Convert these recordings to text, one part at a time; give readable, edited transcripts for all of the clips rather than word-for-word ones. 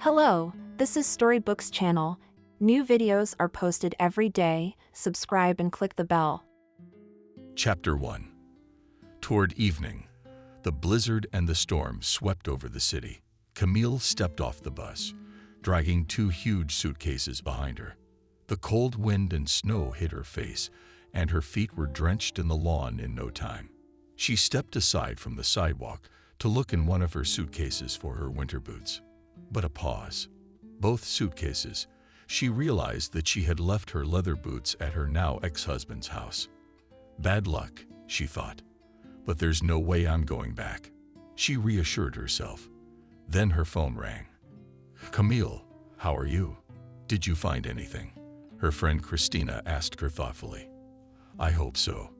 Hello, this is Storybooks channel. New videos are posted every day. Subscribe and click the bell. Chapter 1. Toward evening, the blizzard and the storm swept over the city. Camille stepped off the bus, dragging two huge suitcases behind her. The cold wind and snow hit her face, and her feet were drenched in the lawn in no time. She stepped aside from the sidewalk to look in one of her suitcases for her winter boots. But a pause. Both suitcases. She realized that she had left her leather boots at her now ex-husband's house. Bad luck, she thought. But there's no way I'm going back. She reassured herself. Then her phone rang. Camille, how are you? Did you find anything? Her friend Christina asked her thoughtfully. I hope so.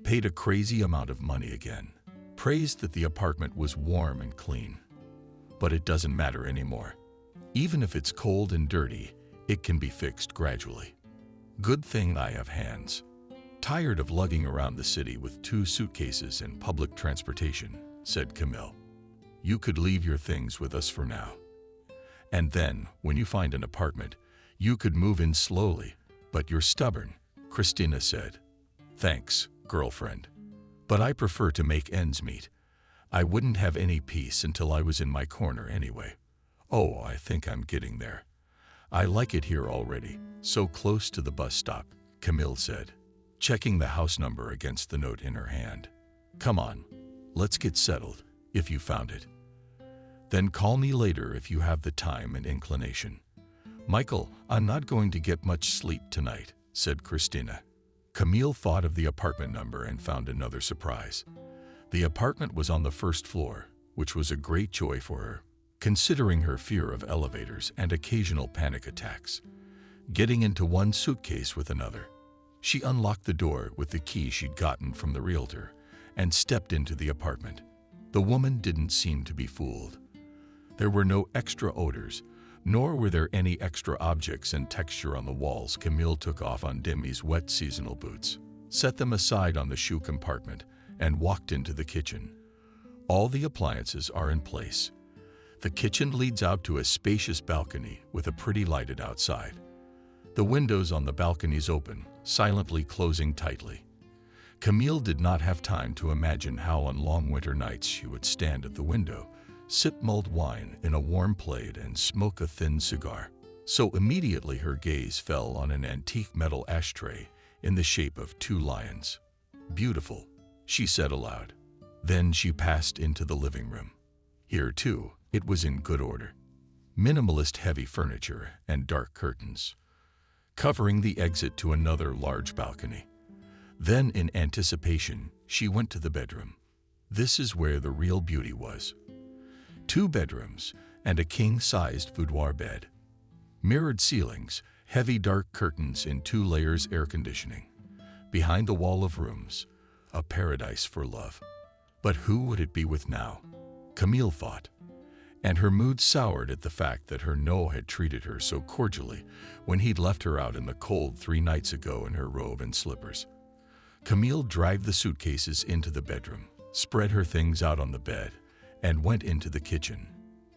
Paid a crazy amount of money again. Praised that the apartment was warm and clean. But it doesn't matter anymore. Even if it's cold and dirty, it can be fixed gradually. Good thing I have hands. Tired of lugging around the city with two suitcases and public transportation, said Camille. You could leave your things with us for now. And then, when you find an apartment, you could move in slowly, but you're stubborn, Christina said. Thanks, girlfriend. But I prefer to make ends meet. I wouldn't have any peace until I was in my corner anyway. Oh, I think I'm getting there. I like it here already, so close to the bus stop, Camille said, checking the house number against the note in her hand. Come on, let's get settled, if you found it. Then call me later if you have the time and inclination. Michael, I'm not going to get much sleep tonight, said Christina. Camille thought of the apartment number and found another surprise. The apartment was on the first floor, which was a great joy for her, considering her fear of elevators and occasional panic attacks. Getting into one suitcase with another, she unlocked the door with the key she'd gotten from the realtor and stepped into the apartment. The woman didn't seem to be fooled. There were no extra odors, nor were there any extra objects and texture on the walls. Camille took off on Demi's wet seasonal boots, set them aside on the shoe compartment, and walked into the kitchen. All the appliances are in place. The kitchen leads out to a spacious balcony with a pretty lighted outside. The windows on the balconies open, silently closing tightly. Camille did not have time to imagine how on long winter nights she would stand at the window, sip mulled wine in a warm plate and smoke a thin cigar. So immediately her gaze fell on an antique metal ashtray in the shape of two lions. Beautiful, she said aloud. Then she passed into the living room. Here, too, it was in good order. Minimalist heavy furniture and dark curtains, covering the exit to another large balcony. Then, in anticipation, she went to the bedroom. This is where the real beauty was. Two bedrooms and a king-sized boudoir bed. Mirrored ceilings, heavy dark curtains in 2 layers air conditioning. Behind the wall of rooms, a paradise for love. But who would it be with now? Camille thought. And her mood soured at the fact that her no had treated her so cordially when he'd left her out in the cold 3 nights ago in her robe and slippers. Camille dragged the suitcases into the bedroom, spread her things out on the bed, and went into the kitchen.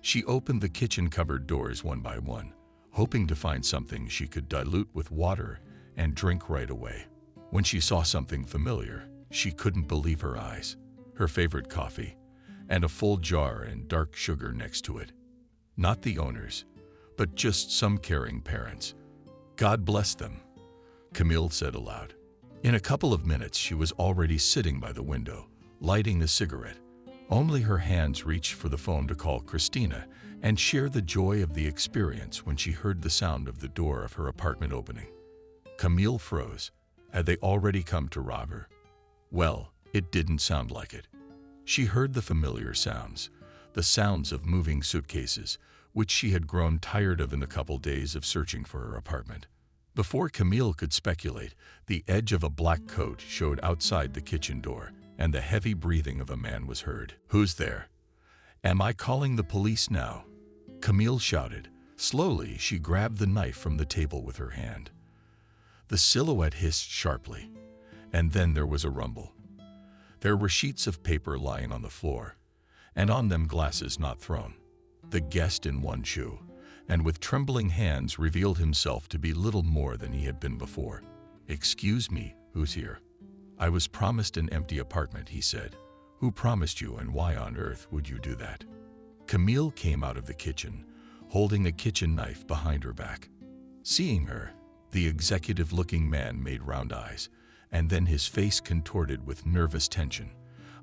She opened the kitchen cupboard doors one by one, hoping to find something she could dilute with water and drink right away. When she saw something familiar, she couldn't believe her eyes. Her favorite coffee, and a full jar and dark sugar next to it. Not the owners, but just some caring parents. God bless them, Camille said aloud. In a couple of minutes, she was already sitting by the window, lighting a cigarette. Only her hands reached for the phone to call Christina and share the joy of the experience when she heard the sound of the door of her apartment opening. Camille froze. Had they already come to rob her? Well, it didn't sound like it. She heard the familiar sounds, the sounds of moving suitcases, which she had grown tired of in the couple days of searching for her apartment. Before Camille could speculate, the edge of a black coat showed outside the kitchen door, and the heavy breathing of a man was heard. Who's there? Am I calling the police now? Camille shouted. Slowly, she grabbed the knife from the table with her hand. The silhouette hissed sharply, and then there was a rumble. There were sheets of paper lying on the floor, and on them glasses not thrown. The guest in one shoe, and with trembling hands revealed himself to be little more than he had been before. "Excuse me, who's here?" "I was promised an empty apartment," he said. "Who promised you, and why on earth would you do that?" Camille came out of the kitchen, holding a kitchen knife behind her back. Seeing her, the executive-looking man made round eyes, and then his face contorted with nervous tension.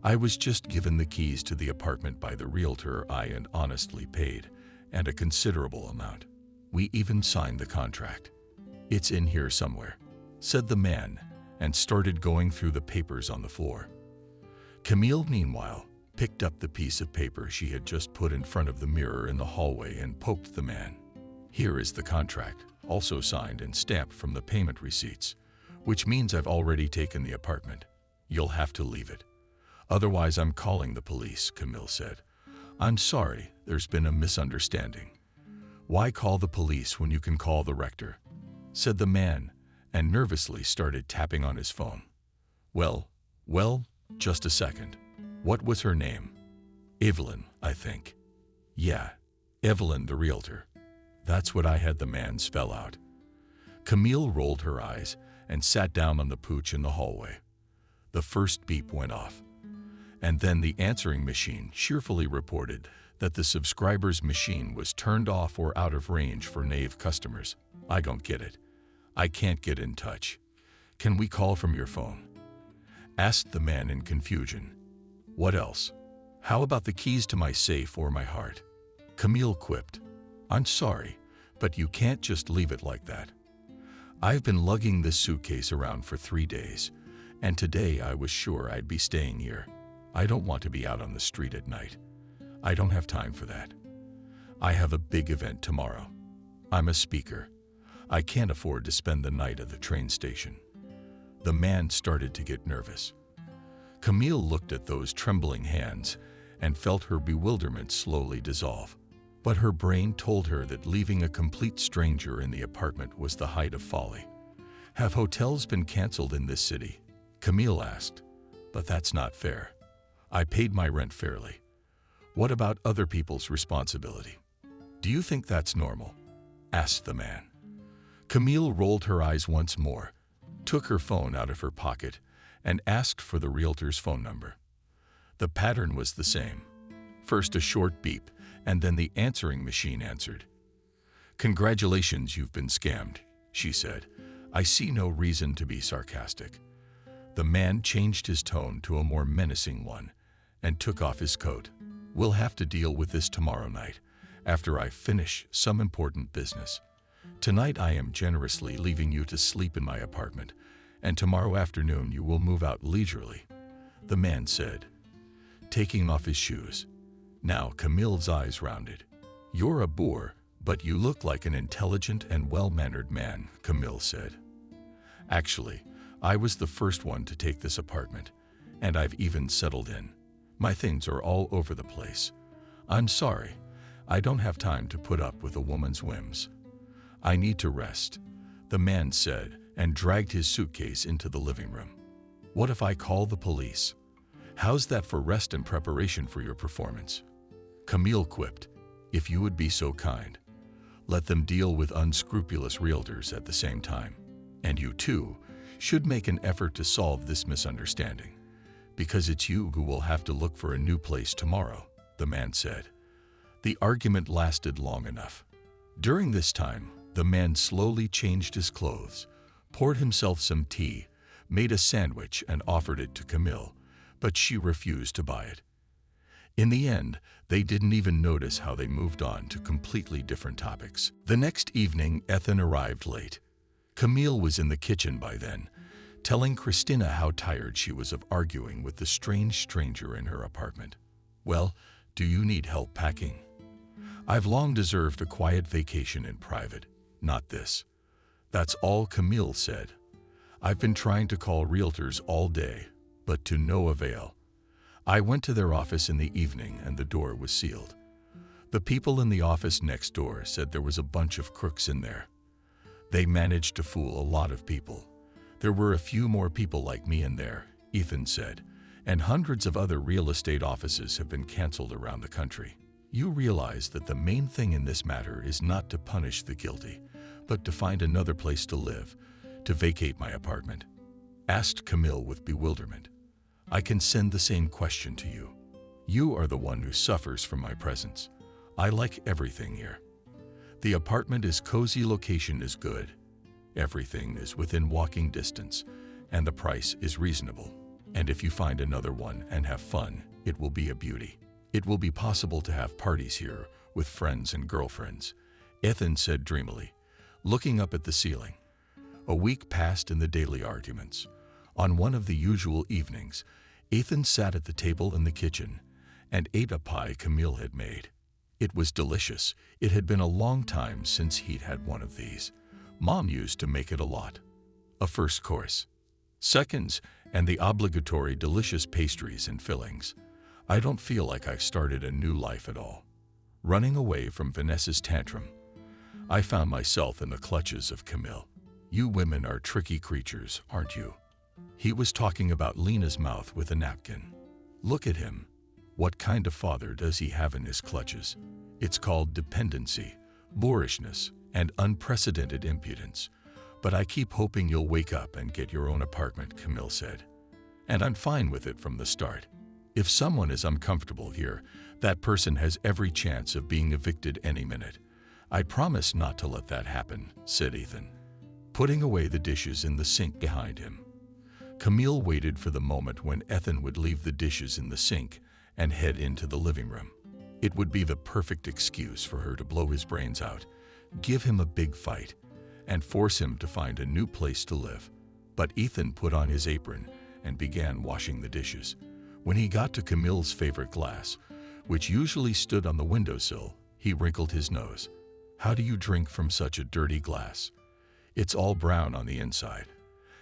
"I was just given the keys to the apartment by the realtor I and honestly paid, and a considerable amount. We even signed the contract. It's in here somewhere," said the man, and started going through the papers on the floor. Camille, meanwhile, picked up the piece of paper she had just put in front of the mirror in the hallway and poked the man. "Here is the contract, also signed and stamped from the payment receipts, which means I've already taken the apartment. You'll have to leave it. Otherwise, I'm calling the police," Camille said. "I'm sorry, there's been a misunderstanding." "Why call the police when you can call the rector?" said the man, and nervously started tapping on his phone. Well, just a second. What was her name?" "Evelyn, I think." "Yeah, Evelyn the realtor. That's what I had the man spell out." Camille rolled her eyes and sat down on the pooch in the hallway. The first beep went off, and then the answering machine cheerfully reported that the subscriber's machine was turned off or out of range for Nave customers. "I don't get it. I can't get in touch. Can we call from your phone?" asked the man in confusion. "What else? How about the keys to my safe or my heart?" Camille quipped. "I'm sorry, but you can't just leave it like that. I've been lugging this suitcase around for 3 days, and today I was sure I'd be staying here. I don't want to be out on the street at night. I don't have time for that. I have a big event tomorrow. I'm a speaker. I can't afford to spend the night at the train station." The man started to get nervous. Camille looked at those trembling hands and felt her bewilderment slowly dissolve. But her brain told her that leaving a complete stranger in the apartment was the height of folly. "Have hotels been canceled in this city?" Camille asked. "But that's not fair. I paid my rent fairly. What about other people's responsibility? Do you think that's normal?" asked the man. Camille rolled her eyes once more, took her phone out of her pocket, and asked for the realtor's phone number. The pattern was the same. First a short beep, and then the answering machine answered. "Congratulations, you've been scammed," she said. "I see no reason to be sarcastic." The man changed his tone to a more menacing one and took off his coat. "We'll have to deal with this tomorrow night, after I finish some important business. Tonight I am generously leaving you to sleep in my apartment, and tomorrow afternoon you will move out leisurely," the man said, taking off his shoes. Now Camille's eyes rounded. "You're a boor, but you look like an intelligent and well-mannered man," Camille said. "Actually, I was the first one to take this apartment, and I've even settled in. My things are all over the place. I'm sorry, I don't have time to put up with a woman's whims. I need to rest," the man said, and dragged his suitcase into the living room. "What if I call the police? How's that for rest and preparation for your performance?" Camille quipped. "If you would be so kind. Let them deal with unscrupulous realtors at the same time. And you, too, should make an effort to solve this misunderstanding, because it's you who will have to look for a new place tomorrow," the man said. The argument lasted long enough. During this time, the man slowly changed his clothes, poured himself some tea, made a sandwich and offered it to Camille, but she refused to buy it. In the end, they didn't even notice how they moved on to completely different topics. The next evening, Ethan arrived late. Camille was in the kitchen by then, telling Christina how tired she was of arguing with the strange stranger in her apartment. "Well, do you need help packing? I've long deserved a quiet vacation in private, not this." "That's all," Camille said. "I've been trying to call realtors all day, but to no avail. I went to their office in the evening and the door was sealed. The people in the office next door said there was a bunch of crooks in there. They managed to fool a lot of people. There were a few more people like me in there," Ethan said, "and hundreds of other real estate offices have been canceled around the country." You realize that the main thing in this matter is not to punish the guilty, but to find another place to live, to vacate my apartment. Asked Camille with bewilderment. I can send the same question to you. You are the one who suffers from my presence. I like everything here. The apartment is cozy, location is good. Everything is within walking distance, and the price is reasonable. And if you find another one and have fun, it will be a beauty. It will be possible to have parties here with friends and girlfriends, Ethan said dreamily, looking up at the ceiling. A week passed in the daily arguments. On one of the usual evenings, Ethan sat at the table in the kitchen and ate a pie Camille had made. It was delicious. It had been a long time since he'd had one of these. Mom used to make it a lot. A first course, seconds, and the obligatory delicious pastries and fillings. I don't feel like I've started a new life at all. Running away from Vanessa's tantrum, I found myself in the clutches of Camille. You women are tricky creatures, aren't you? He was talking about Lena's mouth with a napkin. Look at him. What kind of father does he have in his clutches? It's called dependency, boorishness, and unprecedented impudence. But I keep hoping you'll wake up and get your own apartment, Camille said. And I'm fine with it from the start. If someone is uncomfortable here, that person has every chance of being evicted any minute. I promise not to let that happen, said Ethan, putting away the dishes in the sink behind him. Camille waited for the moment when Ethan would leave the dishes in the sink and head into the living room. It would be the perfect excuse for her to blow his brains out, give him a big fight, and force him to find a new place to live. But Ethan put on his apron and began washing the dishes. When he got to Camille's favorite glass, which usually stood on the windowsill, he wrinkled his nose. How do you drink from such a dirty glass? It's all brown on the inside,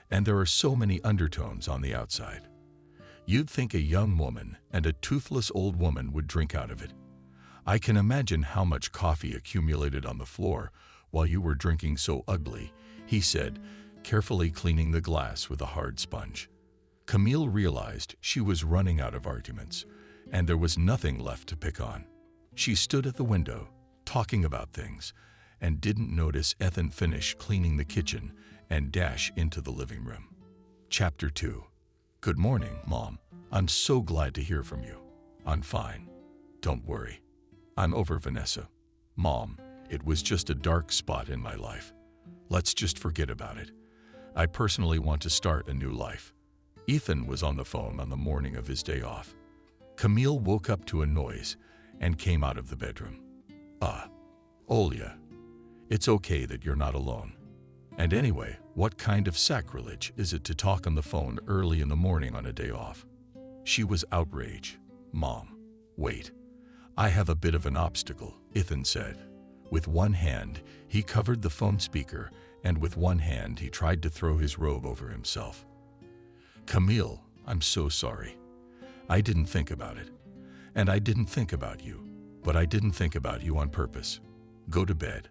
and there are so many undertones on the outside. You'd think a young woman and a toothless old woman would drink out of it. I can imagine how much coffee accumulated on the floor while you were drinking so ugly, he said, carefully cleaning the glass with a hard sponge. Camille realized she was running out of arguments, and there was nothing left to pick on. She stood at the window, talking about things, and didn't notice Ethan finish cleaning the kitchen and dash into the living room. Chapter 2. Good morning, Mom. I'm so glad to hear from you. I'm fine. Don't worry. I'm over Vanessa. Mom, it was just a dark spot in my life. Let's just forget about it. I personally want to start a new life. Ethan was on the phone on the morning of his day off. Camille woke up to a noise and came out of the bedroom. Olya, it's okay that you're not alone. And anyway, what kind of sacrilege is it to talk on the phone early in the morning on a day off? She was outraged. Mom, wait. I have a bit of an obstacle, Ethan said. With one hand, he covered the phone speaker, and with one hand, he tried to throw his robe over himself. Camille, I'm so sorry. I didn't think about it. And I didn't think about you. But I didn't think about you on purpose. Go to bed.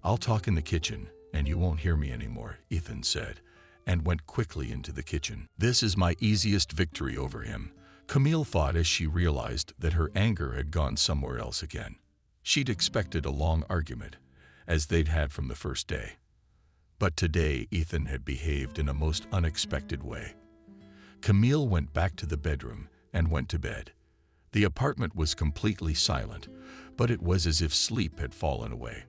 I'll talk in the kitchen, and you won't hear me anymore, Ethan said, and went quickly into the kitchen. This is my easiest victory over him, Camille thought as she realized that her anger had gone somewhere else again. She'd expected a long argument, as they'd had from the first day. But today Ethan had behaved in a most unexpected way. Camille went back to the bedroom and went to bed. The apartment was completely silent, but it was as if sleep had fallen away.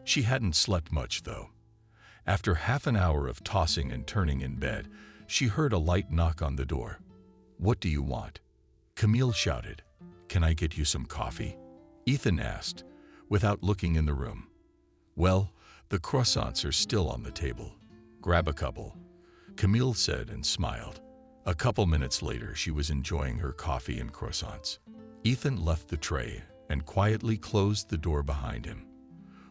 She hadn't slept much, though. After half an hour of tossing and turning in bed, she heard a light knock on the door. What do you want? Camille shouted. Can I get you some coffee? Ethan asked, without looking in the room. Well, the croissants are still on the table. Grab a couple, Camille said and smiled. A couple minutes later, she was enjoying her coffee and croissants. Ethan left the tray and quietly closed the door behind him.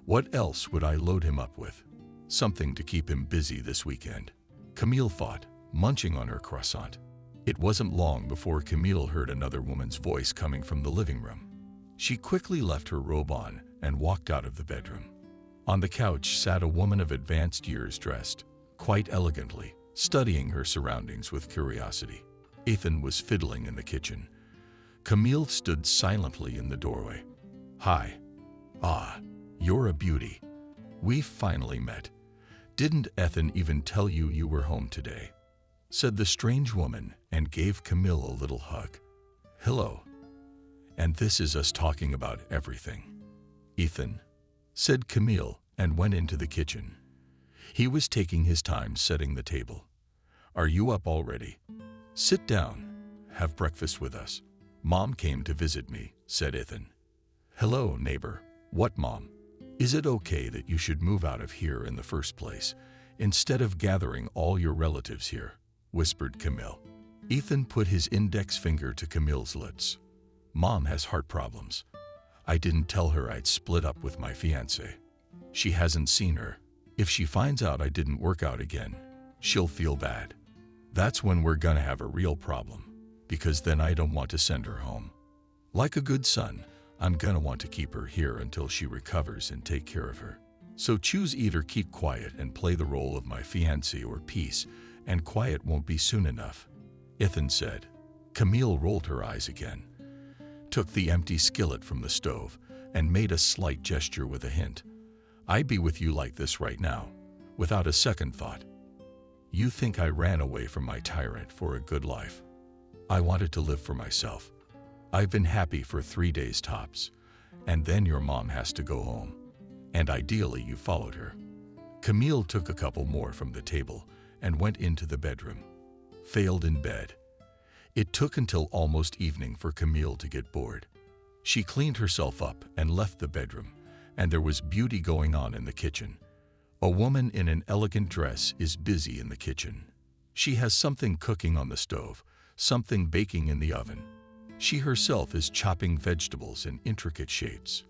What else would I load him up with? Something to keep him busy this weekend, Camille thought, munching on her croissant. It wasn't long before Camille heard another woman's voice coming from the living room. She quickly left her robe on and walked out of the bedroom. On the couch sat a woman of advanced years dressed, quite elegantly, studying her surroundings with curiosity. Ethan was fiddling in the kitchen. Camille stood silently in the doorway. Hi. Ah, you're a beauty. We've finally met. Didn't Ethan even tell you you were home today? Said the strange woman and gave Camille a little hug. Hello. And this is us talking about everything. Ethan, said Camille and went into the kitchen. He was taking his time setting the table. Are you up already? Sit down. Have breakfast with us. Mom came to visit me, said Ethan. Hello, neighbor. What, Mom? Is it okay that you should move out of here in the first place, instead of gathering all your relatives here? Whispered Camille. Ethan put his index finger to Camille's lips. Mom has heart problems. I didn't tell her I'd split up with my fiancé. She hasn't seen her. If she finds out I didn't work out again, she'll feel bad. That's when we're gonna have a real problem, because then I don't want to send her home. Like a good son, I'm gonna want to keep her here until she recovers and take care of her. So choose either keep quiet and play the role of my fiancé or peace, and quiet won't be soon enough, Ethan said. Camille rolled her eyes again, took the empty skillet from the stove, and made a slight gesture with a hint. I'd be with you like this right now, without a second thought. You think I ran away from my tyrant for a good life? I wanted to live for myself. I've been happy for 3 days tops, and then your mom has to go home. And ideally you followed her. Camille took a couple more from the table and went into the bedroom. Failed in bed. It took until almost evening for Camille to get bored. She cleaned herself up and left the bedroom, and there was beauty going on in the kitchen. A woman in an elegant dress is busy in the kitchen. She has something cooking on the stove, something baking in the oven. She herself is chopping vegetables in intricate shapes.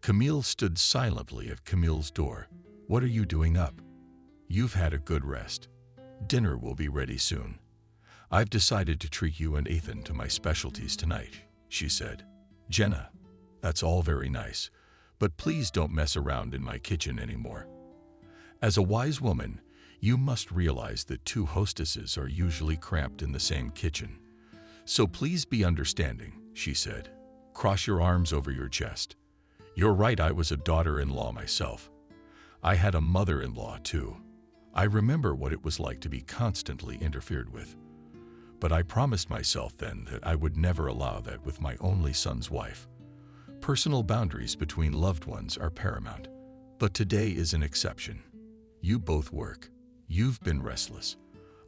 Camille stood silently at Camille's door. What are you doing up? You've had a good rest. Dinner will be ready soon. I've decided to treat you and Ethan to my specialties tonight, she said. Jenna, that's all very nice, but please don't mess around in my kitchen anymore. As a wise woman, you must realize that two hostesses are usually cramped in the same kitchen. So please be understanding, she said. Cross your arms over your chest. You're right, I was a daughter-in-law myself. I had a mother-in-law too. I remember what it was like to be constantly interfered with. But I promised myself then that I would never allow that with my only son's wife. Personal boundaries between loved ones are paramount. But today is an exception. You both work. You've been restless.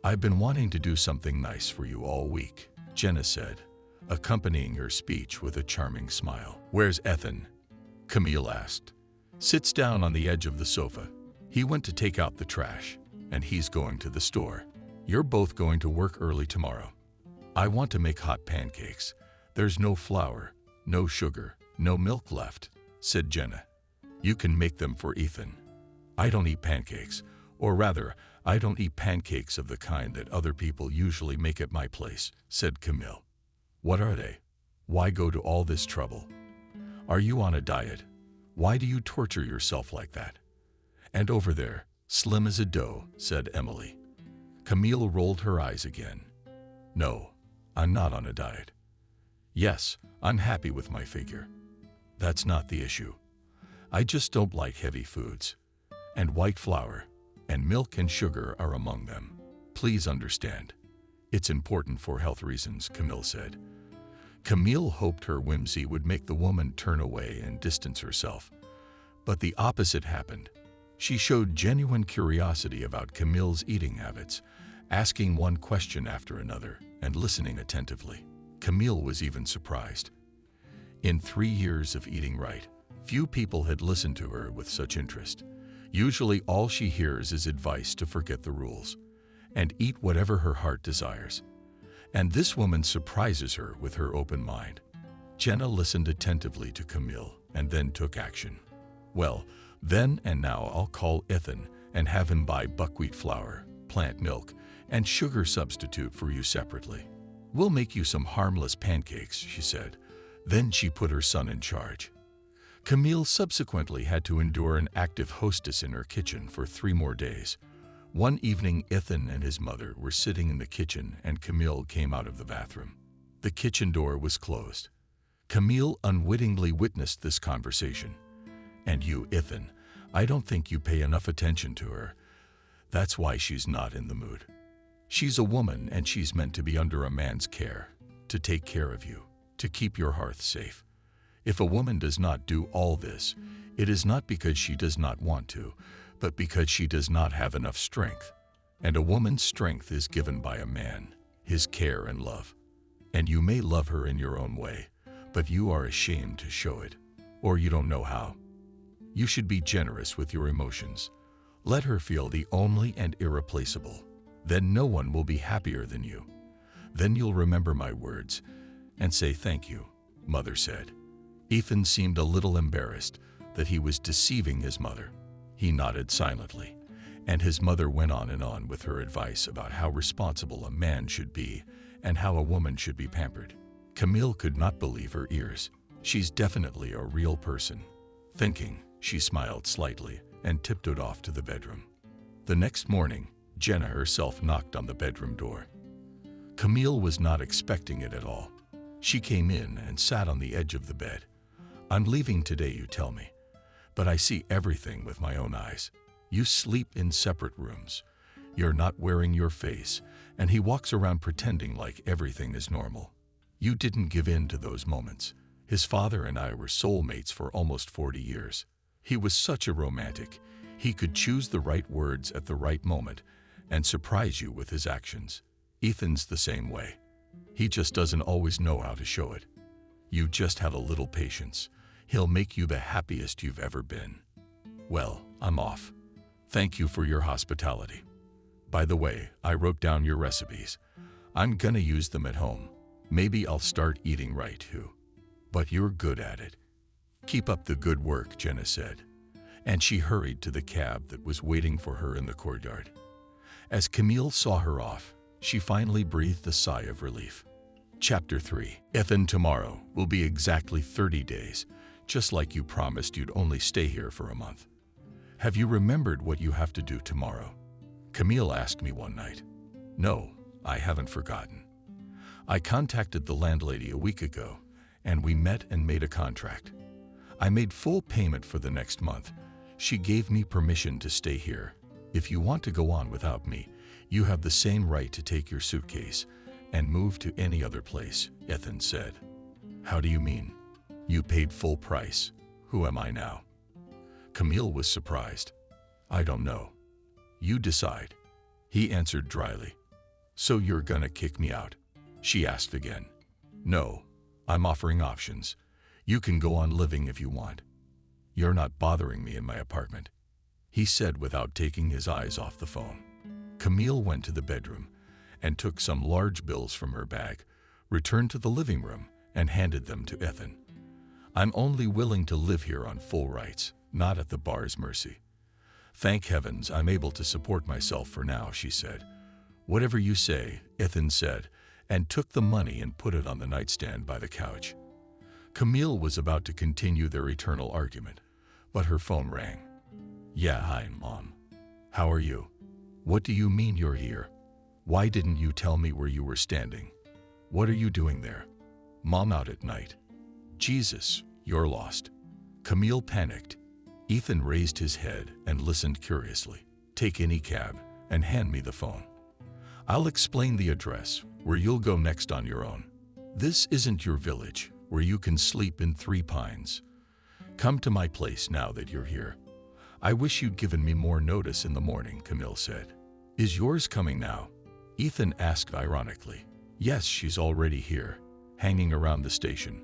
I've been wanting to do something nice for you all week, Jenna said, accompanying her speech with a charming smile. Where's Ethan? Camille asked. Sits down on the edge of the sofa. He went to take out the trash, and he's going to the store. You're both going to work early tomorrow. I want to make hot pancakes. There's no flour, no sugar, no milk left, said Jenna. You can make them for Ethan. I don't eat pancakes, or rather, I don't eat pancakes of the kind that other people usually make at my place, said Camille. What are they? Why go to all this trouble? Are you on a diet? Why do you torture yourself like that? And over there, slim as a dough, said Emily. Camille rolled her eyes again. No, I'm not on a diet. Yes, I'm happy with my figure. That's not the issue. I just don't like heavy foods. And white flour, and milk and sugar are among them. Please understand. It's important for health reasons, Camille said. Camille hoped her whimsy would make the woman turn away and distance herself. But the opposite happened. She showed genuine curiosity about Camille's eating habits, asking one question after another and listening attentively. Camille was even surprised. In 3 years of eating right, few people had listened to her with such interest. Usually all she hears is advice to forget the rules and eat whatever her heart desires. And this woman surprises her with her open mind. Jenna listened attentively to Camille and then took action. Well, then and now I'll call Ethan and have him buy buckwheat flour, plant milk, and sugar substitute for you separately. We'll make you some harmless pancakes, she said. Then she put her son in charge. Camille subsequently had to endure an active hostess in her kitchen for 3 more days. One evening, Ethan and his mother were sitting in the kitchen and Camille came out of the bathroom. The kitchen door was closed. Camille unwittingly witnessed this conversation. And you, Ethan, I don't think you pay enough attention to her. That's why she's not in the mood. She's a woman and she's meant to be under a man's care, to take care of you, to keep your hearth safe. If a woman does not do all this, it is not because she does not want to, but because she does not have enough strength. And a woman's strength is given by a man, his care and love. And you may love her in your own way, but you are ashamed to show it, or you don't know how. You should be generous with your emotions. Let her feel the only and irreplaceable. Then no one will be happier than you. Then you'll remember my words and say thank you, Mother said. Ethan seemed a little embarrassed that he was deceiving his mother. He nodded silently, and his mother went on and on with her advice about how responsible a man should be and how a woman should be pampered. Camille could not believe her ears. She's definitely a real person. Thinking, she smiled slightly and tiptoed off to the bedroom. The next morning, Jenna herself knocked on the bedroom door. Camille was not expecting it at all. She came in and sat on the edge of the bed. I'm leaving today, you tell me, but I see everything with my own eyes. You sleep in separate rooms. You're not wearing your face, and he walks around pretending like everything is normal. You didn't give in to those moments. His father and I were soulmates for almost 40 years. He was such a romantic. He could choose the right words at the right moment and surprise you with his actions. Ethan's the same way. He just doesn't always know how to show it. You just have a little patience. He'll make you the happiest you've ever been. Well, I'm off. Thank you for your hospitality. By the way, I wrote down your recipes. I'm gonna use them at home. Maybe I'll start eating right too. But you're good at it. Keep up the good work, Jenna said, and she hurried to the cab that was waiting for her in the courtyard. As Camille saw her off, she finally breathed a sigh of relief. Chapter 3. Ethan, tomorrow will be exactly 30 days, just like you promised you'd only stay here for a month. Have you remembered what you have to do tomorrow? Camille asked me one night. No, I haven't forgotten. I contacted the landlady a week ago, and we met and made a contract. I made full payment for the next month. She gave me permission to stay here. If you want to go on without me, you have the same right to take your suitcase and move to any other place, Ethan said. How do you mean? You paid full price. Who am I now? Camille was surprised. I don't know. You decide. He answered dryly. So you're gonna kick me out? She asked again. No, I'm offering options. You can go on living if you want. You're not bothering me in my apartment, he said without taking his eyes off the phone. Camille went to the bedroom and took some large bills from her bag, returned to the living room, and handed them to Ethan. I'm only willing to live here on full rights, not at the bar's mercy. Thank heavens I'm able to support myself for now, she said. Whatever you say, Ethan said, and took the money and put it on the nightstand by the couch. Camille was about to continue their eternal argument, but her phone rang. Yeah, hi, Mom. How are you? What do you mean you're here? Why didn't you tell me where you were standing? What are you doing there? Mom out at night. Jesus, you're lost. Camille panicked. Ethan raised his head and listened curiously. Take any cab and hand me the phone. I'll explain the address where you'll go next on your own. This isn't your village where you can sleep in 3 pines. Come to my place now that you're here. I wish you'd given me more notice in the morning, Camille said. Is yours coming now? Ethan asked ironically. Yes, she's already here, hanging around the station,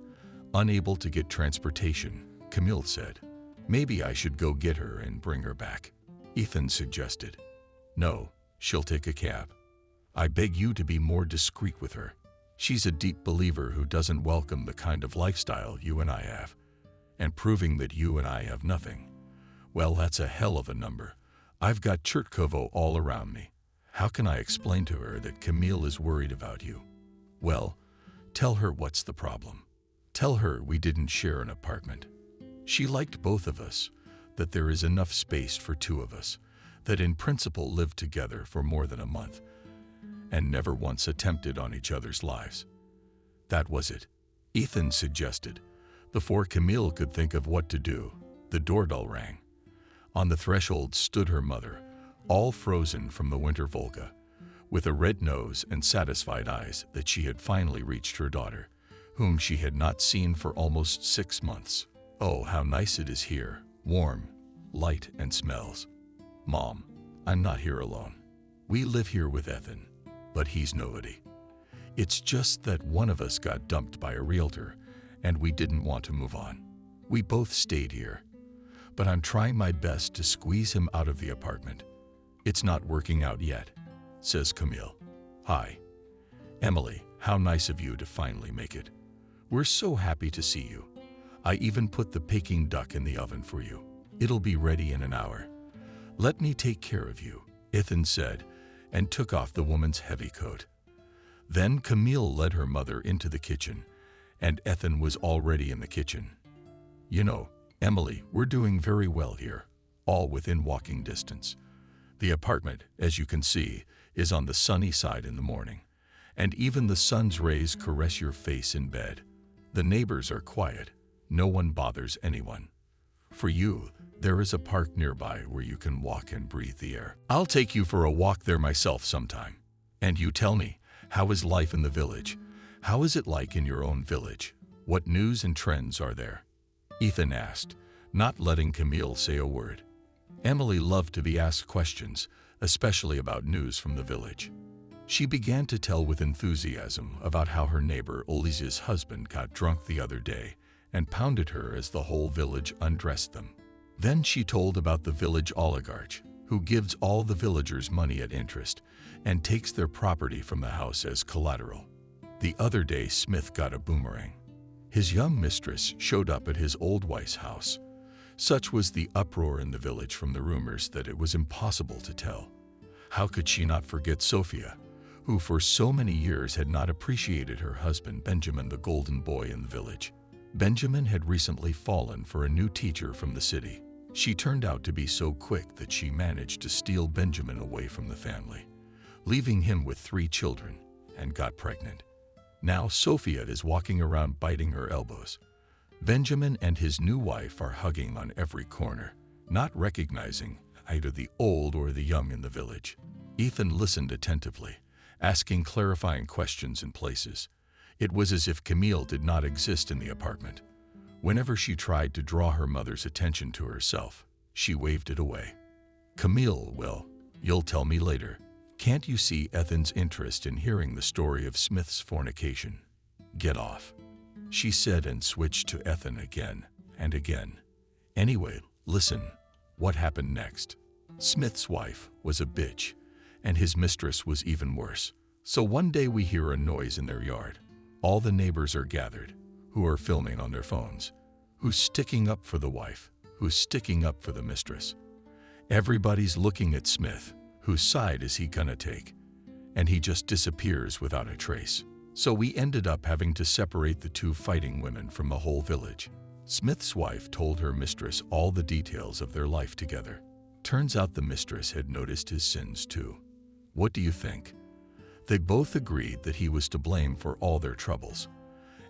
unable to get transportation, Camille said. Maybe I should go get her and bring her back, Ethan suggested. No, she'll take a cab. I beg you to be more discreet with her. She's a deep believer who doesn't welcome the kind of lifestyle you and I have. And proving that you and I have nothing, well, that's a hell of a number. I've got Chertkovo all around me. How can I explain to her that Camille is worried about you? Well, tell her what's the problem. Tell her we didn't share an apartment. She liked both of us, that there is enough space for 2 of us, that in principle lived together for more than a month, and never once attempted on each other's lives. That was it. Ethan suggested. Before Camille could think of what to do, the doorbell rang. On the threshold stood her mother, all frozen from the winter Volga, with a red nose and satisfied eyes that she had finally reached her daughter, whom she had not seen for almost 6 months. "Oh, how nice it is here, warm, light, and smells. Mom, I'm not here alone. We live here with Ethan, but he's nobody. It's just that one of us got dumped by a realtor, and we didn't want to move on. We both stayed here, but I'm trying my best to squeeze him out of the apartment. It's not working out yet," says Camille. "Hi. Emily, how nice of you to finally make it. We're so happy to see you. I even put the Peking duck in the oven for you. It'll be ready in an hour. Let me take care of you," Ethan said, and took off the woman's heavy coat. Then Camille led her mother into the kitchen, and Ethan was already in the kitchen. "You know, Emily, we're doing very well here, all within walking distance. The apartment, as you can see, is on the sunny side in the morning, and even the sun's rays caress your face in bed. The neighbors are quiet. No one bothers anyone. For you, there is a park nearby where you can walk and breathe the air. I'll take you for a walk there myself sometime. And you tell me, how is life in the village? How is it like in your own village? What news and trends are there?" Ethan asked, not letting Camille say a word. Emily loved to be asked questions, especially about news from the village. She began to tell with enthusiasm about how her neighbor Olizia's husband got drunk the other day and pounded her as the whole village undressed them. Then she told about the village oligarch, who gives all the villagers money at interest and takes their property from the house as collateral. The other day, Smith got a boomerang. His young mistress showed up at his old wife's house. Such was the uproar in the village from the rumors that it was impossible to tell. How could she not forget Sophia, who for so many years had not appreciated her husband Benjamin, the golden boy in the village? Benjamin had recently fallen for a new teacher from the city. She turned out to be so quick that she managed to steal Benjamin away from the family, leaving him with 3 children, and got pregnant. Now Sophia is walking around biting her elbows. Benjamin and his new wife are hugging on every corner, not recognizing either the old or the young in the village. Ethan listened attentively, asking clarifying questions in places. It was as if Camille did not exist in the apartment. Whenever she tried to draw her mother's attention to herself, she waved it away. "Camille, well, you'll tell me later. Can't you see Ethan's interest in hearing the story of Smith's fornication? Get off," she said, and switched to Ethan again and again. "Anyway, listen, what happened next? Smith's wife was a bitch, and his mistress was even worse. So one day we hear a noise in their yard. All the neighbors are gathered, who are filming on their phones. Who's sticking up for the wife? Who's sticking up for the mistress? Everybody's looking at Smith. Whose side is he gonna take? And he just disappears without a trace. So we ended up having to separate the 2 fighting women from the whole village. Smith's wife told her mistress all the details of their life together. Turns out the mistress had noticed his sins too. What do you think? They both agreed that he was to blame for all their troubles.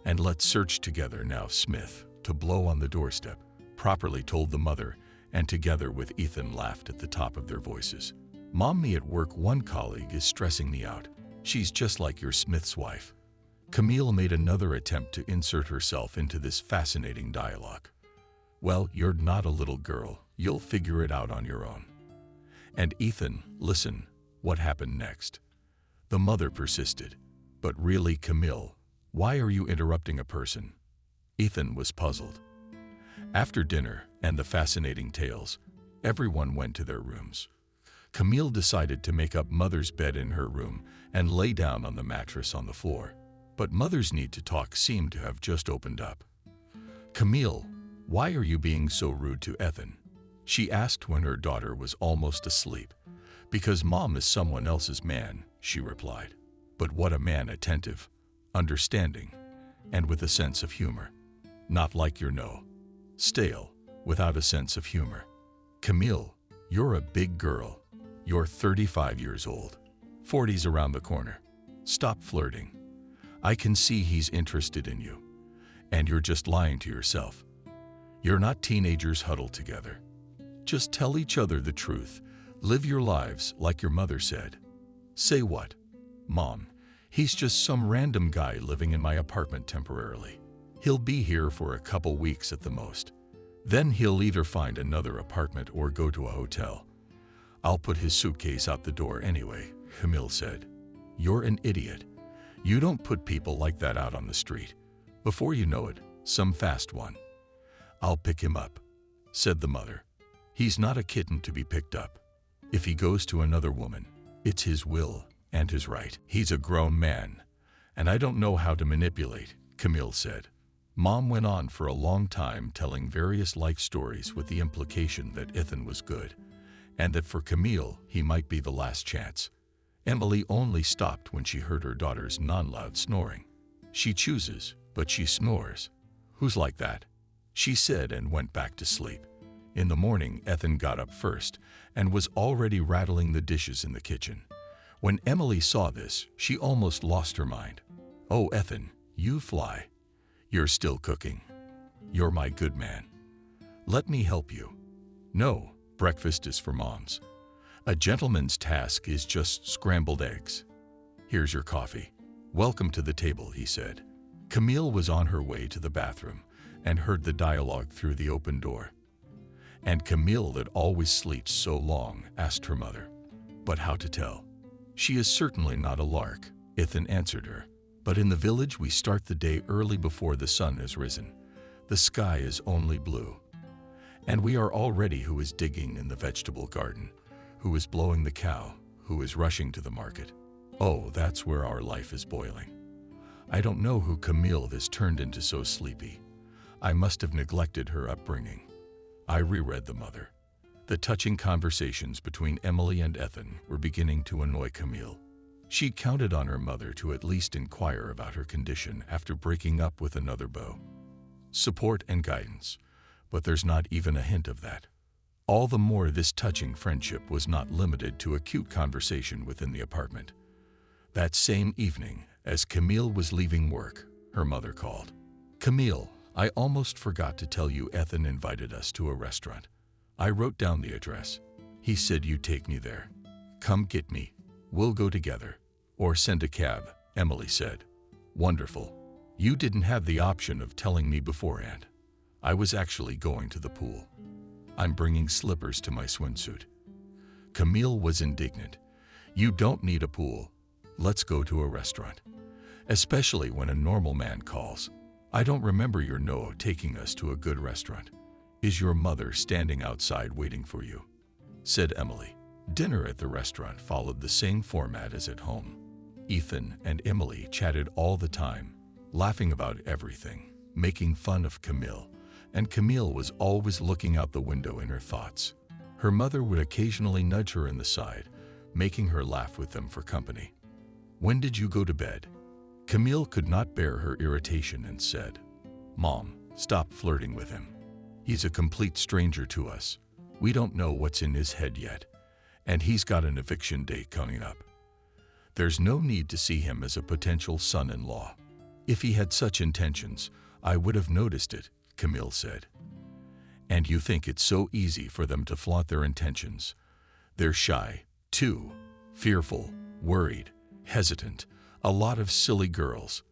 And let's search together now. Smith, to blow on the doorstep, properly told the mother, and together with Ethan laughed at the top of their voices. "Mommy, at work one colleague is stressing me out. She's just like your Smith's wife." Camille made another attempt to insert herself into this fascinating dialogue. "Well, you're not a little girl. You'll figure it out on your own." And Ethan, listen, what happened next? The mother persisted. "But really, Camille, why are you interrupting a person?" Ethan was puzzled. After dinner and the fascinating tales, everyone went to their rooms. Camille decided to make up Mother's bed in her room and lay down on the mattress on the floor. But Mother's need to talk seemed to have just opened up. "Camille, why are you being so rude to Ethan?" she asked when her daughter was almost asleep. "Because Mom is someone else's man," she replied. "But what a man, attentive, understanding, and with a sense of humor. Not like you're stale, without a sense of humor. Camille, you're a big girl. You're 35 years old. 40's around the corner. Stop flirting. I can see he's interested in you. And you're just lying to yourself. You're not teenagers huddled together. Just tell each other the truth. Live your lives like your mother said. Say what? Mom, he's just some random guy living in my apartment temporarily. He'll be here for a couple weeks at the most. Then he'll either find another apartment or go to a hotel. I'll put his suitcase out the door anyway, Camille said. You're an idiot. You don't put people like that out on the street. Before you know it, some fast one. I'll pick him up, said the mother. He's not a kitten to be picked up. If he goes to another woman, it's his will and his right. He's a grown man, and I don't know how to manipulate, Camille said. Mom went on for a long time telling various life stories with the implication that Ethan was good, and that for Camille he might be the last chance. Emily only stopped when she heard her daughter's non-loud snoring. She chooses, but she snores. Who's like that? She said and went back to sleep. In the morning, Ethan got up first and was already rattling the dishes in the kitchen. When Emily saw this, she almost lost her mind. Oh, Ethan, you fly. You're still cooking. You're my good man. Let me help you. No, breakfast is for moms. A gentleman's task is just scrambled eggs. Here's your coffee. Welcome to the table, he said. Camille was on her way to the bathroom and heard the dialogue through the open door. And Camille, that always sleeps so long, asked her mother, but how to tell? She is certainly not a lark, Ethan answered her. But in the village we start the day early before the sun has risen. The sky is only blue. And we are already who is digging in the vegetable garden, who is blowing the cow, who is rushing to the market. Oh, that's where our life is boiling. I don't know who Camille has turned into so sleepy. I must have neglected her upbringing. I reread the mother. The touching conversations between Emily and Ethan were beginning to annoy Camille. She counted on her mother to at least inquire about her condition after breaking up with another beau. Support and guidance, but there's not even a hint of that. All the more this touching friendship was not limited to a cute conversation within the apartment. That same evening, as Camille was leaving work, her mother called. Camille, I almost forgot to tell you Ethan invited us to a restaurant. I wrote down the address. He said you'd take me there. Come get me. We'll go together. Or send a cab, Emily said. Wonderful. You didn't have the option of telling me beforehand. I was actually going to the pool. I'm bringing slippers to my swimsuit. Camille was indignant. You don't need a pool. Let's go to a restaurant. Especially when a normal man calls. I don't remember your no taking us to a good restaurant. Is your mother standing outside waiting for you? Said Emily. Dinner at the restaurant followed the same format as at home. Ethan and Emily chatted all the time, laughing about everything, making fun of Camille, and Camille was always looking out the window in her thoughts. Her mother would occasionally nudge her in the side, making her laugh with them for company. When did you go to bed? Camille could not bear her irritation and said, Mom, stop flirting with him. He's a complete stranger to us. We don't know what's in his head yet, and he's got an eviction date coming up. There's no need to see him as a potential son-in-law. If he had such intentions, I would have noticed it, Camille said. And you think it's so easy for them to flaunt their intentions. They're shy, too, fearful, worried, hesitant, a lot of silly girls.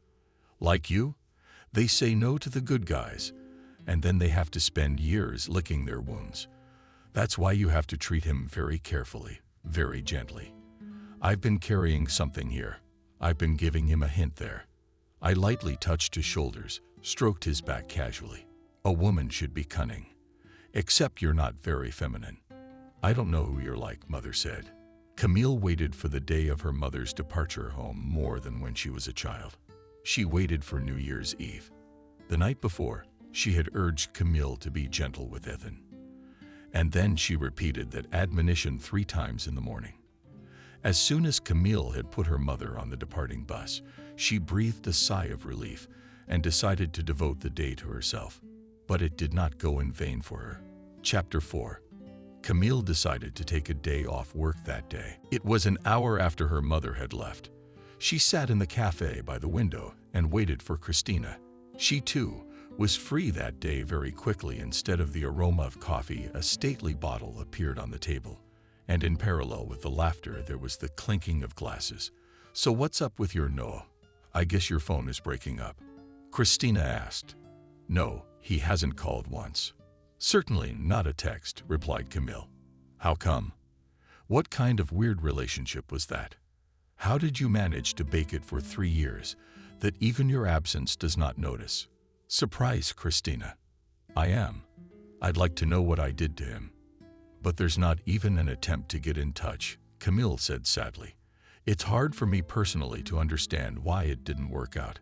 Like you, they say no to the good guys, and then they have to spend years licking their wounds. That's why you have to treat him very carefully, very gently. I've been carrying something here. I've been giving him a hint there. I lightly touched his shoulders, stroked his back casually. A woman should be cunning. Except you're not very feminine. I don't know who you're like, Mother said. Camille waited for the day of her mother's departure home more than when she was a child. She waited for New Year's Eve. The night before, she had urged Camille to be gentle with Ethan. And then she repeated that admonition 3 times in the morning. As soon as Camille had put her mother on the departing bus, she breathed a sigh of relief and decided to devote the day to herself. But it did not go in vain for her. Chapter 4. Camille decided to take a day off work that day. It was an hour after her mother had left. She sat in the cafe by the window and waited for Christina. She, too, was free that day. Very quickly, instead of the aroma of coffee, a stately bottle appeared on the table, and in parallel with the laughter, there was the clinking of glasses. "So what's up with your Noah? I guess your phone is breaking up," Christina asked. "No, he hasn't called once." "Certainly not a text," replied Camille. "How come? What kind of weird relationship was that? How did you manage to bake it for 3 years that even your absence does not notice?" "Surprise, Christina. I am. I'd like to know what I did to him. But there's not even an attempt to get in touch," Camille said sadly. "It's hard for me personally to understand why it didn't work out.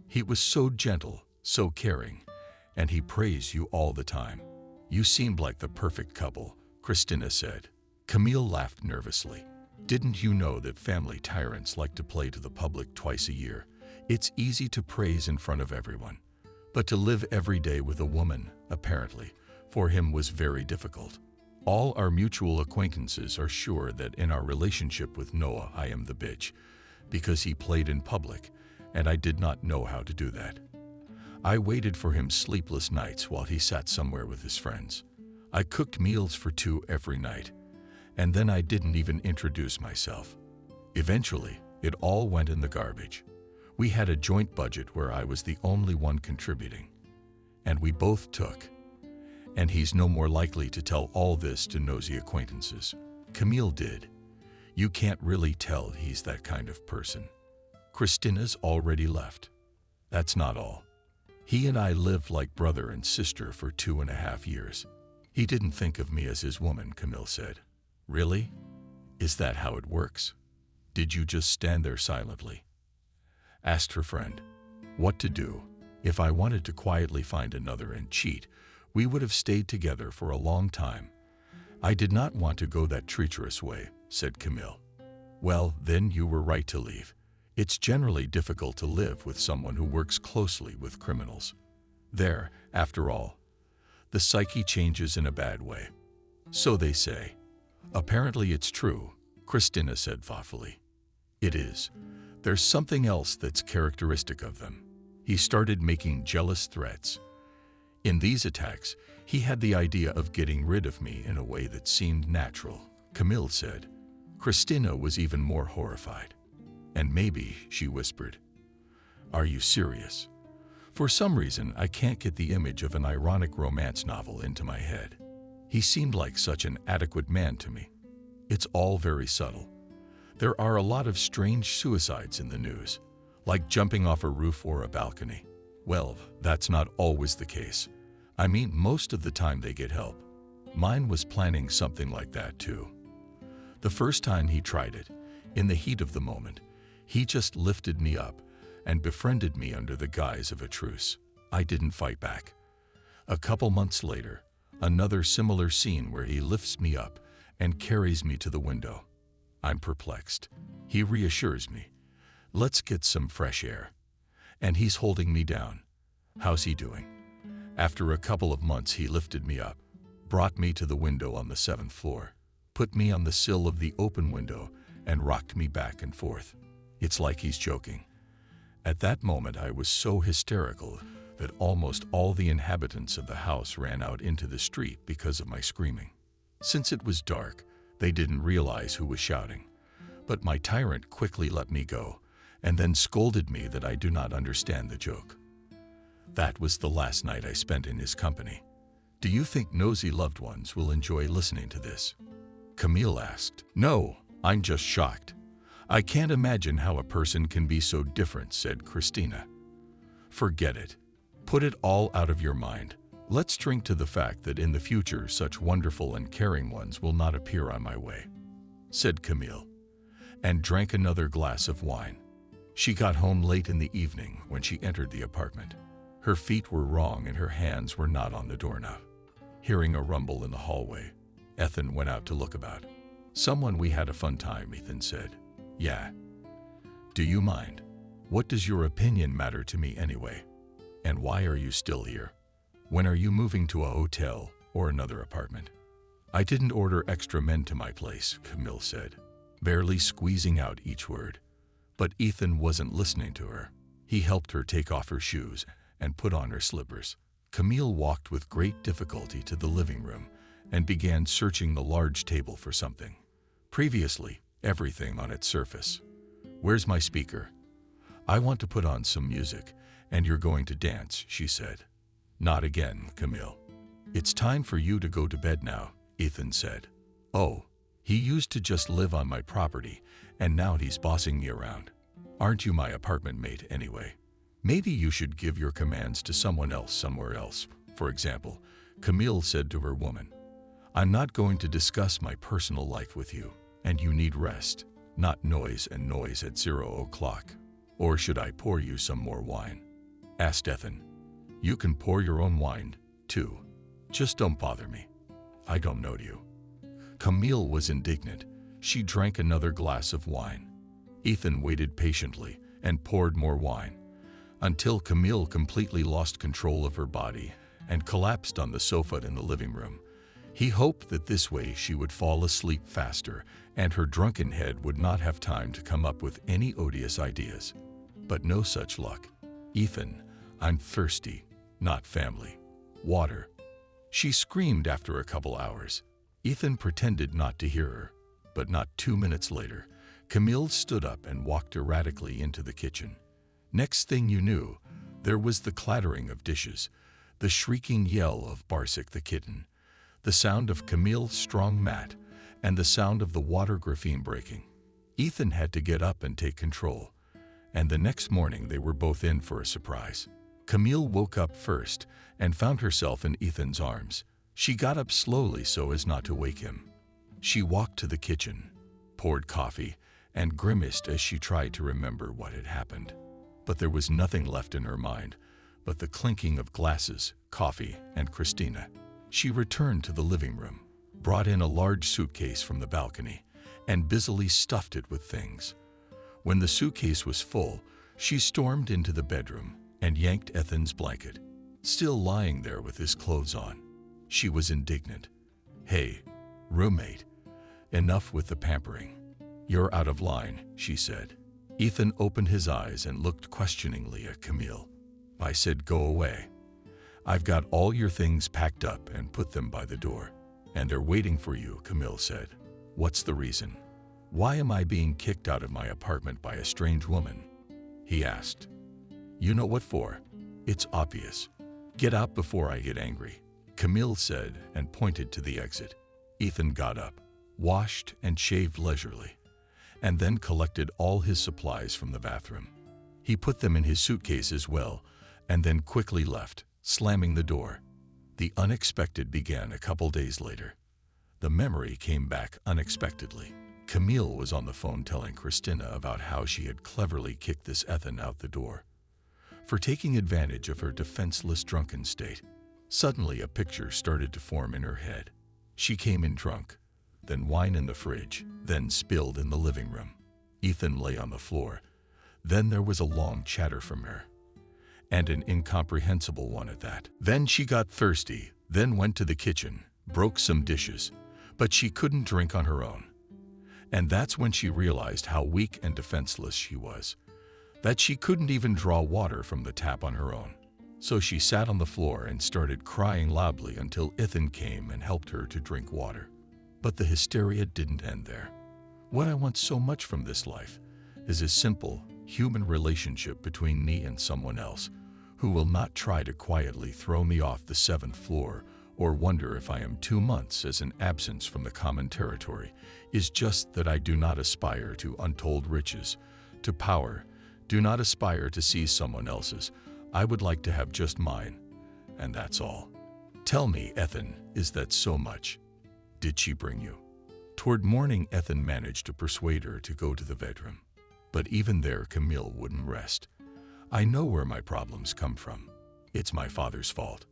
He was so gentle, so caring, and he praised you all the time. You seemed like the perfect couple," Christina said. Camille laughed nervously. "Didn't you know that family tyrants like to play to the public twice a year? It's easy to praise in front of everyone, but to live every day with a woman, apparently, for him was very difficult. All our mutual acquaintances are sure that in our relationship with Noah I am the bitch, because he played in public, and I did not know how to do that. I waited for him sleepless nights while he sat somewhere with his friends. I cooked meals for 2 every night, and then I didn't even introduce myself. Eventually, it all went in the garbage. We had a joint budget where I was the only one contributing, and we both took. And he's no more likely to tell all this to nosy acquaintances. Camille did. You can't really tell he's that kind of person. Christina's already left. That's not all. He and I lived like brother and sister for 2.5 years. He didn't think of me as his woman," Camille said. "Really? Is that how it works? Did you just stand there silently?" Asked her friend. "What to do? If I wanted to quietly find another and cheat, we would have stayed together for a long time. I did not want to go that treacherous way," said Camille. "Well, then you were right to leave. It's generally difficult to live with someone who works closely with criminals. There, after all, the psyche changes in a bad way. So they say." "Apparently it's true," Christina said thoughtfully. "It is. There's something else that's characteristic of them. He started making jealous threats. In these attacks, he had the idea of getting rid of me in a way that seemed natural," Camille said. Christina was even more horrified. "And maybe," she whispered. "Are you serious? For some reason, I can't get the image of an ironic romance novel into my head. He seemed like such an adequate man to me. It's all very subtle. There are a lot of strange suicides in the news, like jumping off a roof or a balcony. Well, that's not always the case. I mean, most of the time they get help. Mine was planning something like that too. The first time he tried it, in the heat of the moment, he just lifted me up and befriended me under the guise of a truce. I didn't fight back. A couple months later, another similar scene where he lifts me up and carries me to the window. I'm perplexed. He reassures me. Let's get some fresh air. And he's holding me down. How's he doing? After a couple of months, he lifted me up, brought me to the window on the 7th floor, put me on the sill of the open window, and rocked me back and forth. It's like he's joking. At that moment, I was so hysterical that almost all the inhabitants of the house ran out into the street because of my screaming. Since it was dark, they didn't realize who was shouting. But my tyrant quickly let me go, and then scolded me that I do not understand the joke. That was the last night I spent in his company. Do you think nosy loved ones will enjoy listening to this?" Camille asked. "No, I'm just shocked. I can't imagine how a person can be so different," said Christina. "Forget it. Put it all out of your mind. Let's drink to the fact that in the future such wonderful and caring ones will not appear on my way," said Camille, and drank another glass of wine. She got home late in the evening when she entered the apartment. Her feet were wrong and her hands were not on the doorknob. Hearing a rumble in the hallway, Ethan went out to look about. "Someone we had a fun time," Ethan said. "Yeah. Do you mind? What does your opinion matter to me anyway? And why are you still here? When are you moving to a hotel or another apartment?" "I didn't order extra men to my place," Camille said, barely squeezing out each word. But Ethan wasn't listening to her. He helped her take off her shoes and put on her slippers. Camille walked with great difficulty to the living room and began searching the large table for something. Previously, everything on its surface. "Where's my speaker? I want to put on some music, and you're going to dance," she said. "Not again, Camille. It's time for you to go to bed now," Ethan said. "Oh, he used to just live on my property, and now he's bossing me around. Aren't you my apartment mate anyway? Maybe you should give your commands to someone else somewhere else, for example," Camille said to her woman. "I'm not going to discuss my personal life with you, and you need rest, not noise and noise at 0 o'clock. Or should I pour you some more wine?" asked Ethan. "You can pour your own wine, too. Just don't bother me. I don't know you." Camille was indignant. She drank another glass of wine. Ethan waited patiently and poured more wine, until Camille completely lost control of her body and collapsed on the sofa in the living room. He hoped that this way she would fall asleep faster and her drunken head would not have time to come up with any odious ideas. But no such luck. "Ethan, I'm thirsty, not family. Water." She screamed after a couple hours. Ethan pretended not to hear her, but not 2 minutes later, Camille stood up and walked erratically into the kitchen. Next thing you knew, there was the clattering of dishes, the shrieking yell of Barsik the kitten, the sound of Camille's strong mat, and the sound of the water graphene breaking. Ethan had to get up and take control, and the next morning they were both in for a surprise. Camille woke up first and found herself in Ethan's arms. She got up slowly so as not to wake him. She walked to the kitchen, poured coffee, and grimaced as she tried to remember what had happened. But there was nothing left in her mind but the clinking of glasses, coffee, and Christina. She returned to the living room, brought in a large suitcase from the balcony, and busily stuffed it with things. When the suitcase was full, she stormed into the bedroom and yanked Ethan's blanket, still lying there with his clothes on. She was indignant. "Hey, roommate, enough with the pampering. You're out of line," she said. Ethan opened his eyes and looked questioningly at Camille. "I said go away. I've got all your things packed up and put them by the door, and they're waiting for you," Camille said. "What's the reason? Why am I being kicked out of my apartment by a strange woman?" he asked. "You know what for? It's obvious. Get out before I get angry," Camille said and pointed to the exit. Ethan got up, washed and shaved leisurely, and then collected all his supplies from the bathroom. He put them in his suitcase as well, and then quickly left, slamming the door. The unexpected began a couple days later. The memory came back unexpectedly. Camille was on the phone telling Christina about how she had cleverly kicked this Ethan out the door for taking advantage of her defenseless drunken state. Suddenly a picture started to form in her head. She came in drunk, then wine in the fridge, then spilled in the living room. Ethan lay on the floor. Then there was a long chatter from her, and an incomprehensible one at that. Then she got thirsty, then went to the kitchen, broke some dishes, but she couldn't drink on her own. And that's when she realized how weak and defenseless she was, that she couldn't even draw water from the tap on her own. So she sat on the floor and started crying loudly until Ethan came and helped her to drink water. But the hysteria didn't end there. What I want so much from this life is a simple, human relationship between me and someone else who will not try to quietly throw me off the 7th floor or wonder if I am 2 months as an absence from the common territory. Is just that I do not aspire to untold riches, to power, do not aspire to see someone else's. I would like to have just mine, and that's all. Tell me, Ethan, is that so much? Did she bring you?" Toward morning, Ethan managed to persuade her to go to the bedroom. But even there, Camille wouldn't rest. "I know where my problems come from. It's my father's fault.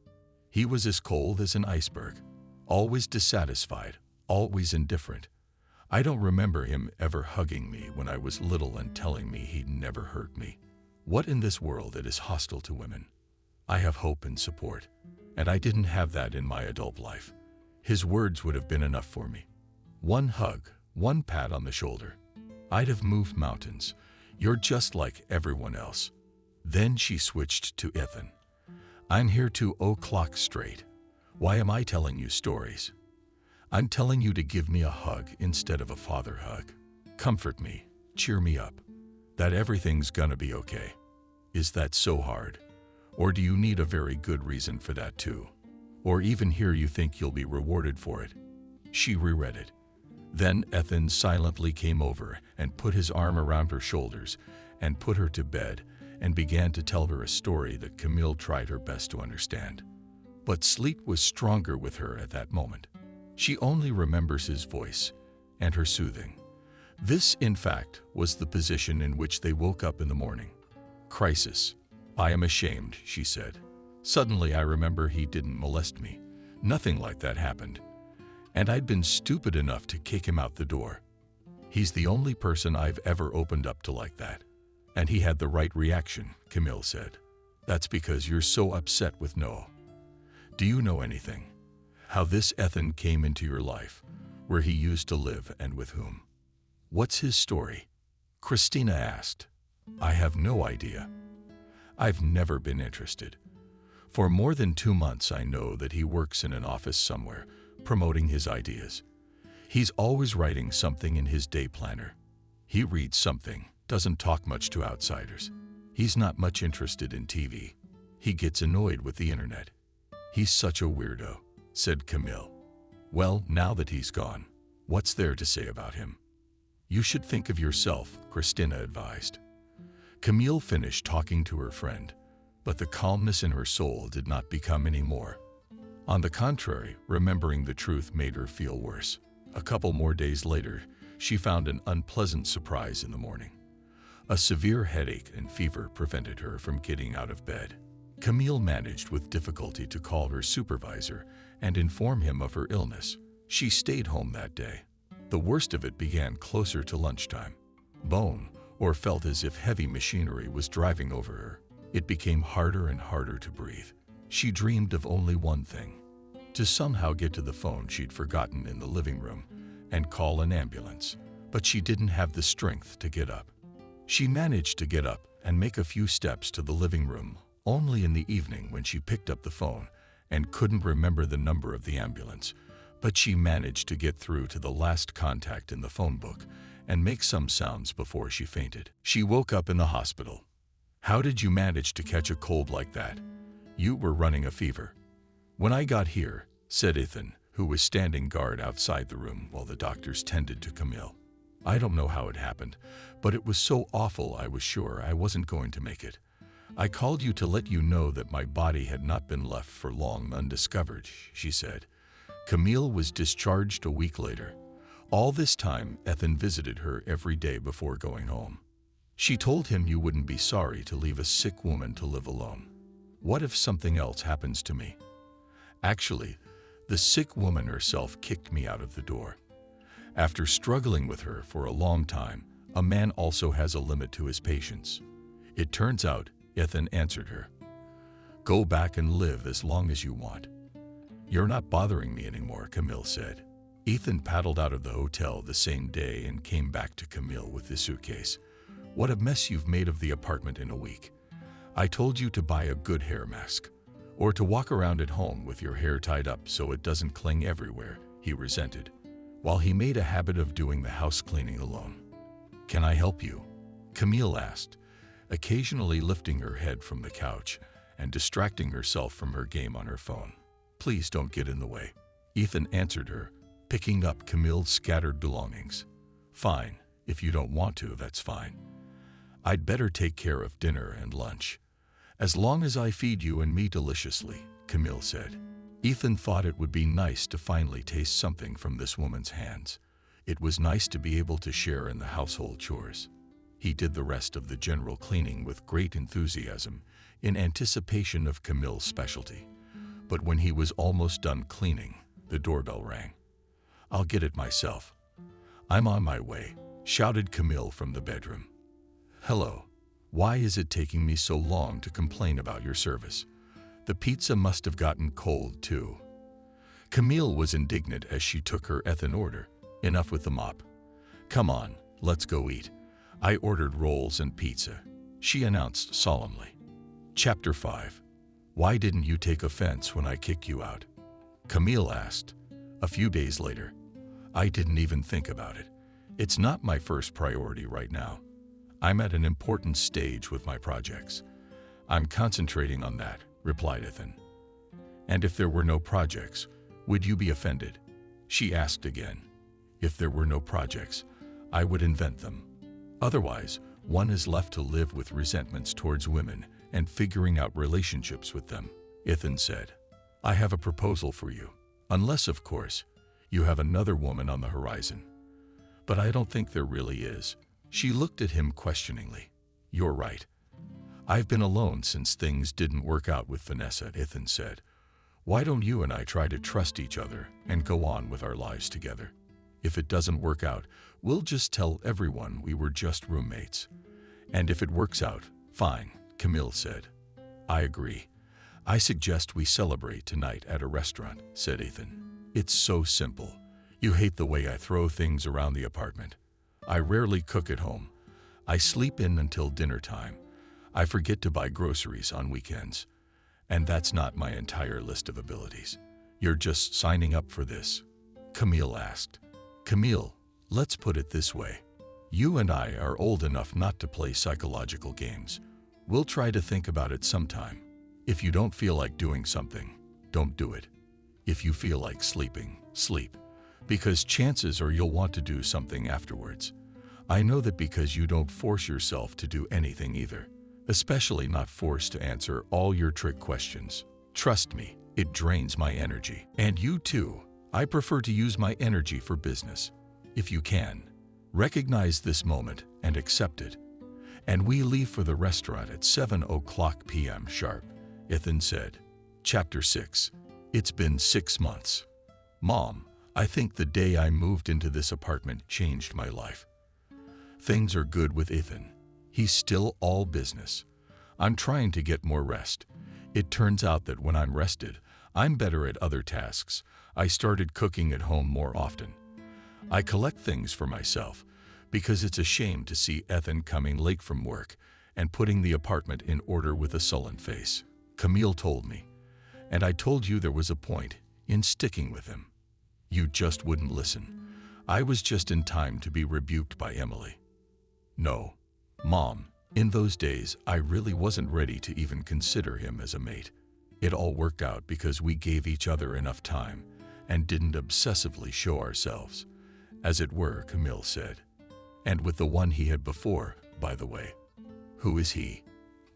He was as cold as an iceberg, always dissatisfied, always indifferent. I don't remember him ever hugging me when I was little and telling me he'd never hurt me. What in this world that is hostile to women? I have hope and support, and I didn't have that in my adult life. His words would have been enough for me. One hug, one pat on the shoulder. I'd have moved mountains. You're just like everyone else." Then she switched to Ethan. I'm here to o'clock straight. Why am I telling you stories? I'm telling you to give me a hug instead of a father hug. Comfort me, cheer me up, that everything's gonna be okay. Is that so hard? Or do you need a very good reason for that too? Or even here you think you'll be rewarded for it? She reread it. Then Ethan silently came over and put his arm around her shoulders and put her to bed and began to tell her a story that Camille tried her best to understand. But sleep was stronger with her at that moment. She only remembers his voice and her soothing. This, in fact, was the position in which they woke up in the morning. Crisis. I am ashamed, she said. Suddenly I remember he didn't molest me. Nothing like that happened. And I'd been stupid enough to kick him out the door. He's the only person I've ever opened up to like that. And he had the right reaction, Camille said. That's because you're so upset with Noah. Do you know anything? How this Ethan came into your life, where he used to live and with whom? What's his story? Christina asked. I have no idea. I've never been interested. For more than 2 months I know that he works in an office somewhere, promoting his ideas. He's always writing something in his day planner. He reads something, doesn't talk much to outsiders. He's not much interested in TV. He gets annoyed with the internet. He's such a weirdo, said Camille. Well, now that he's gone, what's there to say about him? You should think of yourself, Christina advised. Camille finished talking to her friend, but the calmness in her soul did not become any more. On the contrary, remembering the truth made her feel worse. A couple more days later, she found an unpleasant surprise in the morning. A severe headache and fever prevented her from getting out of bed. Camille managed with difficulty to call her supervisor and inform him of her illness. She stayed home that day. The worst of it began closer to lunchtime. Bone, or felt as if heavy machinery was driving over her. It became harder and harder to breathe. She dreamed of only one thing: to somehow get to the phone she'd forgotten in the living room and call an ambulance. But she didn't have the strength to get up. She managed to get up and make a few steps to the living room, only in the evening when she picked up the phone and couldn't remember the number of the ambulance. But she managed to get through to the last contact in the phone book and make some sounds before she fainted. She woke up in the hospital. How did you manage to catch a cold like that? You were running a fever. When I got here, said Ethan, who was standing guard outside the room while the doctors tended to Camille. I don't know how it happened, but it was so awful I was sure I wasn't going to make it. I called you to let you know that my body had not been left for long undiscovered, she said. Camille was discharged a week later. All this time, Ethan visited her every day before going home. She told him you wouldn't be sorry to leave a sick woman to live alone. What if something else happens to me? Actually, the sick woman herself kicked me out of the door. After struggling with her for a long time, a man also has a limit to his patience. It turns out, Ethan answered her, go back and live as long as you want. You're not bothering me anymore, Camille said. Ethan paddled out of the hotel the same day and came back to Camille with his suitcase. What a mess you've made of the apartment in a week. I told you to buy a good hair mask, or to walk around at home with your hair tied up so it doesn't cling everywhere, he resented, while he made a habit of doing the house cleaning alone. Can I help you? Camille asked, occasionally lifting her head from the couch and distracting herself from her game on her phone. Please don't get in the way. Ethan answered her, picking up Camille's scattered belongings. Fine, if you don't want to, that's fine. I'd better take care of dinner and lunch. As long as I feed you and me deliciously, Camille said. Ethan thought it would be nice to finally taste something from this woman's hands. It was nice to be able to share in the household chores. He did the rest of the general cleaning with great enthusiasm, in anticipation of Camille's specialty. But when he was almost done cleaning, the doorbell rang. I'll get it myself. I'm on my way, shouted Camille from the bedroom. Hello. Why is it taking me so long to complain about your service? The pizza must have gotten cold too. Camille was indignant as she took her Ethan order. Enough with the mop. Come on, let's go eat. I ordered rolls and pizza, she announced solemnly. Chapter 5. Why didn't you take offense when I kicked you out? Camille asked. A few days later. I didn't even think about it. It's not my first priority right now. I'm at an important stage with my projects. I'm concentrating on that, replied Ethan. And if there were no projects, would you be offended? She asked again. If there were no projects, I would invent them. Otherwise, one is left to live with resentments towards women and figuring out relationships with them, Ethan said. I have a proposal for you. Unless, of course, you have another woman on the horizon. But I don't think there really is. She looked at him questioningly. You're right. I've been alone since things didn't work out with Vanessa, Ethan said. Why don't you and I try to trust each other and go on with our lives together? If it doesn't work out, we'll just tell everyone we were just roommates. And if it works out, fine, Camille said. I agree. I suggest we celebrate tonight at a restaurant, said Ethan. It's so simple. You hate the way I throw things around the apartment. I rarely cook at home. I sleep in until dinner time. I forget to buy groceries on weekends. And that's not my entire list of abilities. You're just signing up for this? Camille asked. Camille, let's put it this way. You and I are old enough not to play psychological games. We'll try to think about it sometime. If you don't feel like doing something, don't do it. If you feel like sleeping, sleep. Because chances are you'll want to do something afterwards. I know that because you don't force yourself to do anything either. Especially not forced to answer all your trick questions. Trust me, it drains my energy. And you too. I prefer to use my energy for business. If you can, recognize this moment and accept it. And we leave for the restaurant at 7:00 p.m. sharp, Ethan said. Chapter 6. It's been 6 months. Mom, I think the day I moved into this apartment changed my life. Things are good with Ethan. He's still all business. I'm trying to get more rest. It turns out that when I'm rested, I'm better at other tasks. I started cooking at home more often. I collect things for myself because it's a shame to see Ethan coming late from work and putting the apartment in order with a sullen face. Camille told me, and I told you there was a point in sticking with him. You just wouldn't listen. I was just in time to be rebuked by Emily. No, Mom, in those days I really wasn't ready to even consider him as a mate. It all worked out because we gave each other enough time and didn't obsessively show ourselves, as it were, Camille said. And with the one he had before, by the way. Who is he?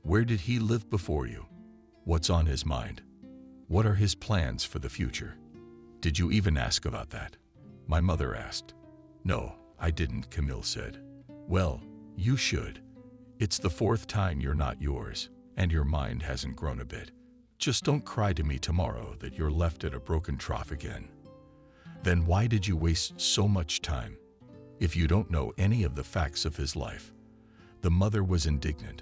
Where did he live before you? What's on his mind? What are his plans for the future? Did you even ask about that? My mother asked. No, I didn't, Camille said. Well, you should. It's the 4th time you're not yours, and your mind hasn't grown a bit. Just don't cry to me tomorrow that you're left at a broken trough again. Then why did you waste so much time? If you don't know any of the facts of his life. The mother was indignant.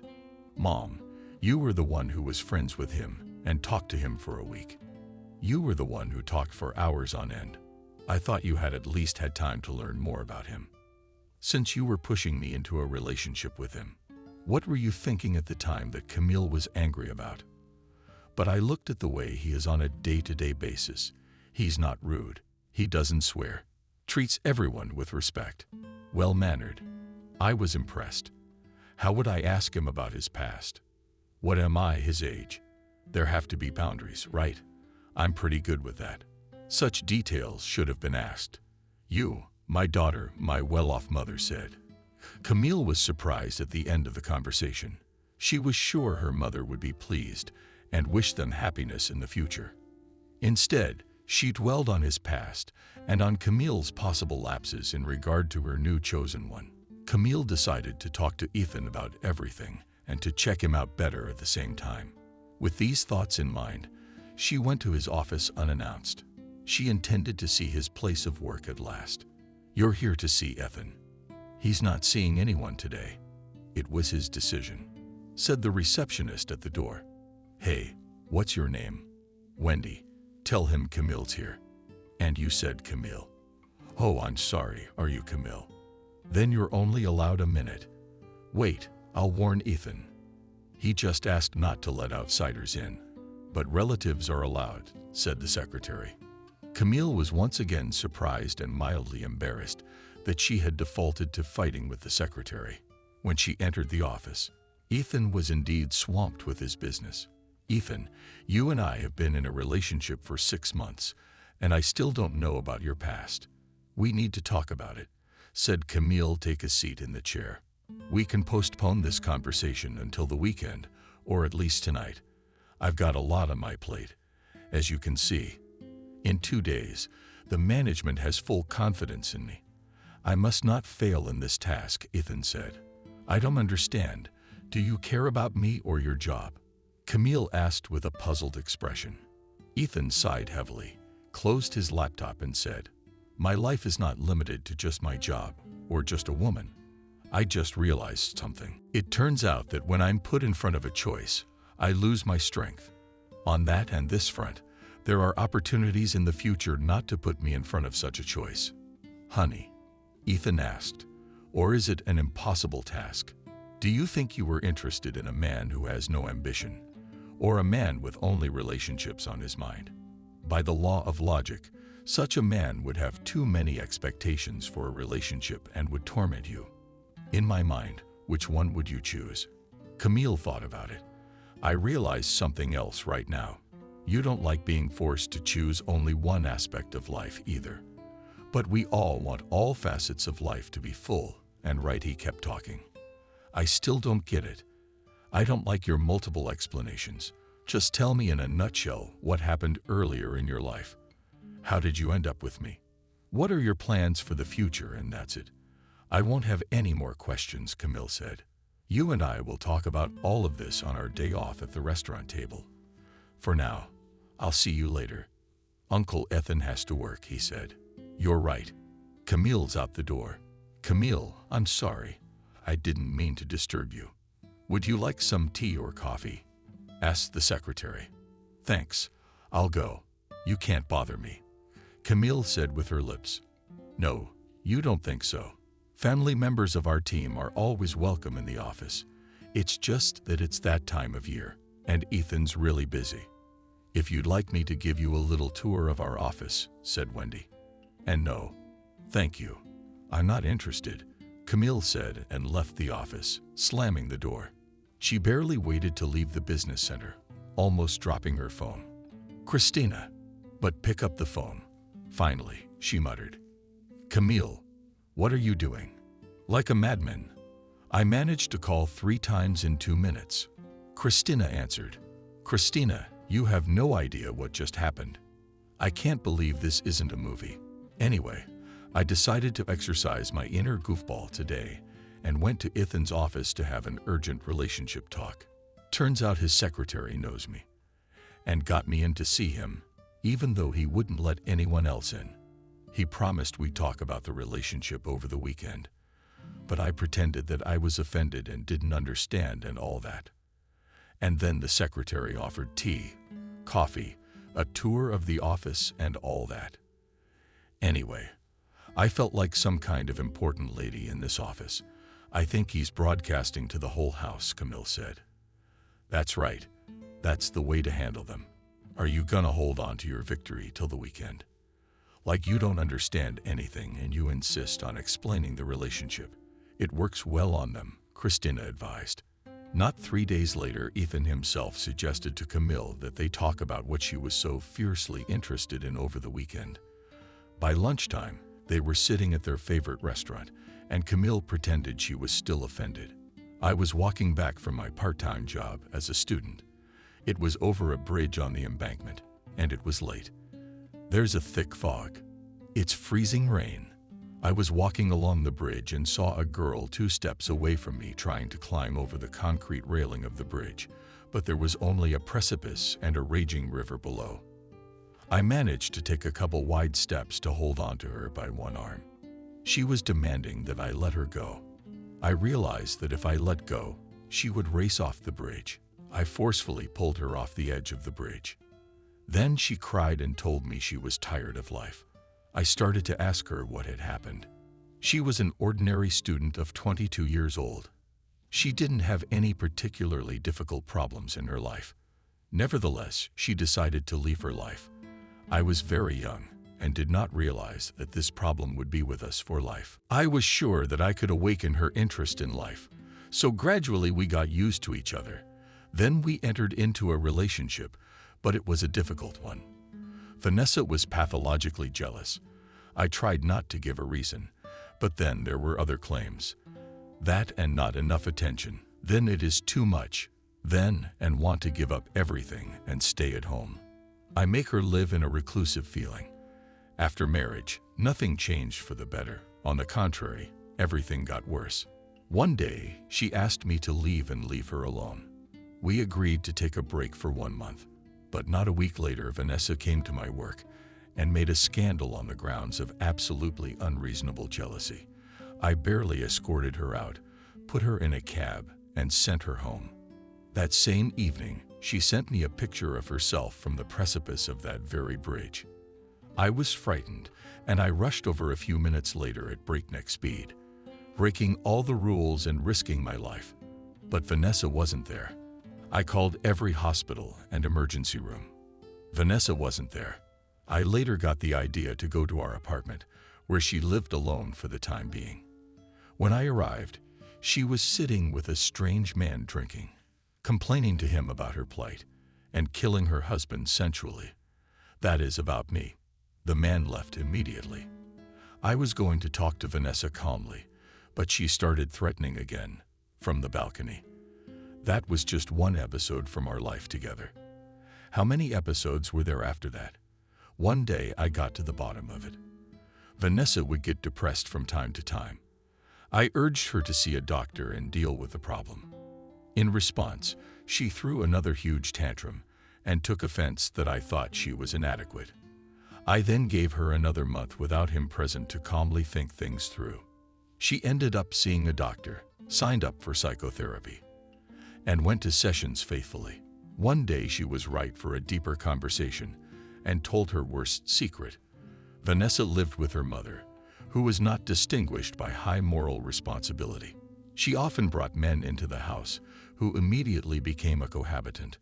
Mom, you were the one who was friends with him and talked to him for a week. You were the one who talked for hours on end. I thought you had at least had time to learn more about him. Since you were pushing me into a relationship with him, what were you thinking at the time that Camille was angry about? But I looked at the way he is on a day-to-day basis. He's not rude. He doesn't swear. Treats everyone with respect. Well-mannered. I was impressed. How would I ask him about his past? What am I his age? There have to be boundaries, right? I'm pretty good with that. Such details should have been asked. You, my daughter, my well-off mother said. Camille was surprised at the end of the conversation. She was sure her mother would be pleased and wished them happiness in the future. Instead, she dwelled on his past and on Camille's possible lapses in regard to her new chosen one. Camille decided to talk to Ethan about everything and to check him out better at the same time. With these thoughts in mind, she went to his office unannounced. She intended to see his place of work at last. You're here to see Ethan. He's not seeing anyone today. It was his decision, said the receptionist at the door. Hey, what's your name? Wendy. Tell him Camille's here. And you said Camille. Oh, I'm sorry, are you Camille? Then you're only allowed a minute. Wait, I'll warn Ethan. He just asked not to let outsiders in. But relatives are allowed, said the secretary. Camille was once again surprised and mildly embarrassed that she had defaulted to fighting with the secretary. When she entered the office, Ethan was indeed swamped with his business. Ethan, you and I have been in a relationship for 6 months, and I still don't know about your past. We need to talk about it, said Camille. Take a seat in the chair. We can postpone this conversation until the weekend, or at least tonight. I've got a lot on my plate, as you can see. In 2 days, the management has full confidence in me. I must not fail in this task, Ethan said. I don't understand. Do you care about me or your job? Camille asked with a puzzled expression. Ethan sighed heavily, closed his laptop and said, My life is not limited to just my job or just a woman. I just realized something. It turns out that when I'm put in front of a choice, I lose my strength. On that and this front, there are opportunities in the future not to put me in front of such a choice. Honey, Ethan asked, or is it an impossible task? Do you think you were interested in a man who has no ambition, or a man with only relationships on his mind? By the law of logic, such a man would have too many expectations for a relationship and would torment you. In my mind, which one would you choose? Camille thought about it. I realize something else right now. You don't like being forced to choose only one aspect of life either. But we all want all facets of life to be full and right. He kept talking. I still don't get it. I don't like your multiple explanations. Just tell me in a nutshell what happened earlier in your life. How did you end up with me? What are your plans for the future? And that's it. I won't have any more questions, Camille said. You and I will talk about all of this on our day off at the restaurant table. For now, I'll see you later. Uncle Ethan has to work, he said. You're right. Camille's out the door. Camille, I'm sorry. I didn't mean to disturb you. Would you like some tea or coffee? Asked the secretary. Thanks. I'll go. You can't bother me, Camille said with her lips. No, you don't think so. Family members of our team are always welcome in the office. It's just that it's that time of year, and Ethan's really busy. If you'd like me to give you a little tour of our office, said Wendy. And no, thank you. I'm not interested, Camille said and left the office, slamming the door. She barely waited to leave the business center, almost dropping her phone. Christina, but pick up the phone. Finally, she muttered. Camille, what are you doing? Like a madman. I managed to call 3 times in 2 minutes. Christina answered. Christina, you have no idea what just happened. I can't believe this isn't a movie. Anyway, I decided to exercise my inner goofball today and went to Ethan's office to have an urgent relationship talk. Turns out his secretary knows me and got me in to see him, even though he wouldn't let anyone else in. He promised we'd talk about the relationship over the weekend, but I pretended that I was offended and didn't understand and all that. And then the secretary offered tea, coffee, a tour of the office and all that. Anyway, I felt like some kind of important lady in this office. I think he's broadcasting to the whole house, Camille said. That's right. That's the way to handle them. Are you gonna hold on to your victory till the weekend? Like you don't understand anything and you insist on explaining the relationship. It works well on them, Christina advised. Not 3 days later, Ethan himself suggested to Camille that they talk about what she was so fiercely interested in over the weekend. By lunchtime, they were sitting at their favorite restaurant, and Camille pretended she was still offended. I was walking back from my part-time job as a student. It was over a bridge on the embankment, and it was late. There's a thick fog. It's freezing rain. I was walking along the bridge and saw a girl 2 steps away from me trying to climb over the concrete railing of the bridge, but there was only a precipice and a raging river below. I managed to take a couple wide steps to hold on to her by one arm. She was demanding that I let her go. I realized that if I let go, she would race off the bridge. I forcefully pulled her off the edge of the bridge. Then she cried and told me she was tired of life. I started to ask her what had happened. She was an ordinary student of 22 years old. She didn't have any particularly difficult problems in her life. Nevertheless, she decided to leave her life. I was very young and did not realize that this problem would be with us for life. I was sure that I could awaken her interest in life, so gradually we got used to each other. Then we entered into a relationship, but it was a difficult one. Vanessa was pathologically jealous. I tried not to give a reason, but then there were other claims. That and not enough attention. Then it is too much. Then and want to give up everything and stay at home. I make her live in a reclusive feeling. After marriage, nothing changed for the better. On the contrary, everything got worse. One day, she asked me to leave and leave her alone. We agreed to take a break for 1 month, but not a week later, Vanessa came to my work and made a scandal on the grounds of absolutely unreasonable jealousy. I barely escorted her out, put her in a cab, and sent her home. That same evening, she sent me a picture of herself from the precipice of that very bridge. I was frightened, and I rushed over a few minutes later at breakneck speed, breaking all the rules and risking my life. But Vanessa wasn't there. I called every hospital and emergency room. Vanessa wasn't there. I later got the idea to go to our apartment, where she lived alone for the time being. When I arrived, she was sitting with a strange man drinking, complaining to him about her plight, and killing her husband sensually. That is about me. The man left immediately. I was going to talk to Vanessa calmly, but she started threatening again from the balcony. That was just one episode from our life together. How many episodes were there after that? One day I got to the bottom of it. Vanessa would get depressed from time to time. I urged her to see a doctor and deal with the problem. In response, she threw another huge tantrum and took offense that I thought she was inadequate. I then gave her another month without him present to calmly think things through. She ended up seeing a doctor, signed up for psychotherapy, and went to sessions faithfully. One day she was right for a deeper conversation and told her worst secret. Vanessa lived with her mother, who was not distinguished by high moral responsibility. She often brought men into the house who immediately became a cohabitant.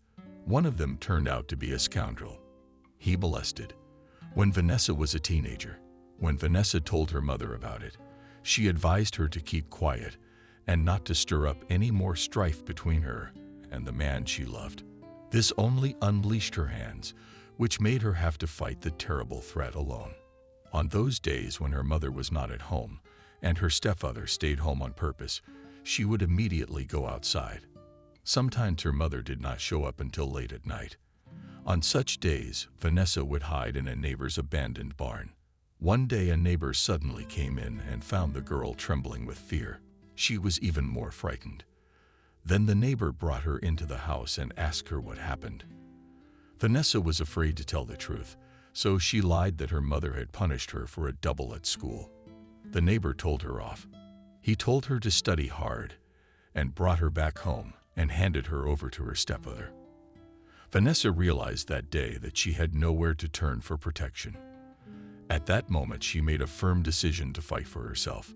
One of them turned out to be a scoundrel. He molested. When Vanessa was a teenager, when Vanessa told her mother about it, she advised her to keep quiet and not to stir up any more strife between her and the man she loved. This only unleashed her hands, which made her have to fight the terrible threat alone. On those days when her mother was not at home and her stepfather stayed home on purpose, she would immediately go outside. Sometimes her mother did not show up until late at night. On such days, Vanessa would hide in a neighbor's abandoned barn. One day a neighbor suddenly came in and found the girl trembling with fear. She was even more frightened. Then the neighbor brought her into the house and asked her what happened. Vanessa was afraid to tell the truth, so she lied that her mother had punished her for a double at school. The neighbor told her off. He told her to study hard and brought her back home and handed her over to her stepmother. Vanessa realized that day that she had nowhere to turn for protection. At that moment, she made a firm decision to fight for herself.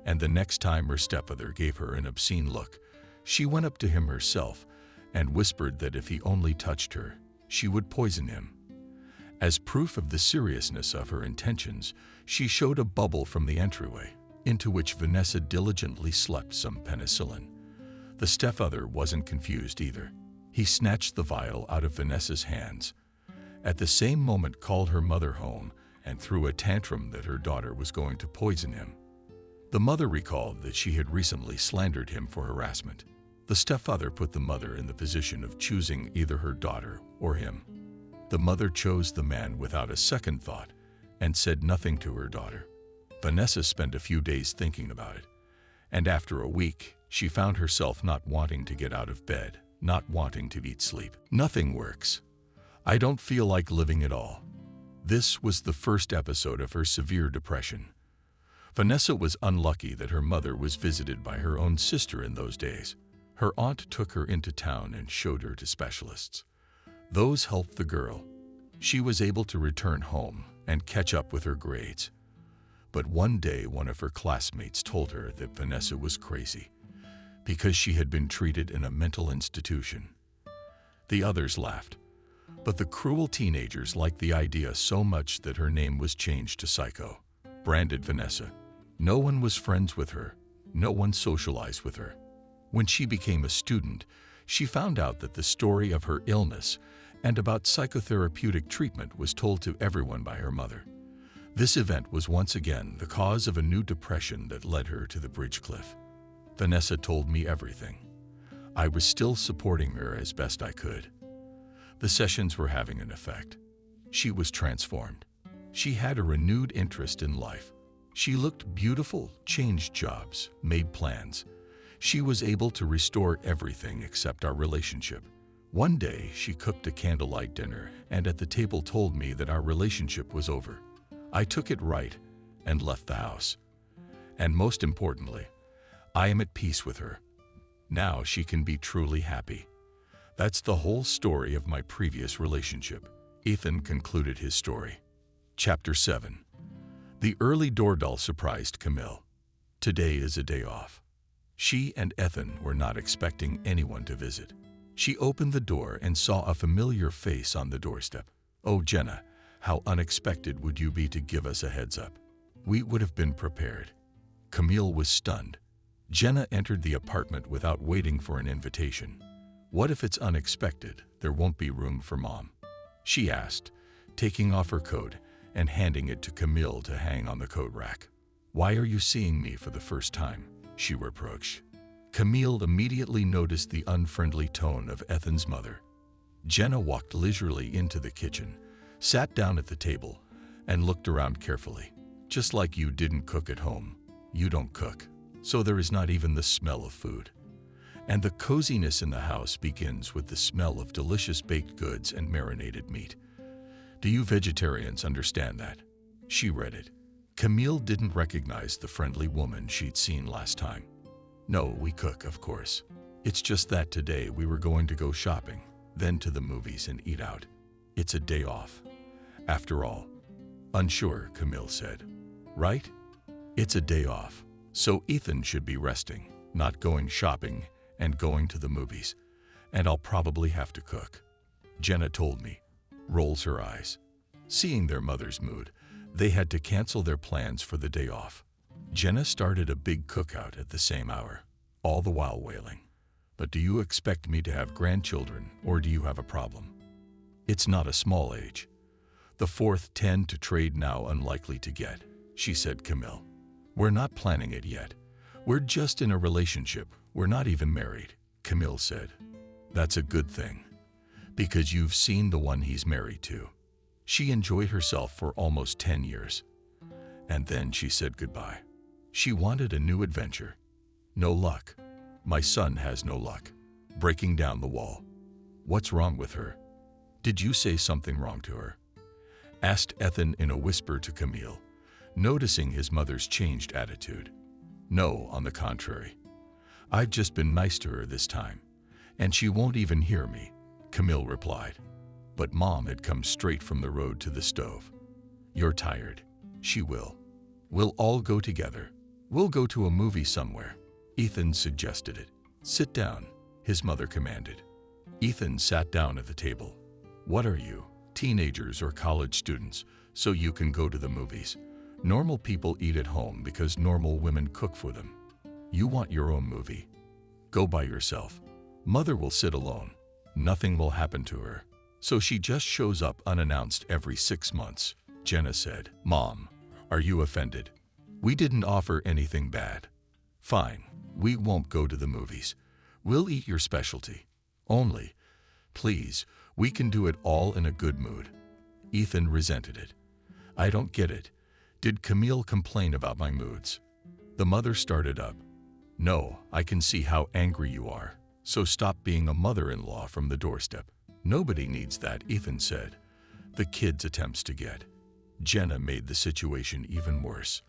And the next time her stepmother gave her an obscene look, she went up to him herself and whispered that if he only touched her, she would poison him. As proof of the seriousness of her intentions, she showed a bubble from the entryway, into which Vanessa diligently slept some penicillin. The stepfather wasn't confused either. He snatched the vial out of Vanessa's hands. At the same moment called her mother home and threw a tantrum that her daughter was going to poison him. The mother recalled that she had recently slandered him for harassment. The stepfather put the mother in the position of choosing either her daughter or him. The mother chose the man without a second thought and said nothing to her daughter. Vanessa spent a few days thinking about it, and after a week, she found herself not wanting to get out of bed, not wanting to eat sleep. Nothing works. I don't feel like living at all. This was the first episode of her severe depression. Vanessa was unlucky that her mother was visited by her own sister in those days. Her aunt took her into town and showed her to specialists. Those helped the girl. She was able to return home and catch up with her grades. But one day, one of her classmates told her that Vanessa was crazy because she had been treated in a mental institution. The others laughed. But the cruel teenagers liked the idea so much that her name was changed to Psycho, branded Vanessa. No one was friends with her. No one socialized with her. When she became a student, she found out that the story of her illness and about psychotherapeutic treatment was told to everyone by her mother. This event was once again the cause of a new depression that led her to the bridge cliff. Vanessa told me everything. I was still supporting her as best I could. The sessions were having an effect. She was transformed. She had a renewed interest in life. She looked beautiful, changed jobs, made plans. She was able to restore everything except our relationship. One day, she cooked a candlelight dinner and at the table told me that our relationship was over. I took it right and left the house. And most importantly, I am at peace with her. Now she can be truly happy. That's the whole story of my previous relationship. Ethan concluded his story. Chapter 7. The early doorbell surprised Camille. Today is a day off. She and Ethan were not expecting anyone to visit. She opened the door and saw a familiar face on the doorstep. "Oh, Jenna, how unexpected would you be to give us a heads up? We would have been prepared." Camille was stunned. Jenna entered the apartment without waiting for an invitation. "What if it's unexpected? There won't be room for Mom," she asked, taking off her coat and handing it to Camille to hang on the coat rack. "Why are you seeing me for the first time?" she reproached. Camille immediately noticed the unfriendly tone of Ethan's mother. Jenna walked leisurely into the kitchen, sat down at the table, and looked around carefully. "Just like you didn't cook at home. You don't cook, so there is not even the smell of food. And the coziness in the house begins with the smell of delicious baked goods and marinated meat. Do you vegetarians understand that?" She read it. Camille didn't recognize the friendly woman she'd seen last time. "No, we cook, of course. It's just that today we were going to go shopping, then to the movies and eat out. It's a day off. After all." "Unsure," Camille said. "Right? It's a day off, so Ethan should be resting, not going shopping and going to the movies. And I'll probably have to cook," Jenna told me, rolls her eyes. Seeing their mother's mood, they had to cancel their plans for the day off. Jenna started a big cookout at the same hour, all the while wailing, "But do you expect me to have grandchildren, or do you have a problem? It's not a small age. The fourth tend to trade now unlikely to get," she said. "Camille, we're not planning it yet. We're just in a relationship. We're not even married," Camille said. "That's a good thing, because you've seen the one he's married to. She enjoyed herself for almost 10 years. And then she said goodbye. She wanted a new adventure. No luck. My son has no luck. Breaking down the wall. What's wrong with her? Did you say something wrong to her?" asked Ethan in a whisper to Camille, noticing his mother's changed attitude. "No, on the contrary. I've just been nice to her this time, and she won't even hear me," Camille replied. But Mom had come straight from the road to the stove. "You're tired. She will. We'll all go together. We'll go to a movie somewhere." Ethan suggested it. "Sit down," his mother commanded. Ethan sat down at the table. "What are you, teenagers or college students, so you can go to the movies? Normal people eat at home because normal women cook for them. You want your own movie? Go by yourself. Mother will sit alone. Nothing will happen to her. So she just shows up unannounced every 6 months," Jenna said. "Mom, are you offended? We didn't offer anything bad. Fine, we won't go to the movies. We'll eat your specialty. Only, please, we can do it all in a good mood." Ethan resented it. "I don't get it. Did Camille complain about my moods?" The mother started up. "No, I can see how angry you are, so stop being a mother-in-law from the doorstep." "Nobody needs that," Ethan said. The kid's attempts to get Jenna made the situation even worse.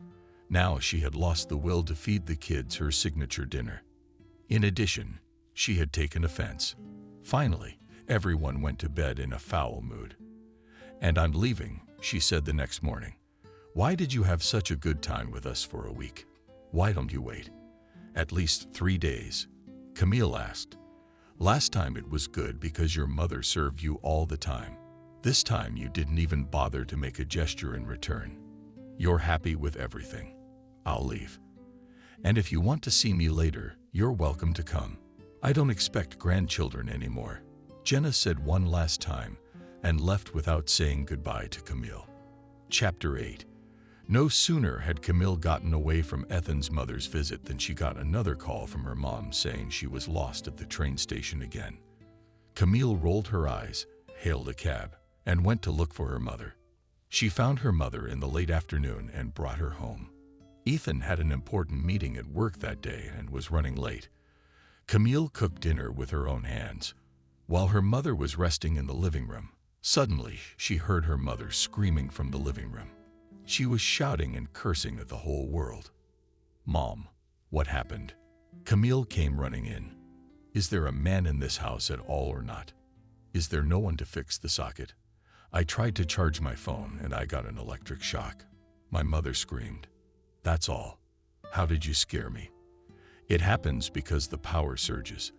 Now she had lost the will to feed the kids her signature dinner. In addition, she had taken offense. Finally, everyone went to bed in a foul mood. "And I'm leaving," she said the next morning. "Why did you have such a good time with us for a week? Why don't you wait? At least 3 days?" Camille asked. Last time it was good because your mother served you all the time. This time you didn't even bother to make a gesture in return. You're happy with everything. I'll leave. And if you want to see me later, you're welcome to come. I don't expect grandchildren anymore. Jenna said one last time and left without saying goodbye to Camille. Chapter 8. No sooner had Camille gotten away from Ethan's mother's visit than she got another call from her mom saying she was lost at the train station again. Camille rolled her eyes, hailed a cab, and went to look for her mother. She found her mother in the late afternoon and brought her home. Ethan had an important meeting at work that day and was running late. Camille cooked dinner with her own hands. While her mother was resting in the living room, suddenly she heard her mother screaming from the living room. She was shouting and cursing at the whole world. "Mom, what happened?" Camille came running in. "Is there a man in this house at all or not? Is there no one to fix the socket? I tried to charge my phone and I got an electric shock." My mother screamed. "That's all. How did you scare me?" "It happens because the power surges."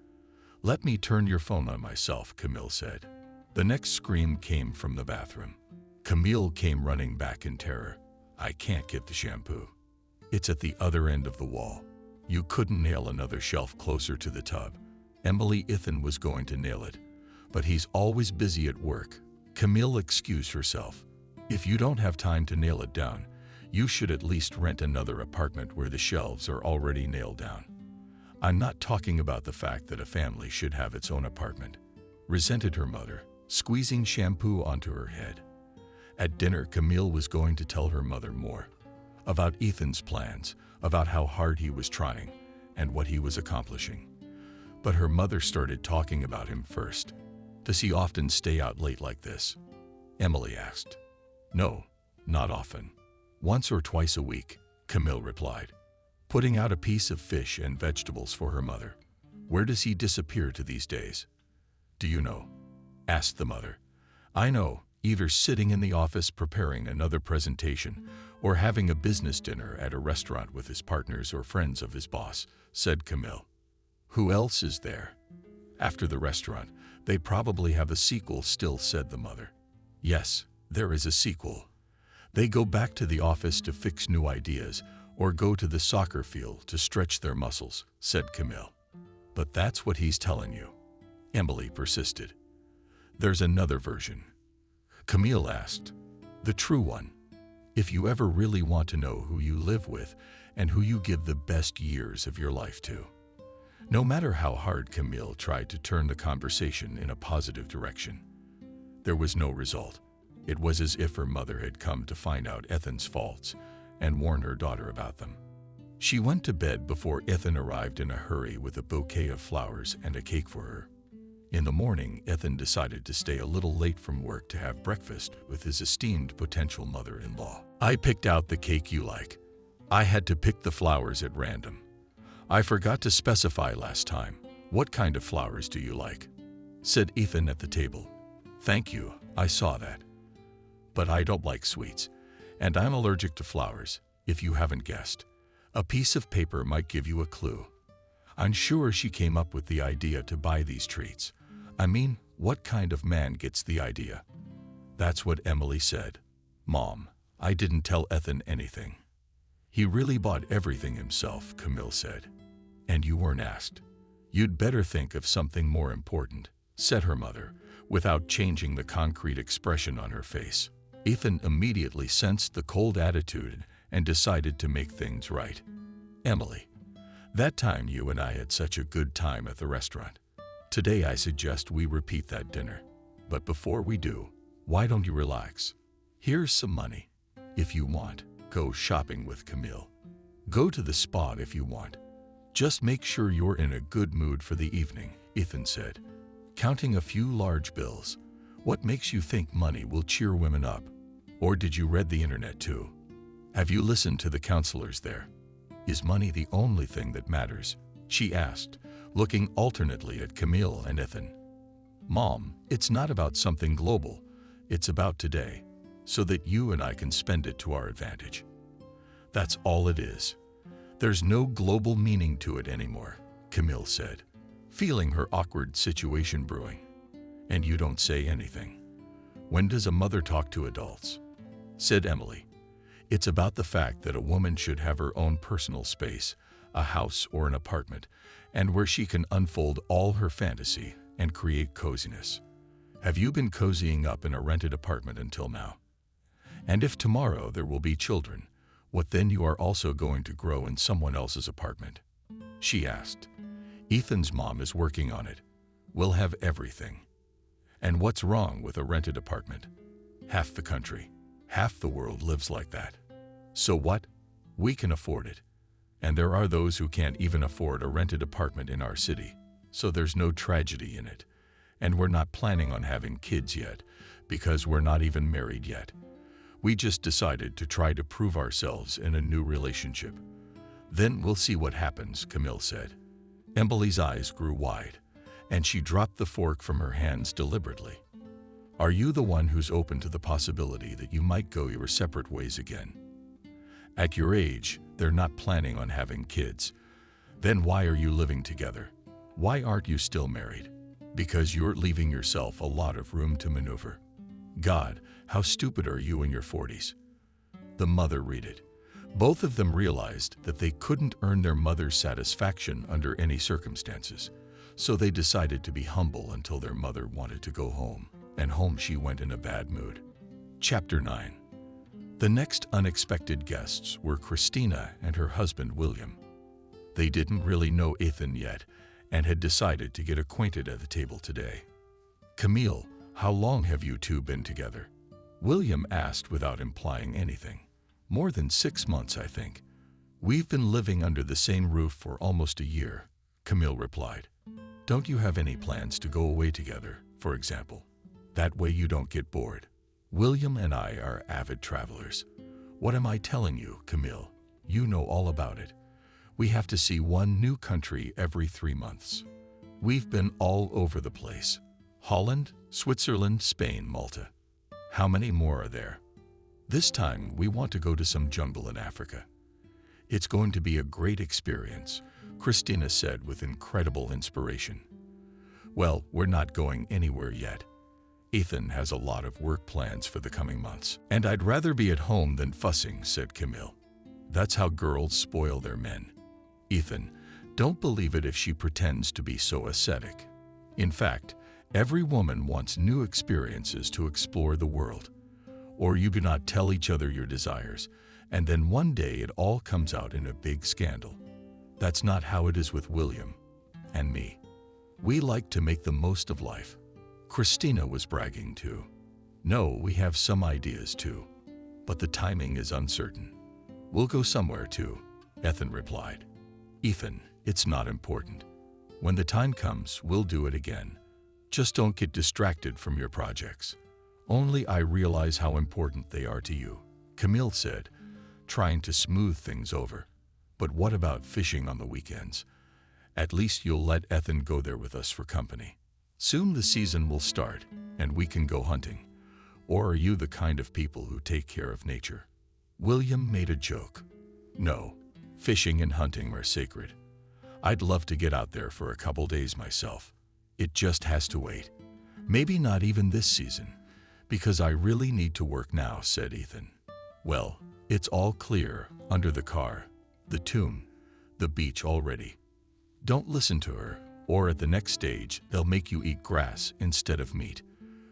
"Let me turn your phone on myself," Camille said. The next scream came from the bathroom. Camille came running back in terror. "I can't get the shampoo. It's at the other end of the wall. You couldn't nail another shelf closer to the tub." Emily Ethan was going to nail it, but he's always busy at work. Camille excused herself. "If you don't have time to nail it down, you should at least rent another apartment where the shelves are already nailed down. I'm not talking about the fact that a family should have its own apartment," resented her mother, squeezing shampoo onto her head. At dinner, Camille was going to tell her mother more about Ethan's plans, about how hard he was trying, and what he was accomplishing. But her mother started talking about him first. "Does he often stay out late like this?" Emily asked. "No, not often. Once or twice a week," Camille replied, putting out a piece of fish and vegetables for her mother. "Where does he disappear to these days?" "Do you know?" asked the mother. "I know, either sitting in the office preparing another presentation or having a business dinner at a restaurant with his partners or friends of his boss," said Camille. "Who else is there?" "After the restaurant, they probably have a sequel still," said the mother. "Yes, there is a sequel. They go back to the office to fix new ideas or go to the soccer field to stretch their muscles," said Camille. "But that's what he's telling you," Emily persisted. "There's another version," Camille asked. "The true one. If you ever really want to know who you live with and who you give the best years of your life to." No matter how hard Camille tried to turn the conversation in a positive direction, there was no result. It was as if her mother had come to find out Ethan's faults and warn her daughter about them. She went to bed before Ethan arrived in a hurry with a bouquet of flowers and a cake for her. In the morning, Ethan decided to stay a little late from work to have breakfast with his esteemed potential mother-in-law. "I picked out the cake you like. I had to pick the flowers at random. I forgot to specify last time. What kind of flowers do you like?" said Ethan at the table. "Thank you, I saw that. But I don't like sweets, and I'm allergic to flowers, if you haven't guessed. A piece of paper might give you a clue." I'm sure she came up with the idea to buy these treats. I mean, what kind of man gets the idea? That's what Emily said. "Mom, I didn't tell Ethan anything. He really bought everything himself," Camille said. "And you weren't asked. You'd better think of something more important," said her mother, without changing the concrete expression on her face. Ethan immediately sensed the cold attitude and decided to make things right. "Emily, that time you and I had such a good time at the restaurant. Today I suggest we repeat that dinner. But before we do, why don't you relax? Here's some money. If you want, go shopping with Camille. Go to the spa if you want. Just make sure you're in a good mood for the evening," Ethan said, counting a few large bills. "What makes you think money will cheer women up? Or did you read the internet too? Have you listened to the counselors there? Is money the only thing that matters?" she asked, looking alternately at Camille and Ethan. "Mom, it's not about something global. It's about today, so that you and I can spend it to our advantage. That's all it is. There's no global meaning to it anymore," Camille said. feeling her awkward situation brewing. And you don't say anything. When does a mother talk to adults? Said Emily. It's about the fact that a woman should have her own personal space, a house or an apartment, and where she can unfold all her fantasy and create coziness. Have you been cozying up in a rented apartment until now? And if tomorrow there will be children, what then? You are also going to grow in someone else's apartment? She asked. Ethan's mom is working on it. We'll have everything. And what's wrong with a rented apartment? Half the country, half the world lives like that. So what? We can afford it. And there are those who can't even afford a rented apartment in our city. So there's no tragedy in it. And we're not planning on having kids yet, because we're not even married yet. We just decided to try to prove ourselves in a new relationship. Then we'll see what happens, Camille said. Emily's eyes grew wide, and she dropped the fork from her hands deliberately. Are you the one who's open to the possibility that you might go your separate ways again? At your age, they're not planning on having kids. Then why are you living together? Why aren't you still married? Because you're leaving yourself a lot of room to maneuver. God, how stupid are you in your 40s? The mother read. Both of them realized that they couldn't earn their mother's satisfaction under any circumstances, so they decided to be humble until their mother wanted to go home, and home she went in a bad mood. Chapter 9. The next unexpected guests were Christina and her husband William. They didn't really know Ethan yet, and had decided to get acquainted at the table today. Camille, how long have you two been together? William asked without implying anything. More than 6 months, I think. We've been living under the same roof for almost a year, Camille replied. Don't you have any plans to go away together, for example? That way you don't get bored. William and I are avid travelers. What am I telling you, Camille? You know all about it. We have to see one new country every 3 months. We've been all over the place. Holland, Switzerland, Spain, Malta. How many more are there? This time we want to go to some jungle in Africa. It's going to be a great experience, Christina said with incredible inspiration. Well, we're not going anywhere yet. Ethan has a lot of work plans for the coming months, and I'd rather be at home than fussing, said Camille. That's how girls spoil their men. Ethan, don't believe it if she pretends to be so ascetic. In fact, every woman wants new experiences to explore the world. Or you do not tell each other your desires, and then one day it all comes out in a big scandal. That's not how it is with William and me. We like to make the most of life. Christina was bragging too. No, we have some ideas too, but the timing is uncertain. We'll go somewhere too, Ethan replied. Ethan, it's not important. When the time comes, we'll do it again. Just don't get distracted from your projects. Only I realize how important they are to you, Camille said, trying to smooth things over. But what about fishing on the weekends? At least you'll let Ethan go there with us for company. Soon the season will start, and we can go hunting. Or are you the kind of people who take care of nature? William made a joke. No, fishing and hunting are sacred. I'd love to get out there for a couple days myself. It just has to wait. Maybe not even this season, because I really need to work now, said Ethan. Well, it's all clear under the car, the tune, the beach already. Don't listen to her, or at the next stage, they'll make you eat grass instead of meat.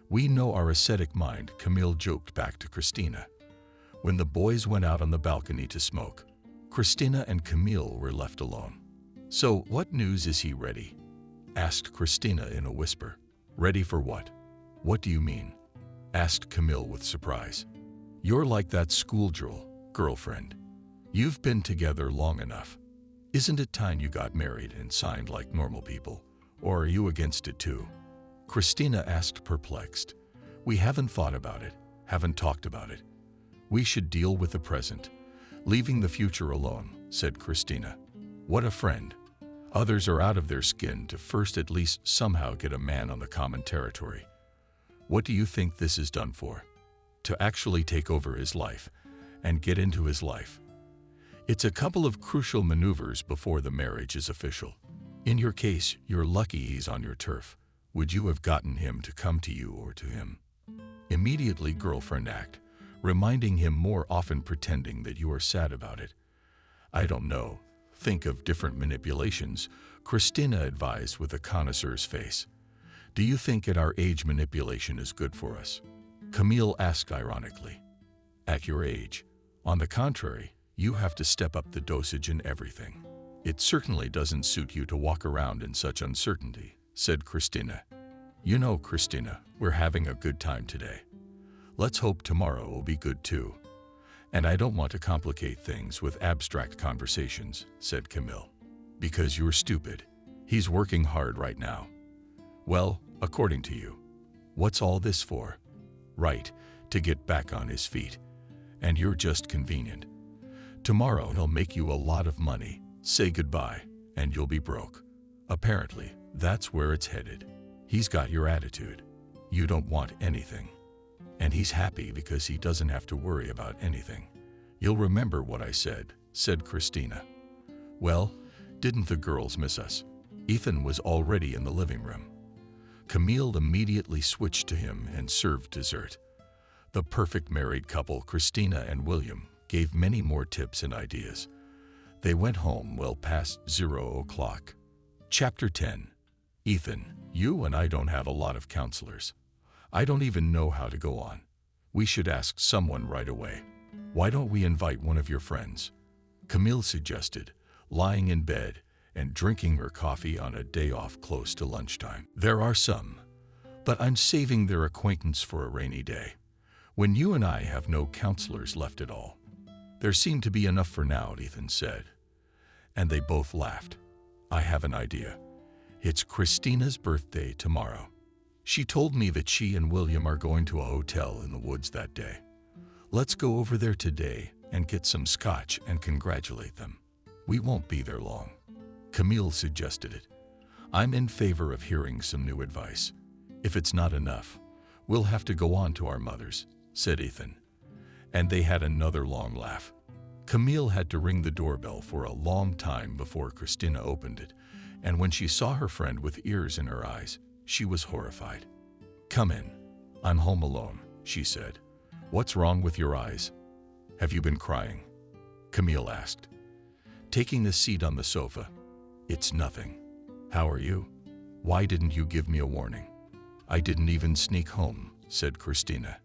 We know our ascetic mind, Camille joked back to Christina. When the boys went out on the balcony to smoke, Christina and Camille were left alone. So, what news? Is he ready? Asked Christina in a whisper. Ready for what? What do you mean? Asked Camille with surprise. You're like that schoolgirl, girlfriend. You've been together long enough. Isn't it time you got married and signed like normal people? Or are you against it too? Christina asked, perplexed. We haven't thought about it, haven't talked about it. We should deal with the present, leaving the future alone, said Christina. What a friend. Others are out of their skin to first at least somehow get a man on the common territory. What do you think this is done for? To actually take over his life and get into his life. It's a couple of crucial maneuvers before the marriage is official. In your case, you're lucky he's on your turf. Would you have gotten him to come to you or to him? Immediately girlfriend act, reminding him more often pretending that you are sad about it. I don't know. Think of different manipulations, Christina advised with a connoisseur's face. Do you think at our age manipulation is good for us? Camille asked ironically. At your age. On the contrary, you have to step up the dosage in everything. It certainly doesn't suit you to walk around in such uncertainty, said Christina. You know, Christina, we're having a good time today. Let's hope tomorrow will be good too. And I don't want to complicate things with abstract conversations, said Camille. Because you're stupid. He's working hard right now. Well, according to you. What's all this for? Right, to get back on his feet. And you're just convenient. Tomorrow he'll make you a lot of money, say goodbye, and you'll be broke. Apparently, that's where it's headed. He's got your attitude. You don't want anything. And he's happy because he doesn't have to worry about anything. You'll remember what I said Christina. Well, didn't the girls miss us? Ethan was already in the living room. Camille immediately switched to him and served dessert. The perfect married couple, Christina and William, gave many more tips and ideas. They went home well past 0 o'clock. Chapter 10. Ethan, you and I don't have a lot of counselors. I don't even know how to go on. We should ask someone right away. Why don't we invite one of your friends? Camille suggested, lying in bed and drinking her coffee on a day off close to lunchtime. There are some, but I'm saving their acquaintance for a rainy day, when you and I have no counselors left at all. There seem to be enough for now, Ethan said. And they both laughed. I have an idea. It's Christina's birthday tomorrow. She told me that she and William are going to a hotel in the woods that day. Let's go over there today and get some scotch and congratulate them. We won't be there long. Camille suggested it. I'm in favor of hearing some new advice. If it's not enough, we'll have to go on to our mothers, said Ethan. And they had another long laugh. Camille had to ring the doorbell for a long time before Christina opened it, and when she saw her friend with ears in her eyes, she was horrified. Come in. I'm home alone, she said. What's wrong with your eyes? Have you been crying? Camille asked, taking a seat on the sofa. It's nothing. How are you? Why didn't you give me a warning? I didn't even sneak home, said Christina.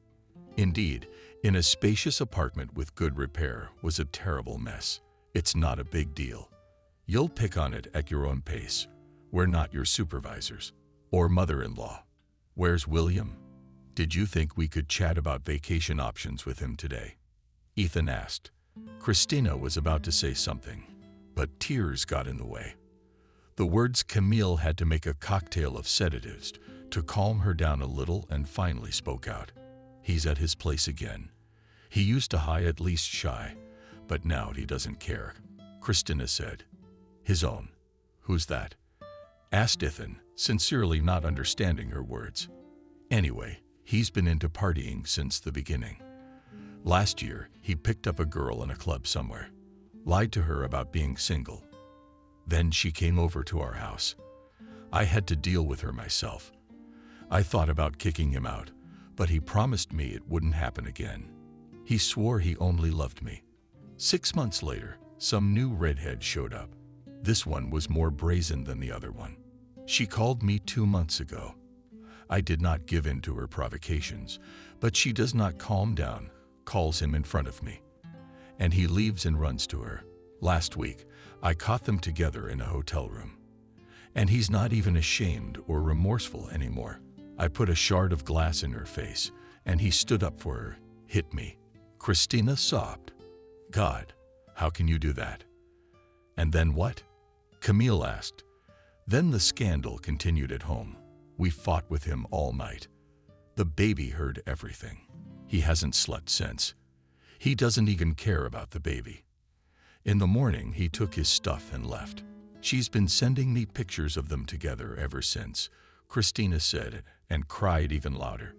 Indeed, in a spacious apartment with good repair was a terrible mess. It's not a big deal. You'll pick on it at your own pace. We're not your supervisors or mother-in-law. Where's William? Did you think we could chat about vacation options with him today? Ethan asked. Christina was about to say something, but tears got in the way. The words Camille had to make a cocktail of sedatives to calm her down a little and finally spoke out. He's at his place again. He used to hide at least shy, but now he doesn't care, Christina said. His own. Who's that? Asked Ethan, sincerely not understanding her words. Anyway, he's been into partying since the beginning. Last year, he picked up a girl in a club somewhere, lied to her about being single. Then she came over to our house. I had to deal with her myself. I thought about kicking him out, but he promised me it wouldn't happen again. He swore he only loved me. 6 months later, some new redhead showed up. This one was more brazen than the other one. She called me 2 months ago. I did not give in to her provocations, but she does not calm down, calls him in front of me. And he leaves and runs to her. Last week, I caught them together in a hotel room. And he's not even ashamed or remorseful anymore. I put a shard of glass in her face, and he stood up for her, hit me. Christina sobbed. God, how can you do that? And then what? Camille asked. Then the scandal continued at home. We fought with him all night. The baby heard everything. He hasn't slept since. He doesn't even care about the baby. In the morning, he took his stuff and left. She's been sending me pictures of them together ever since, Christina said, and cried even louder.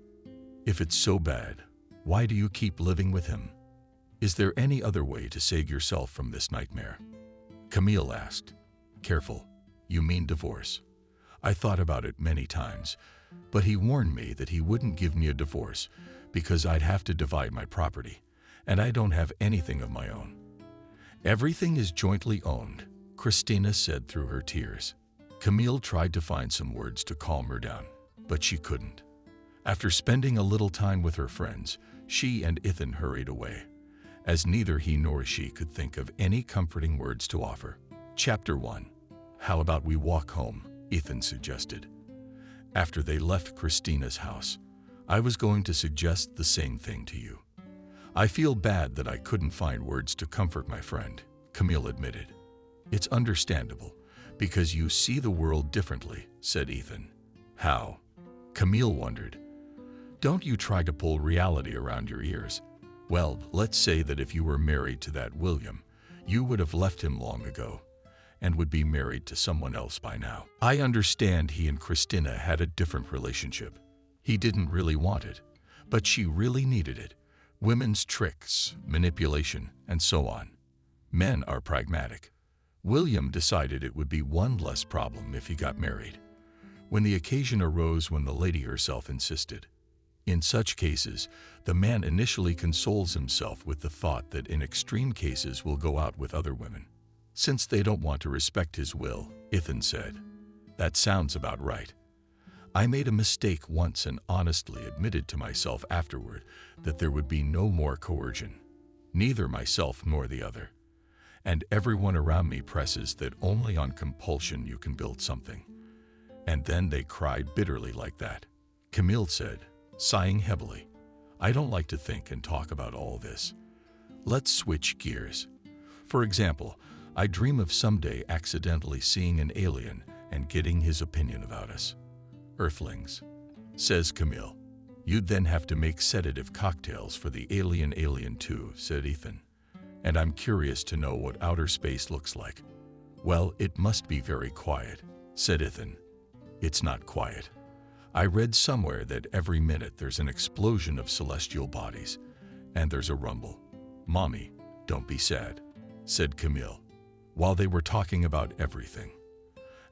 If it's so bad, why do you keep living with him? Is there any other way to save yourself from this nightmare? Camille asked. Careful. You mean divorce? I thought about it many times, but he warned me that he wouldn't give me a divorce because I'd have to divide my property, and I don't have anything of my own. Everything is jointly owned, Christina said through her tears. Camille tried to find some words to calm her down, but she couldn't. After spending a little time with her friends, she and Ethan hurried away, as neither he nor she could think of any comforting words to offer. Chapter 1. How about we walk home? Ethan suggested. After they left Christina's house, I was going to suggest the same thing to you. I feel bad that I couldn't find words to comfort my friend, Camille admitted. It's understandable, because you see the world differently, said Ethan. How? Camille wondered. Don't you try to pull reality around your ears. Well, let's say that if you were married to that William, you would have left him long ago and would be married to someone else by now. I understand he and Christina had a different relationship. He didn't really want it, but she really needed it. Women's tricks, manipulation, and so on. Men are pragmatic. William decided it would be one less problem if he got married, when the occasion arose when the lady herself insisted. In such cases, the man initially consoles himself with the thought that in extreme cases will go out with other women, since they don't want to respect his will, Ethan said. That sounds about right. I made a mistake once and honestly admitted to myself afterward that there would be no more coercion, neither myself nor the other. And everyone around me presses that only on compulsion you can build something. And then they cried bitterly like that, Camille said, sighing heavily. I don't like to think and talk about all this. Let's switch gears. For example, I dream of someday accidentally seeing an alien and getting his opinion about us. Earthlings, says Camille. You'd then have to make sedative cocktails for the alien too, said Ethan. And I'm curious to know what outer space looks like. Well, it must be very quiet, said Ethan. It's not quiet. I read somewhere that every minute there's an explosion of celestial bodies, and there's a rumble. Mommy, don't be sad, said Camille. While they were talking about everything,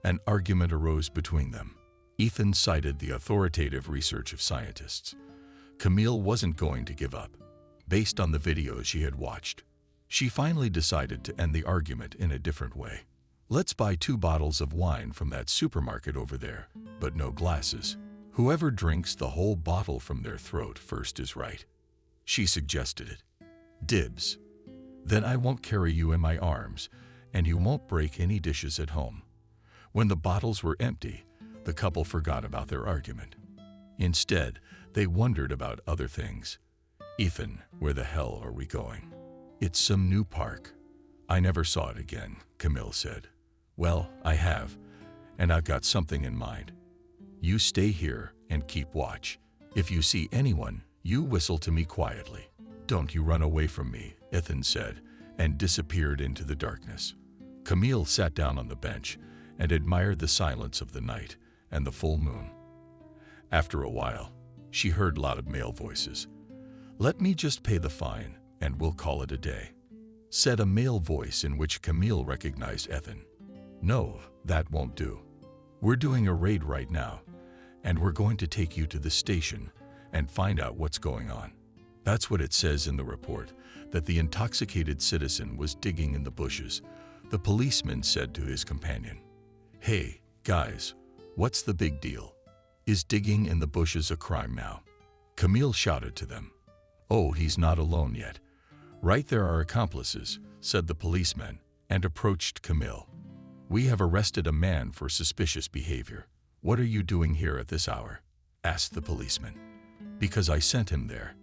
an argument arose between them. Ethan cited the authoritative research of scientists. Camille wasn't going to give up. Based on the videos she had watched, she finally decided to end the argument in a different way. Let's buy 2 bottles of wine from that supermarket over there, but no glasses. Whoever drinks the whole bottle from their throat first is right. She suggested it. Dibs. Then I won't carry you in my arms, and you won't break any dishes at home. When the bottles were empty, the couple forgot about their argument. Instead, they wondered about other things. Ethan, where the hell are we going? It's some new park. I never saw it again, Camille said. Well, I have, and I've got something in mind. You stay here and keep watch. If you see anyone, you whistle to me quietly. Don't you run away from me, Ethan said, and disappeared into the darkness. Camille sat down on the bench and admired the silence of the night and the full moon. After a while, she heard loud male voices. Let me just pay the fine, and we'll call it a day, said a male voice in which Camille recognized Ethan. No, that won't do. We're doing a raid right now, and we're going to take you to the station and find out what's going on. That's what it says in the report, that the intoxicated citizen was digging in the bushes, the policeman said to his companion. Hey, guys, what's the big deal? Is digging in the bushes a crime now? Camille shouted to them. Oh, he's not alone yet. Right, there are accomplices, said the policeman, and approached Camille. We have arrested a man for suspicious behavior. What are you doing here at this hour? Asked the policeman. Because I sent him there.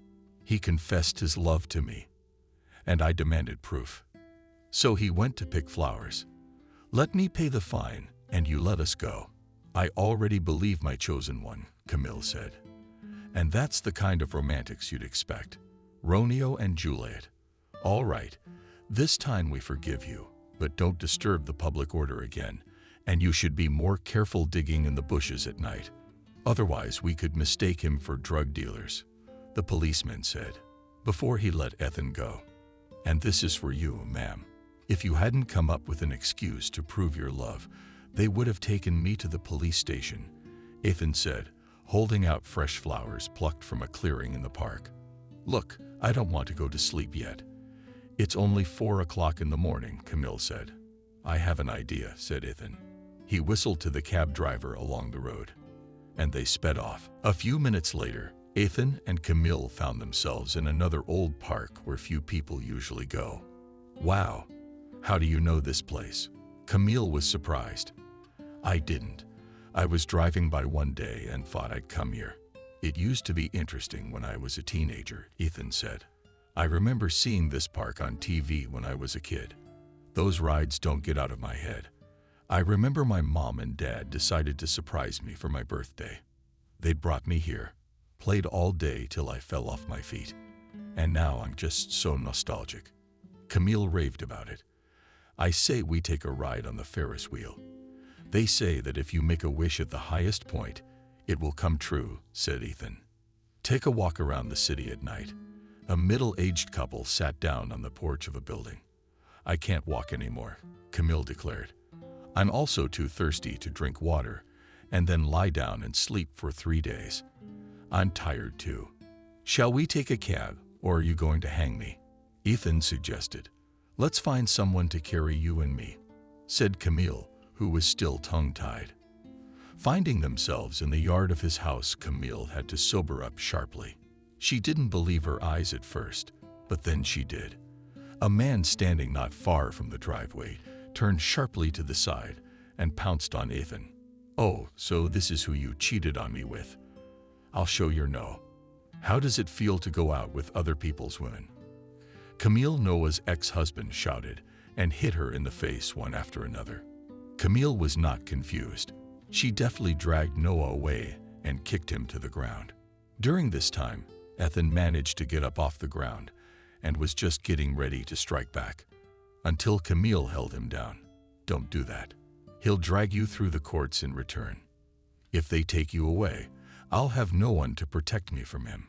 He confessed his love to me, and I demanded proof. So he went to pick flowers. Let me pay the fine, and you let us go. I already believe my chosen one, Camille said. And that's the kind of romantics you'd expect. Romeo and Juliet. All right, this time we forgive you, but don't disturb the public order again, and you should be more careful digging in the bushes at night. Otherwise, we could mistake him for drug dealers, the policeman said, before he let Ethan go. And this is for you, ma'am. If you hadn't come up with an excuse to prove your love, They would have taken me to the police station, Ethan said, holding out fresh flowers plucked from a clearing in the park. Look, I don't want to go to sleep yet. It's only 4 o'clock in the morning, Camille said. I have an idea, said Ethan. He whistled to the cab driver along the road, and they sped off. A few minutes later, Ethan and Camille found themselves in another old park where few people usually go. Wow, how do you know this place? Camille was surprised. I didn't. I was driving by one day and thought I'd come here. It used to be interesting when I was a teenager, Ethan said. I remember seeing this park on TV when I was a kid. Those rides don't get out of my head. I remember my mom and dad decided to surprise me for my birthday. They'd brought me here, played all day till I fell off my feet, and now I'm just so nostalgic. Camille raved about it. I say we take a ride on the Ferris wheel. They say that if you make a wish at the highest point, it will come true, said Ethan. Take a walk around the city at night. A middle-aged couple sat down on the porch of a building. I can't walk anymore, Camille declared. I'm also too thirsty to drink water and then lie down and sleep for 3 days. I'm tired too. Shall we take a cab, or are you going to hang me? Ethan suggested. Let's find someone to carry you and me, said Camille, who was still tongue-tied. Finding themselves in the yard of his house, Camille had to sober up sharply. She didn't believe her eyes at first, but then she did. A man standing not far from the driveway turned sharply to the side and pounced on Ethan. Oh, so this is who you cheated on me with. I'll show you no. How does it feel to go out with other people's women? Camille, Noah's ex-husband, shouted and hit her in the face one after another. Camille was not confused. She deftly dragged Noah away and kicked him to the ground. During this time, Ethan managed to get up off the ground and was just getting ready to strike back, until Camille held him down. Don't do that. He'll drag you through the courts in return. If they take you away, I'll have no one to protect me from him,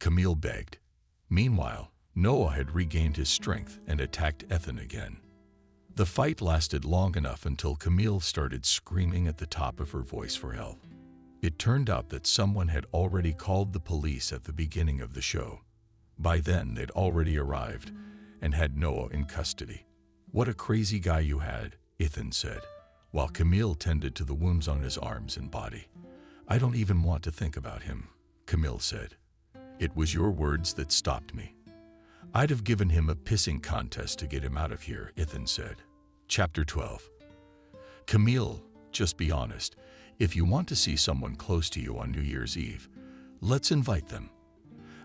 Camille begged. Meanwhile, Noah had regained his strength and attacked Ethan again. The fight lasted long enough until Camille started screaming at the top of her voice for help. It turned out that someone had already called the police at the beginning of the show. By then, they'd already arrived and had Noah in custody. What a crazy guy you had, Ethan said, while Camille tended to the wounds on his arms and body. I don't even want to think about him, Camille said. It was your words that stopped me. I'd have given him a pissing contest to get him out of here, Ethan said. Chapter 12. Camille, just be honest. If you want to see someone close to you on New Year's Eve, let's invite them.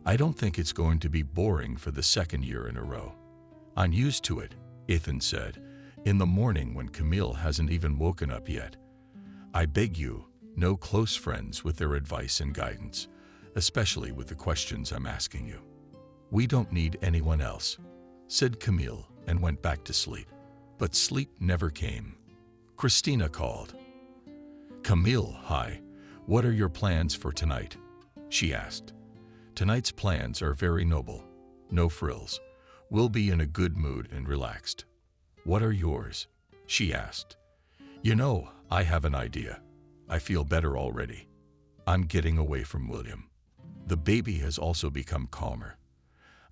I don't think it's going to be boring for the second year in a row. I'm used to it, Ethan said, in the morning when Camille hasn't even woken up yet. I beg you, no close friends with their advice and guidance, especially with the questions I'm asking you. We don't need anyone else, said Camille and went back to sleep. But sleep never came. Christina called. Camille, hi. What are your plans for tonight? She asked. Tonight's plans are very noble. No frills. We'll be in a good mood and relaxed. What are yours? She asked. You know, I have an idea. I feel better already. I'm getting away from William. The baby has also become calmer.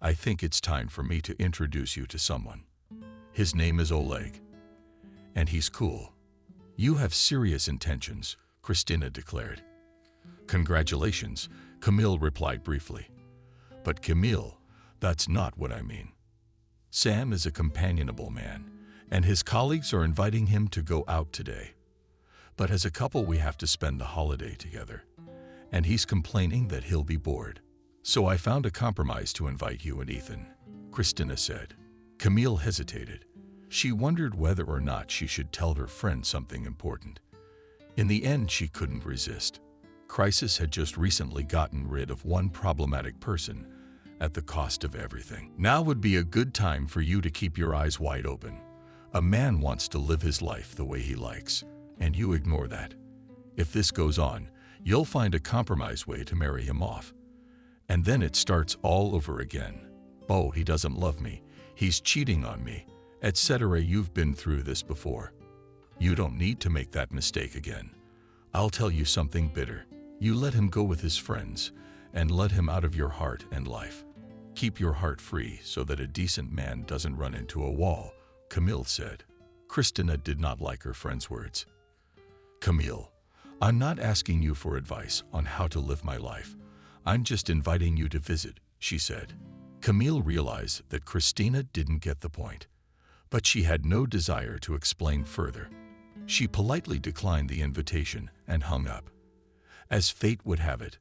I think it's time for me to introduce you to someone. His name is Oleg, and he's cool. You have serious intentions, Christina declared. Congratulations, Camille replied briefly. But Camille, that's not what I mean. Sam is a companionable man, and his colleagues are inviting him to go out today. But as a couple, we have to spend the holiday together, and he's complaining that he'll be bored. So I found a compromise to invite you and Ethan, Christina said. Camille hesitated. She wondered whether or not she should tell her friend something important. In the end, she couldn't resist. Crisis had just recently gotten rid of one problematic person at the cost of everything. Now would be a good time for you to keep your eyes wide open. A man wants to live his life the way he likes, and you ignore that. If this goes on, you'll find a compromise way to marry him off. And then it starts all over again. Oh, he doesn't love me. He's cheating on me, etc. You've been through this before. You don't need to make that mistake again. I'll tell you something bitter. You let him go with his friends and let him out of your heart and life. Keep your heart free so that a decent man doesn't run into a wall, Camille said. Christina did not like her friend's words. Camille, I'm not asking you for advice on how to live my life. I'm just inviting you to visit, she said. Camille realized that Christina didn't get the point, but she had no desire to explain further. She politely declined the invitation and hung up. As fate would have it,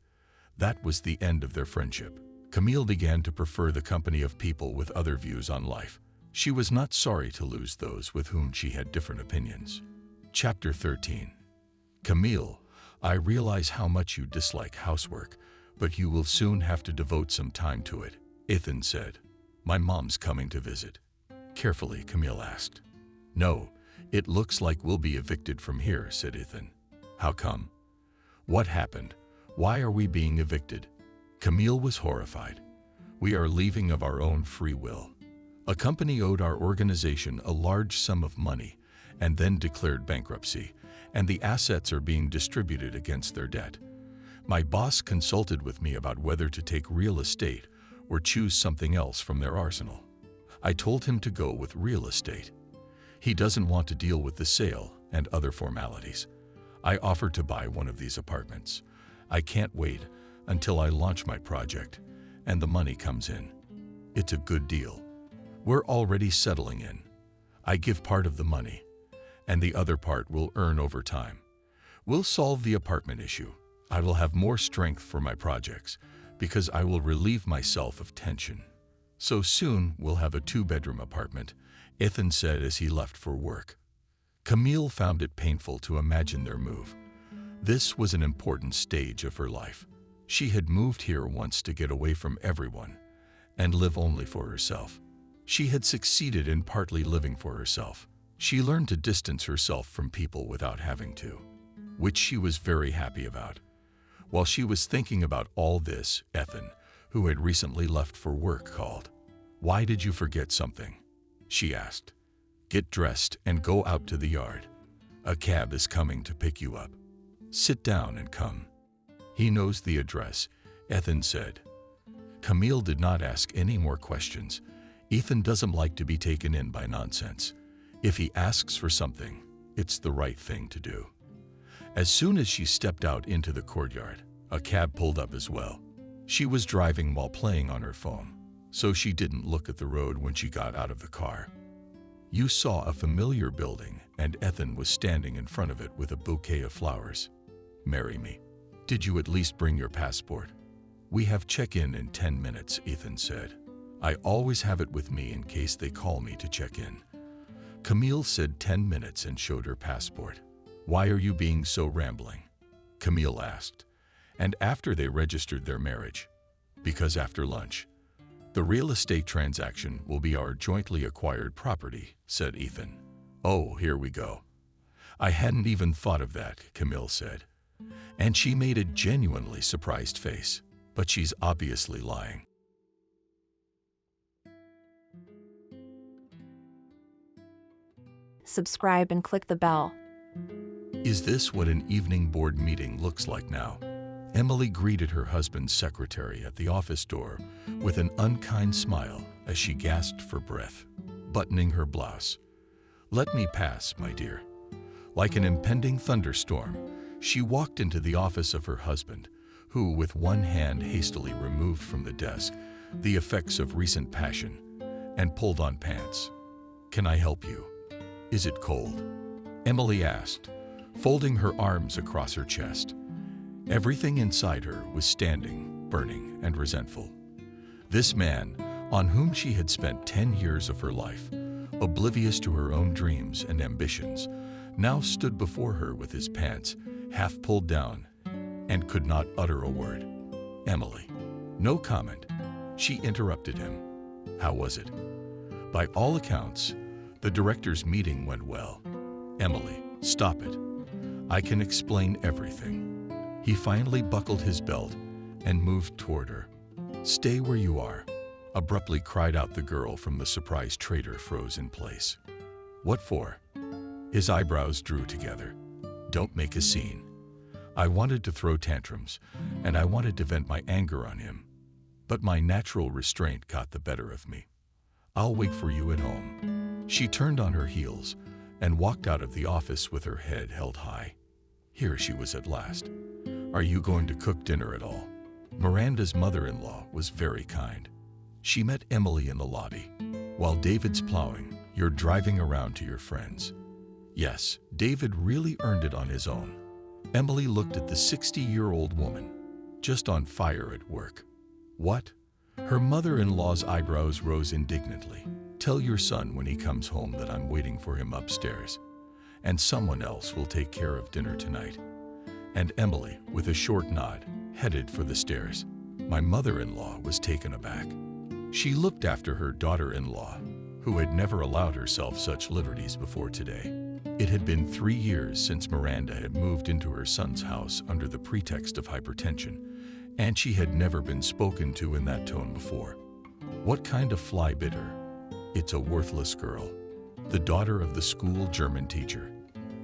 that was the end of their friendship. Camille began to prefer the company of people with other views on life. She was not sorry to lose those with whom she had different opinions. Chapter 13. Camille, I realize how much you dislike housework, but you will soon have to devote some time to it, Ethan said. My mom's coming to visit. Carefully, Camille asked. No, it looks like we'll be evicted from here, said Ethan. How come? What happened? Why are we being evicted? Camille was horrified. We are leaving of our own free will. A company owed our organization a large sum of money and then declared bankruptcy, and the assets are being distributed against their debt. My boss consulted with me about whether to take real estate or choose something else from their arsenal. I told him to go with real estate. He doesn't want to deal with the sale and other formalities. I offered to buy one of these apartments. I can't wait until I launch my project and the money comes in. It's a good deal. We're already settling in. I give part of the money, and the other part we'll earn over time. We'll solve the apartment issue. I will have more strength for my projects because I will relieve myself of tension. So soon we'll have a 2-bedroom apartment, Ethan said as he left for work. Camille found it painful to imagine their move. This was an important stage of her life. She had moved here once to get away from everyone and live only for herself. She had succeeded in partly living for herself. She learned to distance herself from people without having to, which she was very happy about. While she was thinking about all this, Ethan, who had recently left for work, called. Why did you forget something? She asked. Get dressed and go out to the yard. A cab is coming to pick you up. Sit down and come. He knows the address, Ethan said. Camille did not ask any more questions. Ethan doesn't like to be taken in by nonsense. If he asks for something, it's the right thing to do. As soon as she stepped out into the courtyard, a cab pulled up as well. She was driving while playing on her phone, so she didn't look at the road when she got out of the car. You saw a familiar building, and Ethan was standing in front of it with a bouquet of flowers. Marry me. Did you at least bring your passport? We have check-in in 10 minutes, Ethan said. I always have it with me in case they call me to check in. Camille said 10 minutes and showed her passport. Why are you being so rambling? Camille asked. And after they registered their marriage. Because after lunch. The real estate transaction will be our jointly acquired property, said Ethan. Oh, here we go. I hadn't even thought of that, Camille said. And she made a genuinely surprised face, but she's obviously lying. Subscribe and click the bell. Is this what an evening board meeting looks like now? Emily greeted her husband's secretary at the office door with an unkind smile as she gasped for breath, buttoning her blouse. Let me pass, my dear. Like an impending thunderstorm, she walked into the office of her husband, who, with one hand hastily removed from the desk the effects of recent passion, and pulled on pants. Can I help you? Is it cold? Emily asked, folding her arms across her chest. Everything inside her was standing, burning, and resentful. This man, on whom she had spent 10 years of her life, oblivious to her own dreams and ambitions, now stood before her with his pants half pulled down and could not utter a word. Emily. No comment. She interrupted him. How was it? By all accounts, the director's meeting went well. Emily, stop it. I can explain everything. He finally buckled his belt and moved toward her. Stay where you are, abruptly cried out the girl from the surprised trader, froze in place. What for? His eyebrows drew together. "Don't make a scene." I wanted to throw tantrums, and I wanted to vent my anger on him, but my natural restraint got the better of me. "I'll wait for you at home." She turned on her heels and walked out of the office with her head held high. Here she was at last. "Are you going to cook dinner at all?" Miranda's mother-in-law was very kind. She met Emily in the lobby. "While David's plowing, you're driving around to your friends." Yes, David really earned it on his own. Emily looked at the 60-year-old woman, just on fire at work. "What?" Her mother-in-law's eyebrows rose indignantly. "Tell your son when he comes home that I'm waiting for him upstairs, and someone else will take care of dinner tonight." And Emily, with a short nod, headed for the stairs. My mother-in-law was taken aback. She looked after her daughter-in-law, who had never allowed herself such liberties before today. It had been 3 years since Miranda had moved into her son's house under the pretext of hypertension, and she had never been spoken to in that tone before. What kind of fly bit her? It's a worthless girl. The daughter of the school German teacher.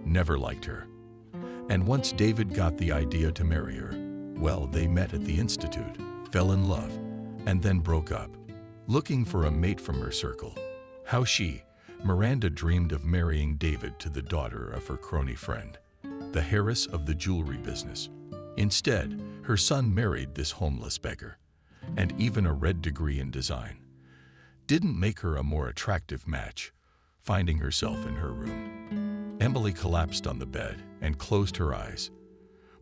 Never liked her. And once David got the idea to marry her, well, they met at the institute, fell in love, and then broke up, looking for a mate from her circle. How Miranda dreamed of marrying David to the daughter of her crony friend, the Harris of the jewelry business. Instead, her son married this homeless beggar, and even a red degree in design didn't make her a more attractive match, finding herself in her room. Emily collapsed on the bed and closed her eyes.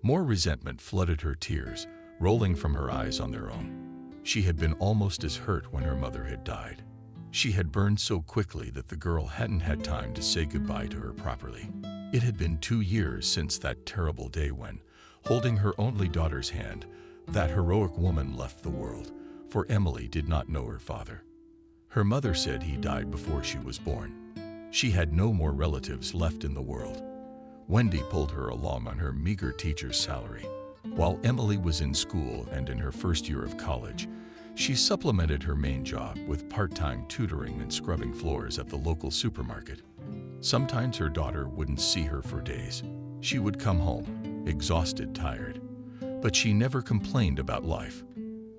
More resentment flooded her tears, rolling from her eyes on their own. She had been almost as hurt when her mother had died. She had burned so quickly that the girl hadn't had time to say goodbye to her properly. It had been 2 years since that terrible day when, holding her only daughter's hand, that heroic woman left the world, for Emily did not know her father. Her mother said he died before she was born. She had no more relatives left in the world. Wendy pulled her along on her meager teacher's salary. While Emily was in school and in her first year of college, she supplemented her main job with part-time tutoring and scrubbing floors at the local supermarket. Sometimes her daughter wouldn't see her for days. She would come home, exhausted, tired. But she never complained about life.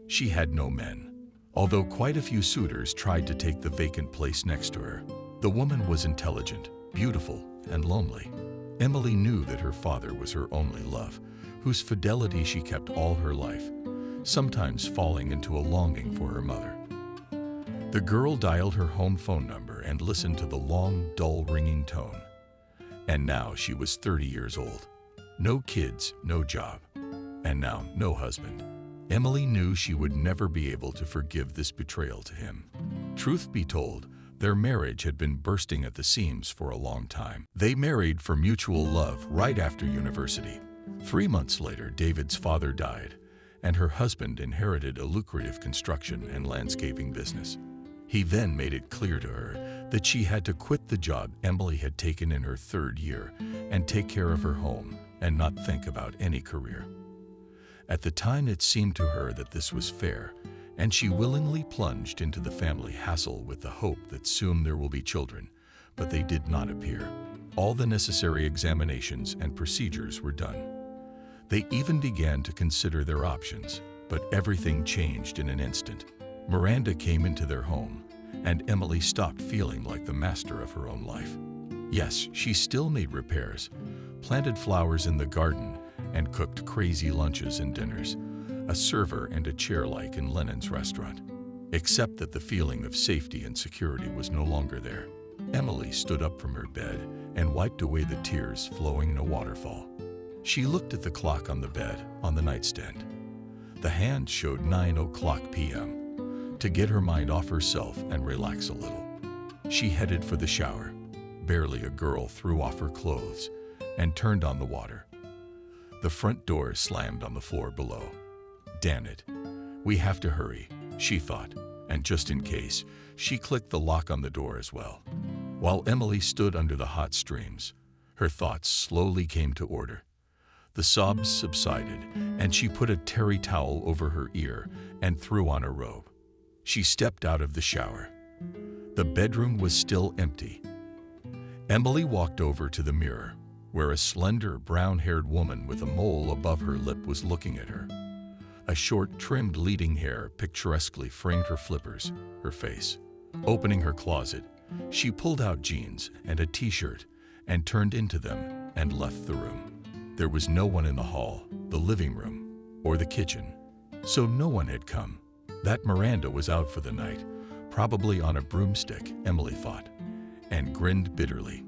She had no men. Although quite a few suitors tried to take the vacant place next to her, the woman was intelligent, beautiful, and lonely. Emily knew that her father was her only love, whose fidelity she kept all her life, sometimes falling into a longing for her mother. The girl dialed her home phone number and listened to the long, dull ringing tone. And now she was 30 years old. No kids, no job, and now no husband. Emily knew she would never be able to forgive this betrayal to him. Truth be told, their marriage had been bursting at the seams for a long time. They married for mutual love right after university. 3 months later, David's father died, and her husband inherited a lucrative construction and landscaping business. He then made it clear to her that she had to quit the job Emily had taken in her 3rd year and take care of her home and not think about any career. At the time, it seemed to her that this was fair, and she willingly plunged into the family hassle with the hope that soon there will be children, but they did not appear. All the necessary examinations and procedures were done. They even began to consider their options, but everything changed in an instant. Miranda came into their home, and Emily stopped feeling like the master of her own life. Yes, she still made repairs, planted flowers in the garden, and cooked crazy lunches and dinners, a server and a chair like in Lennon's restaurant. Except that the feeling of safety and security was no longer there. Emily stood up from her bed and wiped away the tears flowing in a waterfall. She looked at the clock on the bed, on the nightstand. The hand showed 9:00 p.m. To get her mind off herself and relax a little, she headed for the shower. Barely a girl threw off her clothes and turned on the water. The front door slammed on the floor below. Damn it, we have to hurry, she thought, and just in case, she clicked the lock on the door as well. While Emily stood under the hot streams, her thoughts slowly came to order. The sobs subsided, and she put a terry towel over her ear and threw on a robe. She stepped out of the shower. The bedroom was still empty. Emily walked over to the mirror, where a slender, brown-haired woman with a mole above her lip was looking at her. A short, trimmed leading hair picturesquely framed her flippers, her face. Opening her closet, she pulled out jeans and a t-shirt and turned into them and left the room. There was no one in the hall, the living room, or the kitchen, so no one had come. That Miranda was out for the night, probably on a broomstick, Emily thought, and grinned bitterly.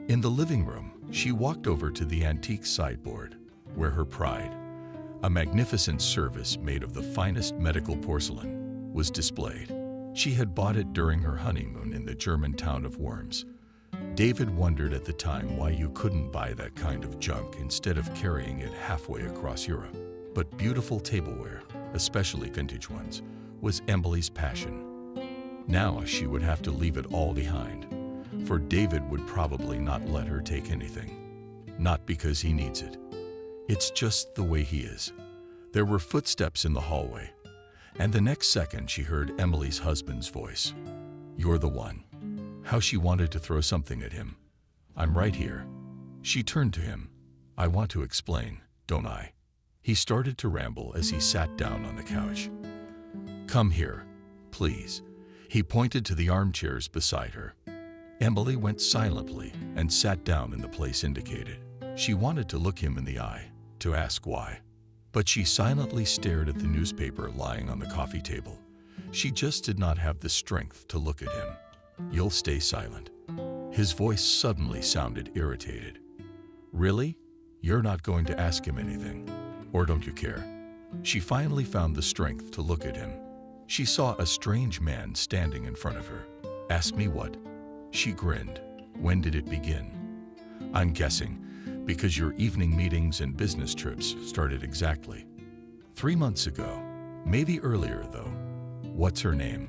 In the living room, she walked over to the antique sideboard, where her pride, a magnificent service made of the finest medical porcelain, was displayed. She had bought it during her honeymoon in the German town of Worms. David wondered at the time why you couldn't buy that kind of junk instead of carrying it halfway across Europe. But beautiful tableware, especially vintage ones, was Emily's passion. Now she would have to leave it all behind, for David would probably not let her take anything. Not because he needs it. It's just the way he is. There were footsteps in the hallway, and the next second she heard Emily's husband's voice. "You're the one." How she wanted to throw something at him. "I'm right here." She turned to him. "I want to explain, don't I?" He started to ramble as he sat down on the couch. "Come here, please." He pointed to the armchairs beside her. Emily went silently and sat down in the place indicated. She wanted to look him in the eye, to ask why. But she silently stared at the newspaper lying on the coffee table. She just did not have the strength to look at him. "You'll stay silent." His voice suddenly sounded irritated. "Really? You're not going to ask him anything? Or don't you care?" She finally found the strength to look at him. She saw a strange man standing in front of her. "Ask me what?" She grinned. "When did it begin?" "I'm guessing, because your evening meetings and business trips started exactly 3 months ago. Maybe earlier, though." "What's her name?"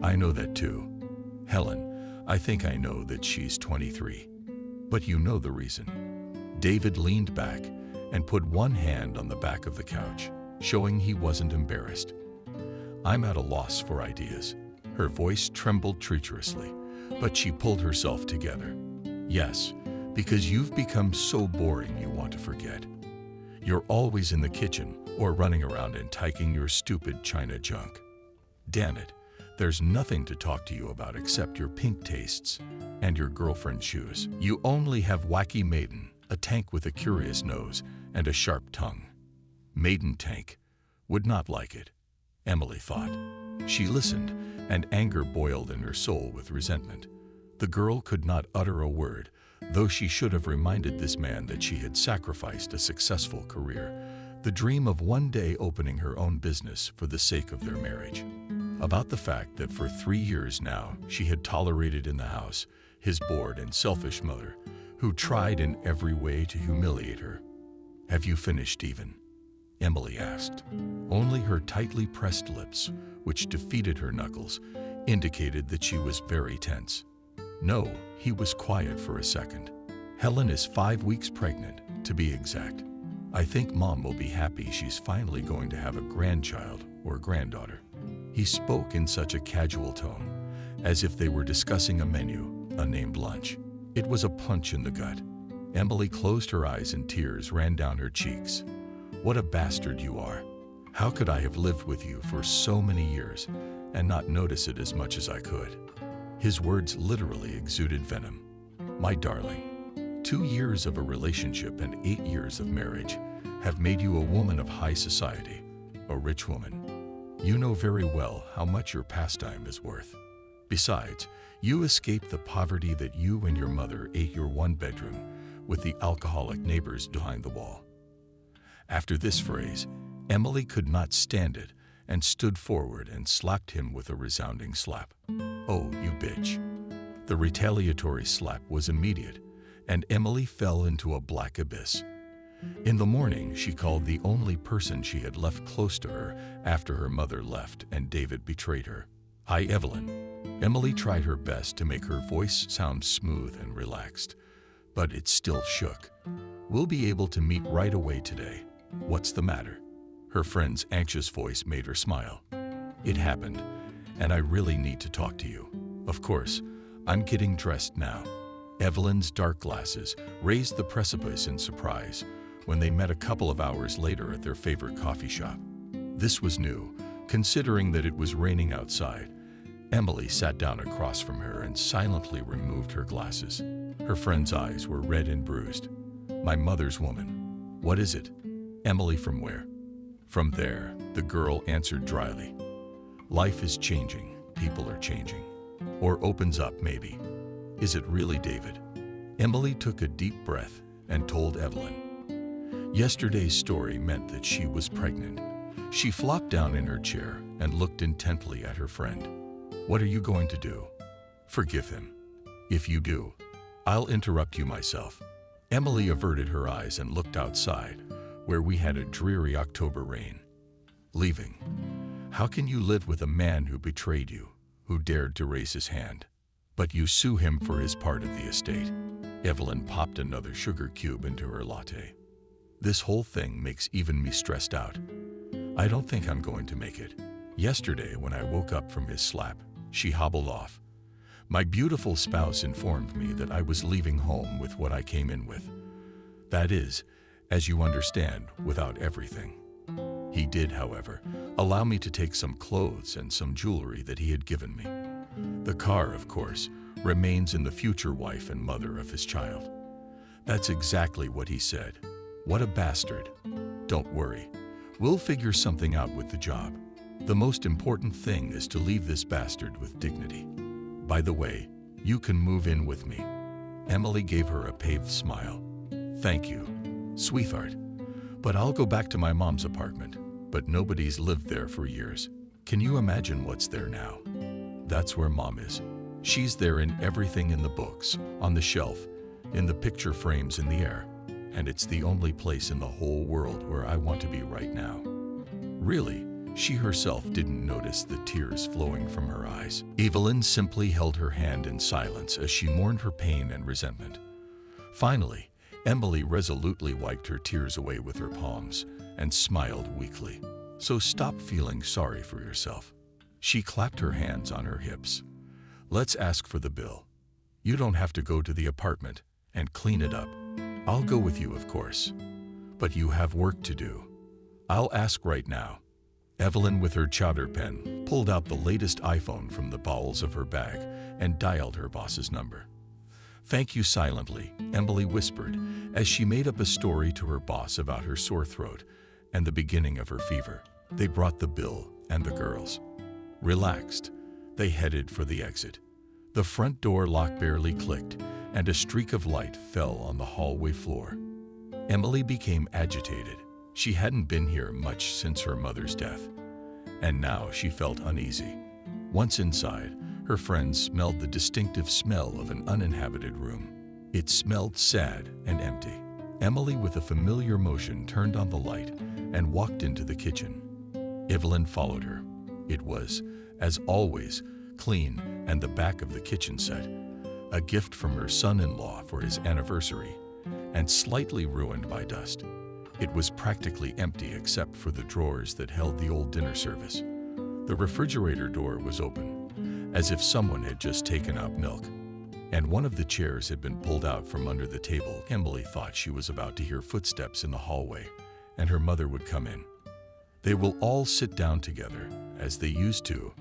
"I know that too. Helen. I think I know that she's 23. But you know the reason." David leaned back and put one hand on the back of the couch, showing he wasn't embarrassed. "I'm at a loss for ideas." Her voice trembled treacherously, but she pulled herself together. "Yes, because you've become so boring you want to forget. You're always in the kitchen or running around and taking your stupid China junk. Damn it, there's nothing to talk to you about except your pink tastes and your girlfriend's shoes. You only have wacky maiden, a tank with a curious nose and a sharp tongue." Maiden tank would not like it, Emily thought. She listened, and anger boiled in her soul with resentment. The girl could not utter a word, though she should have reminded this man that she had sacrificed a successful career, the dream of one day opening her own business for the sake of their marriage. About the fact that for 3 years now she had tolerated in the house his bored and selfish mother, who tried in every way to humiliate her. "Have you finished even?" Emily asked. Only her tightly pressed lips, which defeated her knuckles, indicated that she was very tense. "No," he was quiet for a second. "Helen is 5 weeks pregnant, to be exact. I think Mom will be happy she's finally going to have a grandchild or granddaughter." He spoke in such a casual tone, as if they were discussing a menu, a named lunch. It was a punch in the gut. Emily closed her eyes and tears ran down her cheeks. "What a bastard you are. How could I have lived with you for so many years and not notice it as much as I could?" His words literally exuded venom. "My darling, 2 years of a relationship and 8 years of marriage have made you a woman of high society, a rich woman. You know very well how much your pastime is worth. Besides, you escaped the poverty that you and your mother ate your 1-bedroom with the alcoholic neighbors behind the wall." After this phrase, Emily could not stand it and stood forward and slapped him with a resounding slap. "Oh, you bitch." The retaliatory slap was immediate, and Emily fell into a black abyss. In the morning, she called the only person she had left close to her after her mother left and David betrayed her. "Hi, Evelyn." Emily tried her best to make her voice sound smooth and relaxed, but it still shook. "We'll be able to meet right away today. What's the matter?" Her friend's anxious voice made her smile. "It happened, and I really need to talk to you. Of course, I'm getting dressed now. Evelyn's dark glasses raised the precipice in surprise when they met a couple of hours later at their favorite coffee shop. This was new, considering that it was raining outside. Emily sat down across from her and silently removed her glasses. Her friend's eyes were red and bruised. "My mother's woman. What is it?" "Emily from where?" "From there," the girl answered dryly. "Life is changing, people are changing. Or opens up, maybe." "Is it really, David?" Emily took a deep breath and told Evelyn. Yesterday's story meant that she was pregnant. She flopped down in her chair and looked intently at her friend. "What are you going to do?" "Forgive him." "If you do, I'll interrupt you myself." Emily averted her eyes and looked outside, where we had a dreary October rain. "Leaving? How can you live with a man who betrayed you, who dared to raise his hand? But you sue him for his part of the estate." Evelyn popped another sugar cube into her latte. "This whole thing makes even me stressed out. I don't think I'm going to make it." Yesterday, when I woke up from his slap, she hobbled off. My beautiful spouse informed me that I was leaving home with what I came in with. That is, as you understand, without everything. He did, however, allow me to take some clothes and some jewelry that he had given me. The car, of course, remains in the future wife and mother of his child. That's exactly what he said. What a bastard. Don't worry. We'll figure something out with the job. The most important thing is to leave this bastard with dignity. By the way, you can move in with me. Emily gave her a paved smile. "Thank you, sweetheart. But I'll go back to my mom's apartment. But nobody's lived there for years. Can you imagine what's there now? That's where Mom is. She's there in everything, in the books, on the shelf, in the picture frames in the air. And it's the only place in the whole world where I want to be right now." Really, she herself didn't notice the tears flowing from her eyes. Evelyn simply held her hand in silence as she mourned her pain and resentment. Finally, Emily resolutely wiped her tears away with her palms and smiled weakly. "So stop feeling sorry for yourself." She clapped her hands on her hips. "Let's ask for the bill. You don't have to go to the apartment and clean it up. I'll go with you, of course. But you have work to do. I'll ask right now." Evelyn, with her chowder pen, pulled out the latest iPhone from the bowels of her bag and dialed her boss's number. "Thank you," silently, Emily whispered as she made up a story to her boss about her sore throat and the beginning of her fever. They brought the bill and the girls. Relaxed, they headed for the exit. The front door lock barely clicked, and a streak of light fell on the hallway floor. Emily became agitated. She hadn't been here much since her mother's death, and now she felt uneasy. Once inside, her friends smelled the distinctive smell of an uninhabited room. It smelled sad and empty. Emily, with a familiar motion, turned on the light and walked into the kitchen. Evelyn followed her. It was, as always, clean, and the back of the kitchen set, a gift from her son-in-law for his anniversary, and slightly ruined by dust. It was practically empty except for the drawers that held the old dinner service. The refrigerator door was open, as if someone had just taken out milk, and one of the chairs had been pulled out from under the table. Emily thought she was about to hear footsteps in the hallway, and her mother would come in. They will all sit down together, as they used to,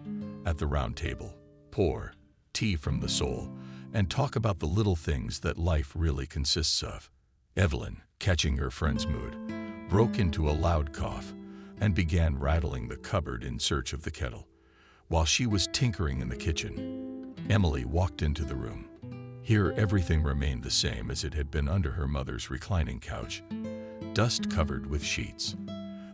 at the round table, pour tea from the soul, and talk about the little things that life really consists of. Evelyn, catching her friend's mood, broke into a loud cough and began rattling the cupboard in search of the kettle. While she was tinkering in the kitchen, Emily walked into the room. Here everything remained the same as it had been under her mother's reclining couch, dust covered with sheets.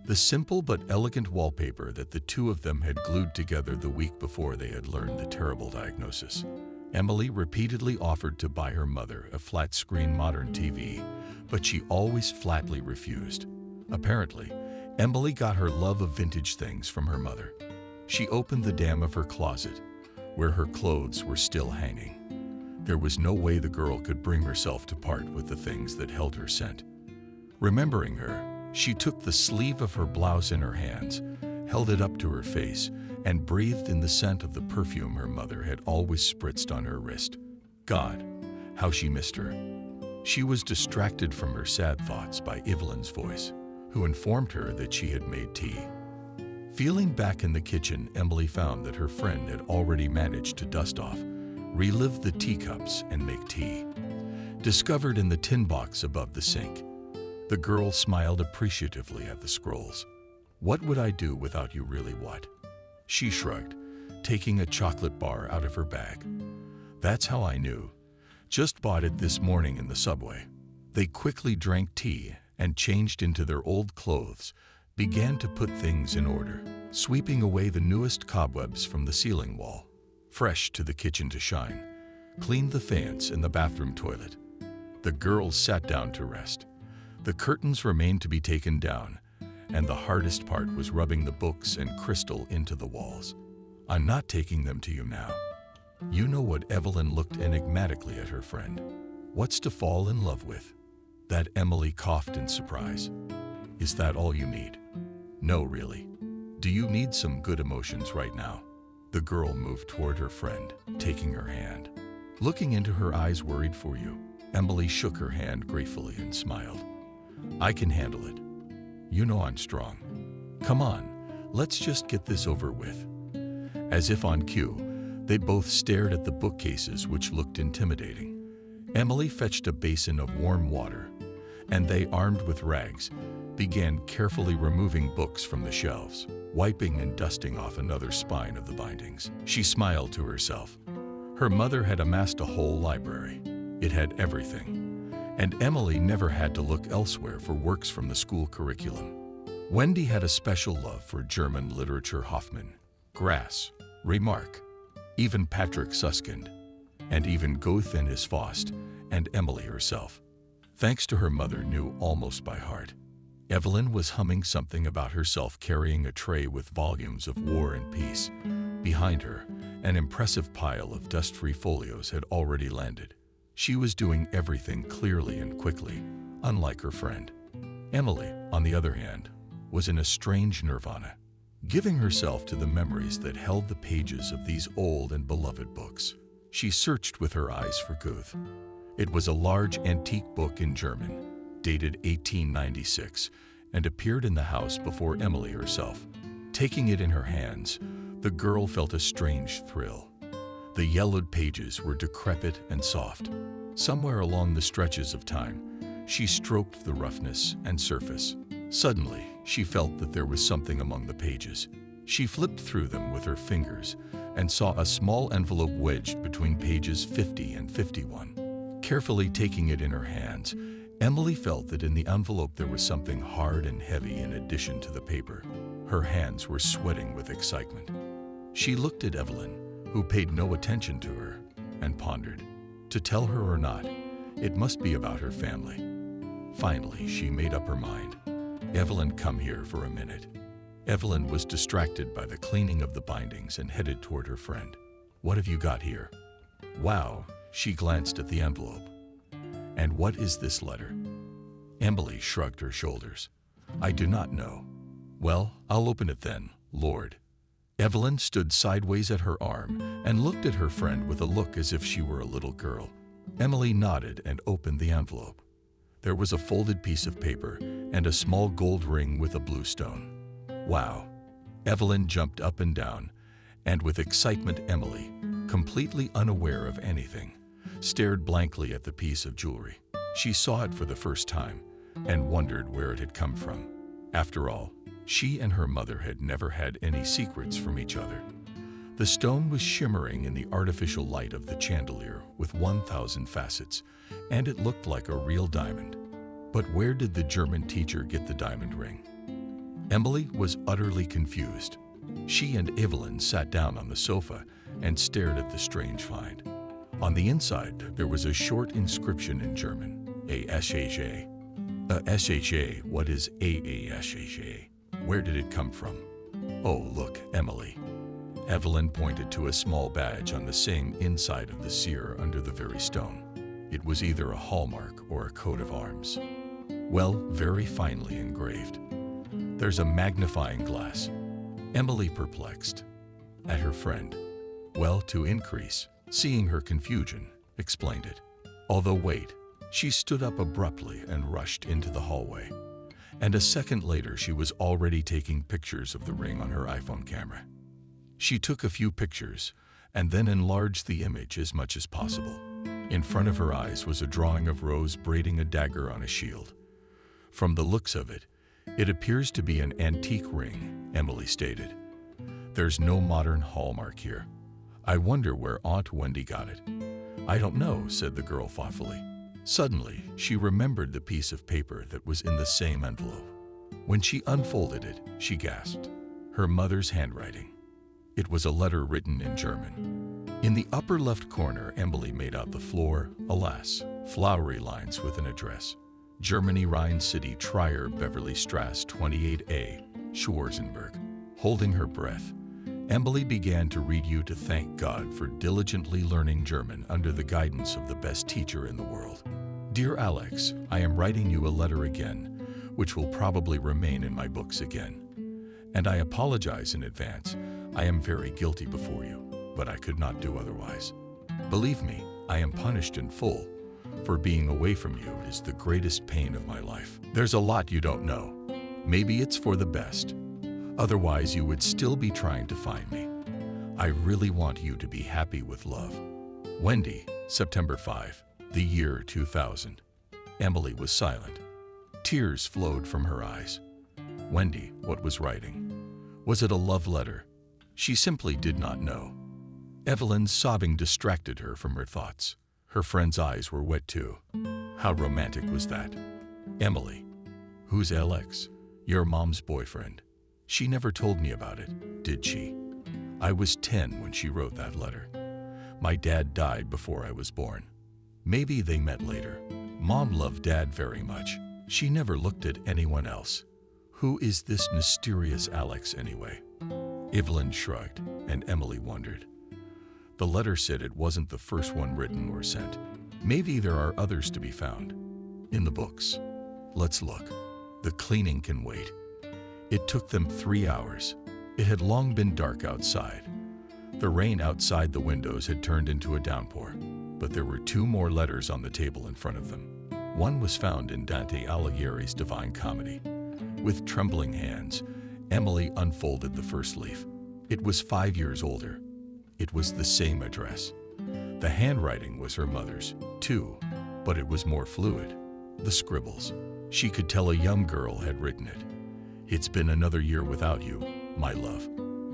The simple but elegant wallpaper that the two of them had glued together the week before they had learned the terrible diagnosis. Emily repeatedly offered to buy her mother a flat-screen modern TV, but she always flatly refused. Apparently, Emily got her love of vintage things from her mother. She opened the dam of her closet, where her clothes were still hanging. There was no way the girl could bring herself to part with the things that held her scent. Remembering her, she took the sleeve of her blouse in her hands, held it up to her face, and breathed in the scent of the perfume her mother had always spritzed on her wrist. God, How she missed her. She was distracted from her sad thoughts by Evelyn's voice, who informed her that she had made tea. Feeling back in the kitchen, Emily found that her friend had already managed to dust off, relive the teacups, and make tea. Discovered in the tin box above the sink, the girl smiled appreciatively at the scrolls. "What would I do without you, really what?" She shrugged, taking a chocolate bar out of her bag. "That's how I knew. Just bought it this morning in the subway." They quickly drank tea and changed into their old clothes, began to put things in order, sweeping away the newest cobwebs from the ceiling wall, fresh to the kitchen to shine, cleaned the fans and the bathroom toilet. The girls sat down to rest. The curtains remained to be taken down, and the hardest part was rubbing the books and crystal into the walls. "I'm not taking them to you now." You know what? Evelyn looked enigmatically at her friend. "What's to fall in love with?" That Emily coughed in surprise. "Is that all you need?" "No, really. Do you need some good emotions right now?" The girl moved toward her friend, taking her hand. Looking into her eyes, "Worried for you." Emily shook her hand gratefully and smiled. "I can handle it. You know I'm strong. Come on, let's just get this over with." As if on cue, they both stared at the bookcases, which looked intimidating. Emily fetched a basin of warm water, and they, armed with rags, began carefully removing books from the shelves, wiping and dusting off another spine of the bindings. She smiled to herself. Her mother had amassed a whole library. It had everything, and Emily never had to look elsewhere for works from the school curriculum. Wendy had a special love for German literature. Hoffmann, Grass, Remarque, even Patrick Suskind, and even Goethe and his Faust, and Emily herself, thanks to her mother, knew almost by heart. Evelyn was humming something about herself, carrying a tray with volumes of War and Peace. Behind her, an impressive pile of dust-free folios had already landed. She was doing everything clearly and quickly, unlike her friend. Emily, on the other hand, was in a strange nirvana, giving herself to the memories that held the pages of these old and beloved books. She searched with her eyes for Goethe. It was a large antique book in German, dated 1896, and appeared in the house before Emily herself. Taking it in her hands, the girl felt a strange thrill. The yellowed pages were decrepit and soft. Somewhere along the stretches of time, she stroked the roughness and surface. Suddenly, she felt that there was something among the pages. She flipped through them with her fingers and saw a small envelope wedged between pages 50 and 51. Carefully taking it in her hands, Emily felt that in the envelope there was something hard and heavy in addition to the paper. Her hands were sweating with excitement. She looked at Evelyn, who paid no attention to her, and pondered. To tell her or not, it must be about her family. Finally, she made up her mind. "Evelyn, come here for a minute." Evelyn was distracted by the cleaning of the bindings and headed toward her friend. "What have you got here?" "Wow," she glanced at the envelope. "And what is this letter?" Emily shrugged her shoulders. "I do not know." "Well, I'll open it then, Lord." Evelyn stood sideways at her arm and looked at her friend with a look as if she were a little girl. Emily nodded and opened the envelope. There was a folded piece of paper and a small gold ring with a blue stone. "Wow." Evelyn jumped up and down, and with excitement Emily, completely unaware of anything, stared blankly at the piece of jewelry. She saw it for the first time and wondered where it had come from. After all, she and her mother had never had any secrets from each other. The stone was shimmering in the artificial light of the chandelier with 1,000 facets, and it looked like a real diamond. But where did the German teacher get the diamond ring? Emily was utterly confused. She and Evelyn sat down on the sofa and stared at the strange find. On the inside, there was a short inscription in German, A-S-H-A. A-S-H-A, what is A-S-H-A? Where did it come from? "Oh, look, Emily." Evelyn pointed to a small badge on the same inside of the seer under the very stone. It was either a hallmark or a coat of arms. "Well, very finely engraved. There's a magnifying glass." Emily, perplexed, at her friend. "Well, to increase," seeing her confusion, explained it. Although wait, she stood up abruptly and rushed into the hallway. And a second later, she was already taking pictures of the ring on her iPhone camera. She took a few pictures and then enlarged the image as much as possible. In front of her eyes was a drawing of Rose braiding a dagger on a shield. From the looks of it, it appears to be an antique ring, Emily stated. There's no modern hallmark here. I wonder where Aunt Wendy got it. I don't know, said the girl thoughtfully. Suddenly, she remembered the piece of paper that was in the same envelope. When she unfolded it, she gasped. Her mother's handwriting. It was a letter written in German. In the upper left corner, Emily made out the floor, alas, flowery lines with an address. Germany, Rhine City, Trier, Beverly Strasse, 28A, Schwarzenberg. Holding her breath, Emily began to read you to thank God for diligently learning German under the guidance of the best teacher in the world. Dear Alex, I am writing you a letter again, which will probably remain in my books again. And I apologize in advance. I am very guilty before you, but I could not do otherwise. Believe me, I am punished in full, for being away from you is the greatest pain of my life. There's a lot you don't know. Maybe it's for the best. Otherwise, you would still be trying to find me. I really want you to be happy with love. Wendy, September 5, the year 2000. Emily was silent. Tears flowed from her eyes. Wendy, what was writing? Was it a love letter? She simply did not know. Evelyn's sobbing distracted her from her thoughts. Her friend's eyes were wet too. How romantic was that? Emily. Who's Alex? Your mom's boyfriend. She never told me about it, did she? I was 10 when she wrote that letter. My dad died before I was born. Maybe they met later. Mom loved Dad very much. She never looked at anyone else. Who is this mysterious Alex anyway? Evelyn shrugged, and Emily wondered. The letter said it wasn't the first one written or sent. Maybe there are others to be found. In the books. Let's look. The cleaning can wait. It took them 3 hours. It had long been dark outside. The rain outside the windows had turned into a downpour, but there were 2 more letters on the table in front of them. One was found in Dante Alighieri's Divine Comedy. With trembling hands, Emily unfolded the first leaf. It was 5 years older. It was the same address. The handwriting was her mother's, too, but it was more fluid. The scribbles. She could tell a young girl had written it. It's been another year without you, my love.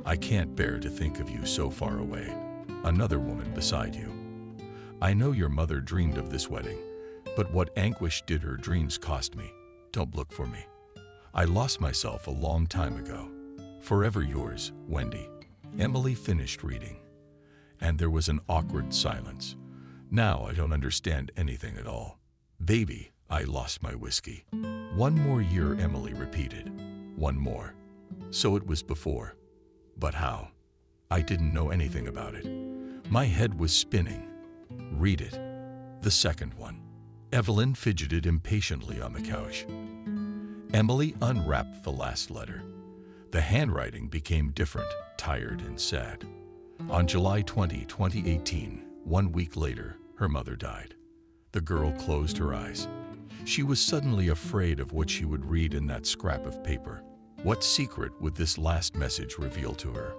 I can't bear to think of you so far away. Another woman beside you. I know your mother dreamed of this wedding, but what anguish did her dreams cost me? Don't look for me. I lost myself a long time ago. Forever yours, Wendy. Emily finished reading, and there was an awkward silence. Now I don't understand anything at all. Baby, I lost my whiskey. 1 more year, Emily repeated. 1 more. So it was before. But how? I didn't know anything about it. My head was spinning. Read it. The second one. Evelyn fidgeted impatiently on the couch. Emily unwrapped the last letter. The handwriting became different, tired and sad. On July 20, 2018, 1 week later, her mother died. The girl closed her eyes. She was suddenly afraid of what she would read in that scrap of paper. What secret would this last message reveal to her?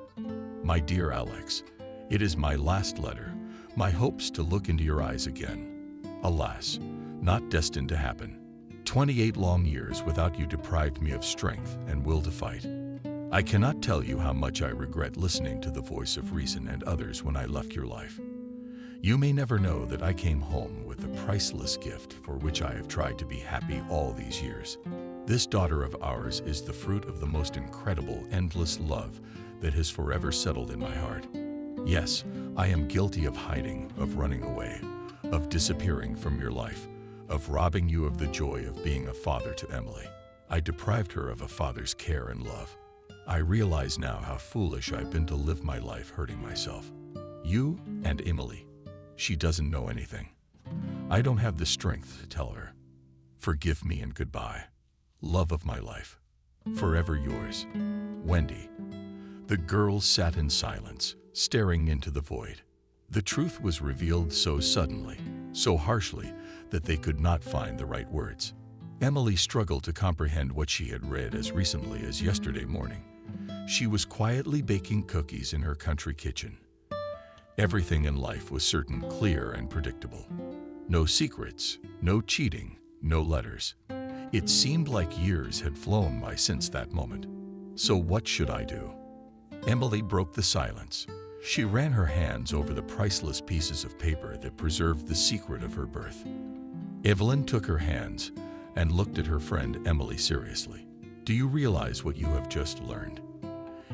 My dear Alex, it is my last letter, my hopes to look into your eyes again. Alas, not destined to happen. 28 long years without you deprived me of strength and will to fight. I cannot tell you how much I regret listening to the voice of reason and others when I left your life. You may never know that I came home with a priceless gift for which I have tried to be happy all these years. This daughter of ours is the fruit of the most incredible, endless love that has forever settled in my heart. Yes, I am guilty of hiding, of running away, of disappearing from your life, of robbing you of the joy of being a father to Emily. I deprived her of a father's care and love. I realize now how foolish I've been to live my life hurting myself. You and Emily. She doesn't know anything. I don't have the strength to tell her. Forgive me and goodbye. Love of my life. Forever yours, Wendy. The girls sat in silence, staring into the void. The truth was revealed so suddenly, so harshly, that they could not find the right words. Emily struggled to comprehend what she had read as recently as yesterday morning. She was quietly baking cookies in her country kitchen. Everything in life was certain, clear, and predictable. No secrets, no cheating, no letters. It seemed like years had flown by since that moment. So what should I do? Emily broke the silence. She ran her hands over the priceless pieces of paper that preserved the secret of her birth. Evelyn took her hands and looked at her friend Emily seriously. Do you realize what you have just learned?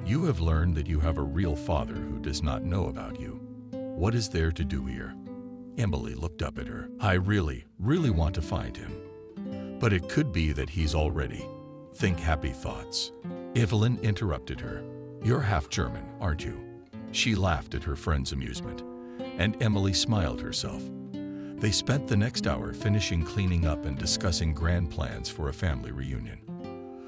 You have learned that you have a real father who does not know about you. What is there to do here? Emily looked up at her. I really want to find him. But it could be that he's already. Think happy thoughts. Evelyn interrupted her. You're half German, aren't you? She laughed at her friend's amusement, and Emily smiled herself. They spent the next hour finishing cleaning up and discussing grand plans for a family reunion.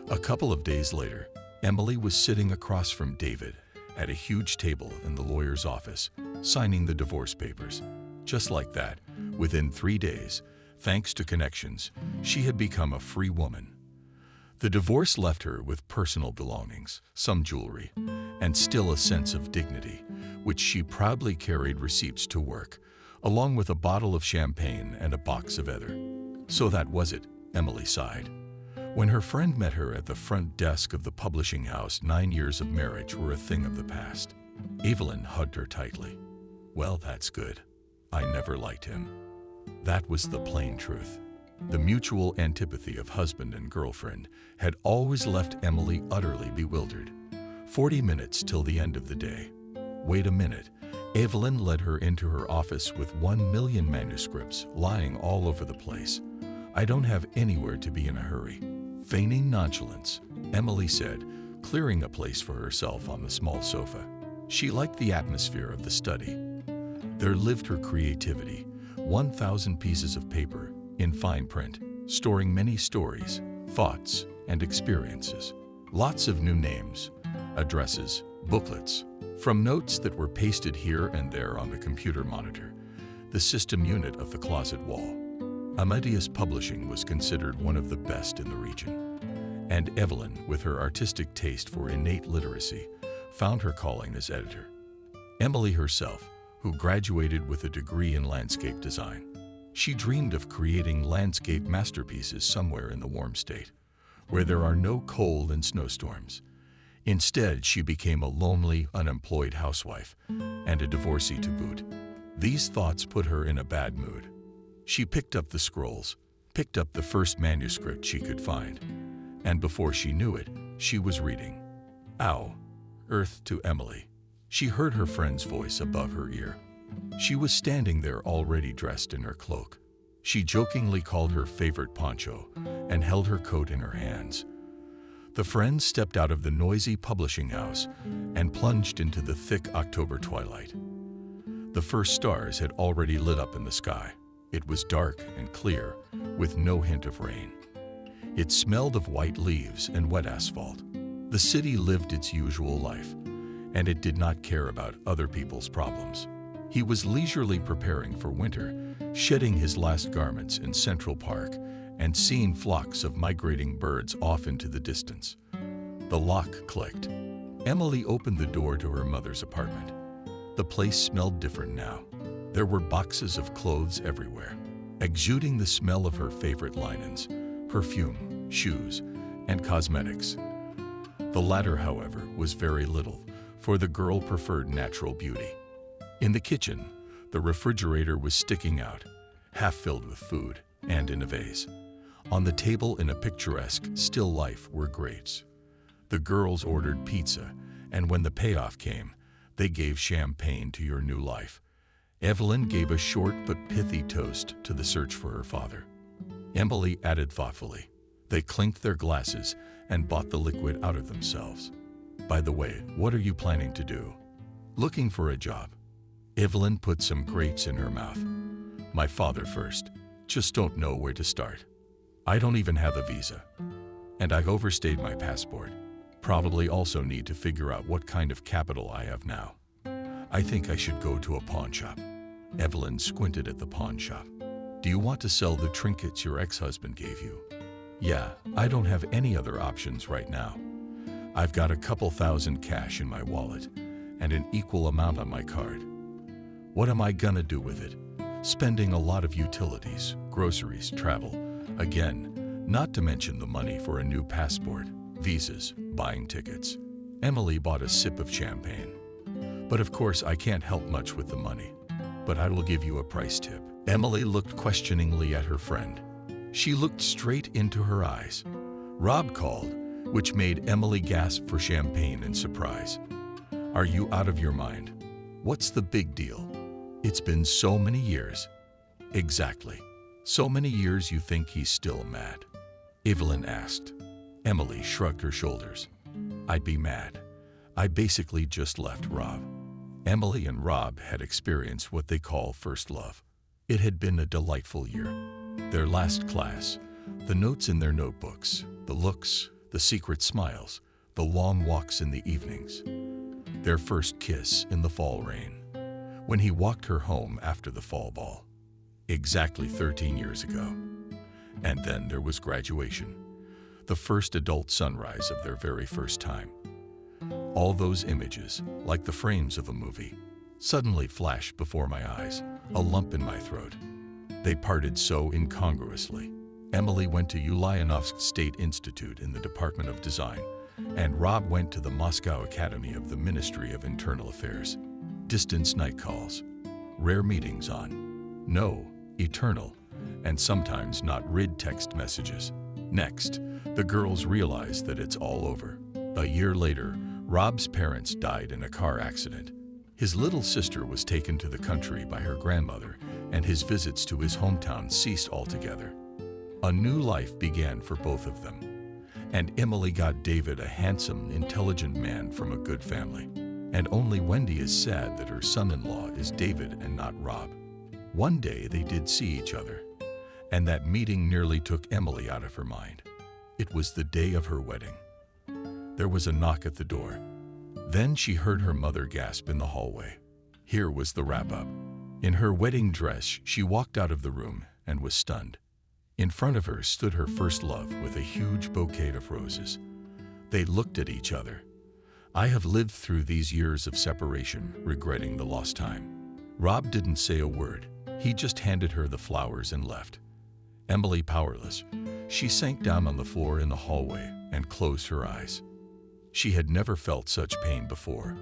A couple of days later, Emily was sitting across from David at a huge table in the lawyer's office, signing the divorce papers. Just like that, within 3 days, thanks to connections, she had become a free woman. The divorce left her with personal belongings, some jewelry, and still a sense of dignity, which she proudly carried receipts to work, along with a bottle of champagne and a box of ether. So that was it, Emily sighed. When her friend met her at the front desk of the publishing house, 9 years of marriage were a thing of the past. Evelyn hugged her tightly. Well, that's good. I never liked him. That was the plain truth. The mutual antipathy of husband and girlfriend had always left Emily utterly bewildered. 40 minutes till the end of the day. Wait a minute. Evelyn led her into her office with 1 million manuscripts lying all over the place. I don't have anywhere to be in a hurry. Feigning nonchalance, Emily said, clearing a place for herself on the small sofa. She liked the atmosphere of the study. There lived her creativity, 1,000 pieces of paper, in fine print, storing many stories, thoughts, and experiences. Lots of new names, addresses, booklets, from notes that were pasted here and there on the computer monitor, the system unit of the closet wall. Amadeus Publishing was considered one of the best in the region, and Evelyn, with her artistic taste for innate literacy, found her calling as editor. Emily herself, who graduated with a degree in landscape design, she dreamed of creating landscape masterpieces somewhere in the warm state, where there are no cold and snowstorms. Instead, she became a lonely, unemployed housewife and a divorcee to boot. These thoughts put her in a bad mood. She picked up the scrolls, picked up the first manuscript she could find, and before she knew it, she was reading. Ow, Earth to Emily. She heard her friend's voice above her ear. She was standing there already dressed in her cloak. She jokingly called her favorite poncho and held her coat in her hands. The friend stepped out of the noisy publishing house and plunged into the thick October twilight. The first stars had already lit up in the sky. It was dark and clear, with no hint of rain. It smelled of white leaves and wet asphalt. The city lived its usual life, and it did not care about other people's problems. He was leisurely preparing for winter, shedding his last garments in Central Park and seeing flocks of migrating birds off into the distance. The lock clicked. Emily opened the door to her mother's apartment. The place smelled different now. There were boxes of clothes everywhere, exuding the smell of her favorite linens, perfume, shoes, and cosmetics. The latter, however, was very little, for the girl preferred natural beauty. In the kitchen, the refrigerator was sticking out, half filled with food, and in a vase. On the table in a picturesque still life were grapes. The girls ordered pizza, and when the payoff came, they gave champagne to your new life. Evelyn gave a short but pithy toast to the search for her father. Emily added thoughtfully. They clinked their glasses and bought the liquid out of themselves. By the way, what are you planning to do? Looking for a job. Evelyn put some grapes in her mouth. My father first. Just don't know where to start. I don't even have a visa. And I've overstayed my passport. Probably also need to figure out what kind of capital I have now. I think I should go to a pawn shop. Evelyn squinted at the pawn shop. Do you want to sell the trinkets your ex-husband gave you? Yeah, I don't have any other options right now. I've got a couple thousand cash in my wallet and an equal amount on my card. What am I gonna do with it? Spending a lot of utilities, groceries, travel. Again, not to mention the money for a new passport, visas, buying tickets. Emily bought a sip of champagne. But of course, I can't help much with the money. But I will give you a price tip. Emily looked questioningly at her friend. She looked straight into her eyes. Rob called, which made Emily gasp for champagne in surprise. Are you out of your mind? What's the big deal? It's been so many years. Exactly. So many years you think he's still mad? Evelyn asked. Emily shrugged her shoulders. I'd be mad. I basically just left Rob. Emily and Rob had experienced what they call first love. It had been a delightful year. Their last class, the notes in their notebooks, the looks, the secret smiles, the long walks in the evenings. Their first kiss in the fall rain, when he walked her home after the fall ball. Exactly 13 years ago. And then there was graduation, the first adult sunrise of their very first time. All those images, like the frames of a movie, suddenly flashed before my eyes, a lump in my throat. They parted so incongruously. Emily went to Ulyanovsk State Institute in the Department of Design, and Rob went to the Moscow Academy of the Ministry of Internal Affairs. Distance night calls, rare meetings on no, eternal, and sometimes not read text messages. Next, the girls realized that it's all over. A year later, Rob's parents died in a car accident. His little sister was taken to the country by her grandmother, and his visits to his hometown ceased altogether. A new life began for both of them, and Emily got David, a handsome, intelligent man from a good family. And only Wendy is sad that her son-in-law is David and not Rob. One day they did see each other, and that meeting nearly took Emily out of her mind. It was the day of her wedding. There was a knock at the door. Then she heard her mother gasp in the hallway. Here was the wrap-up. In her wedding dress, she walked out of the room and was stunned. In front of her stood her first love with a huge bouquet of roses. They looked at each other. I have lived through these years of separation, regretting the lost time. Rob didn't say a word. He just handed her the flowers and left. Emily, powerless, she sank down on the floor in the hallway and closed her eyes. She had never felt such pain before.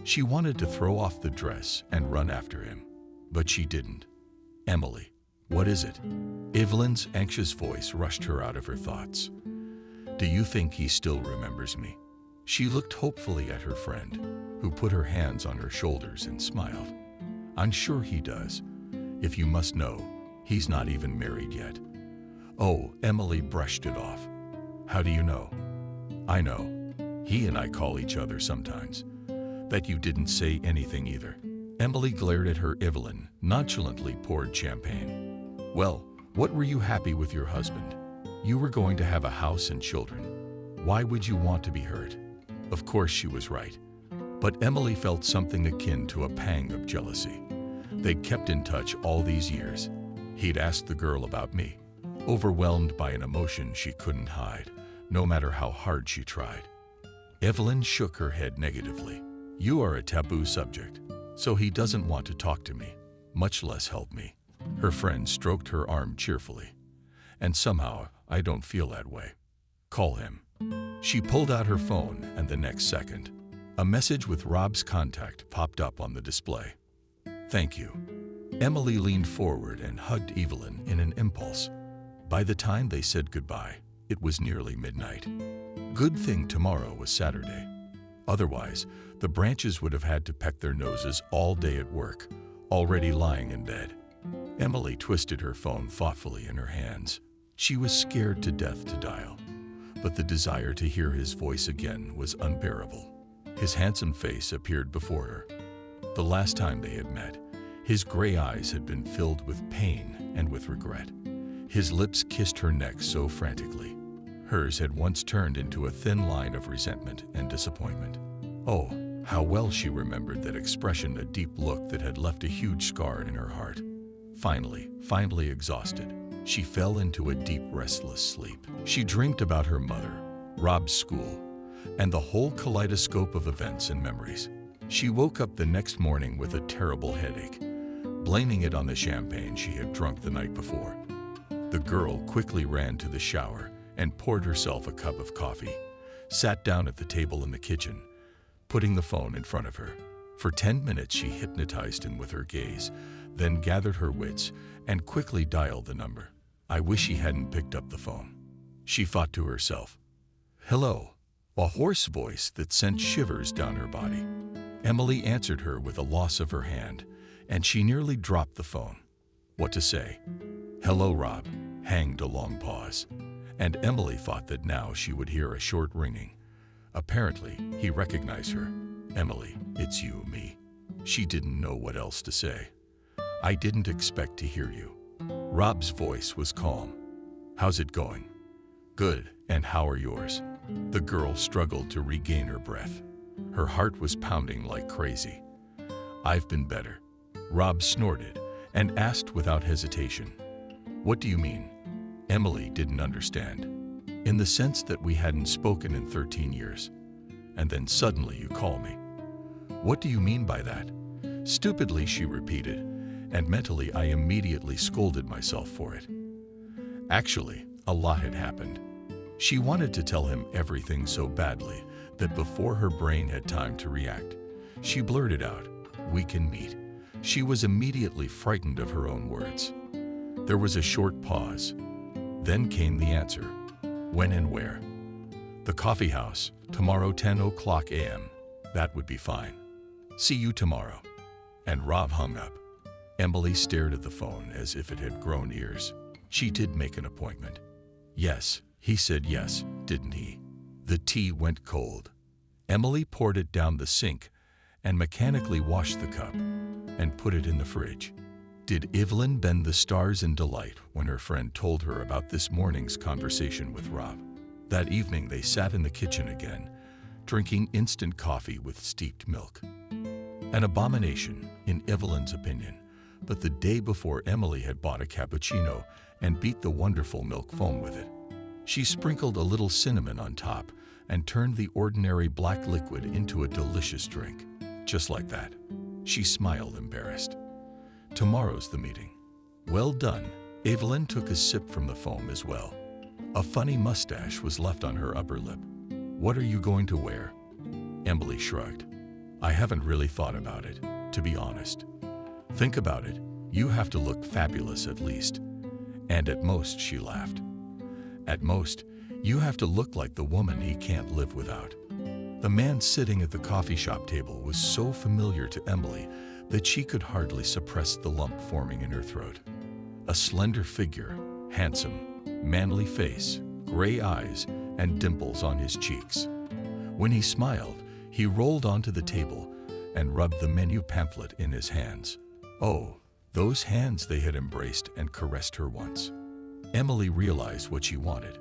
She wanted to throw off the dress and run after him, but she didn't. Emily, what is it? Evelyn's anxious voice rushed her out of her thoughts. Do you think he still remembers me? She looked hopefully at her friend, who put her hands on her shoulders and smiled. I'm sure he does. If you must know, he's not even married yet. Oh, Emily brushed it off. How do you know? I know. He and I call each other sometimes. Bet you didn't say anything either. Emily glared at her. Evelyn nonchalantly poured champagne. Well, what were you happy with your husband? You were going to have a house and children. Why would you want to be hurt? Of course she was right. But Emily felt something akin to a pang of jealousy. They'd kept in touch all these years. He'd asked the girl about me, overwhelmed by an emotion she couldn't hide, no matter how hard she tried. Evelyn shook her head negatively. You are a taboo subject, so he doesn't want to talk to me, much less help me. Her friend stroked her arm cheerfully. And somehow, I don't feel that way. Call him. She pulled out her phone, and the next second, a message with Rob's contact popped up on the display. Thank you. Emily leaned forward and hugged Evelyn in an impulse. By the time they said goodbye, it was nearly midnight. Good thing tomorrow was Saturday. Otherwise, the Branches would have had to peck their noses all day at work, already lying in bed. Emily twisted her phone thoughtfully in her hands. She was scared to death to dial, but the desire to hear his voice again was unbearable. His handsome face appeared before her. The last time they had met, his gray eyes had been filled with pain and with regret. His lips kissed her neck so frantically. Hers had once turned into a thin line of resentment and disappointment. Oh, How well she remembered that expression, a deep look that had left a huge scar in her heart. Finally exhausted, she fell into a deep, restless sleep. She dreamed about her mother, Rob's school, and the whole kaleidoscope of events and memories. She woke up the next morning with a terrible headache, blaming it on the champagne she had drunk the night before. The girl quickly ran to the shower and poured herself a cup of coffee, sat down at the table in the kitchen, putting the phone in front of her. For 10 minutes she hypnotized him with her gaze, then gathered her wits and quickly dialed the number. I wish he hadn't picked up the phone, she thought to herself. Hello, a hoarse voice that sent shivers down her body. Emily answered her with a loss of her hand, and she nearly dropped the phone. What to say? Hello, Rob, hanged a long pause, and Emily thought that now she would hear a short ringing. Apparently, he recognized her. Emily, it's you, me. She didn't know what else to say. I didn't expect to hear you. Rob's voice was calm. How's it going? Good, and how are yours? The girl struggled to regain her breath. Her heart was pounding like crazy. I've been better. Rob snorted and asked without hesitation. What do you mean? Emily didn't understand. In the sense that we hadn't spoken in 13 years. And then suddenly you call me. What do you mean by that? Stupidly, she repeated, and mentally I immediately scolded myself for it. Actually, a lot had happened. She wanted to tell him everything so badly that before her brain had time to react, she blurted out, "We can meet." She was immediately frightened of her own words. There was a short pause. Then came the answer. When and where? The coffee house, tomorrow 10 o'clock a.m. That would be fine. See you tomorrow. And Rob hung up. Emily stared at the phone as if it had grown ears. She did make an appointment. Yes, he said yes, didn't he? The tea went cold. Emily poured it down the sink and mechanically washed the cup and put it in the fridge. Did Evelyn bend the stars in delight when her friend told her about this morning's conversation with Rob? That evening they sat in the kitchen again, drinking instant coffee with steeped milk. An abomination, in Evelyn's opinion, but the day before Emily had bought a cappuccino and beat the wonderful milk foam with it. She sprinkled a little cinnamon on top and turned the ordinary black liquid into a delicious drink. Just like that. She smiled, embarrassed. Tomorrow's the meeting. Well done. Evelyn took a sip from the foam as well. A funny mustache was left on her upper lip. What are you going to wear? Emily shrugged. I haven't really thought about it, to be honest. Think about it. You have to look fabulous at least. And at most, she laughed. At most, you have to look like the woman he can't live without. The man sitting at the coffee shop table was so familiar to Emily that she could hardly suppress the lump forming in her throat. A slender figure, handsome, manly face, gray eyes, and dimples on his cheeks. When he smiled, he rolled onto the table and rubbed the menu pamphlet in his hands. Oh, those hands they had embraced and caressed her once. Emily realized what she wanted.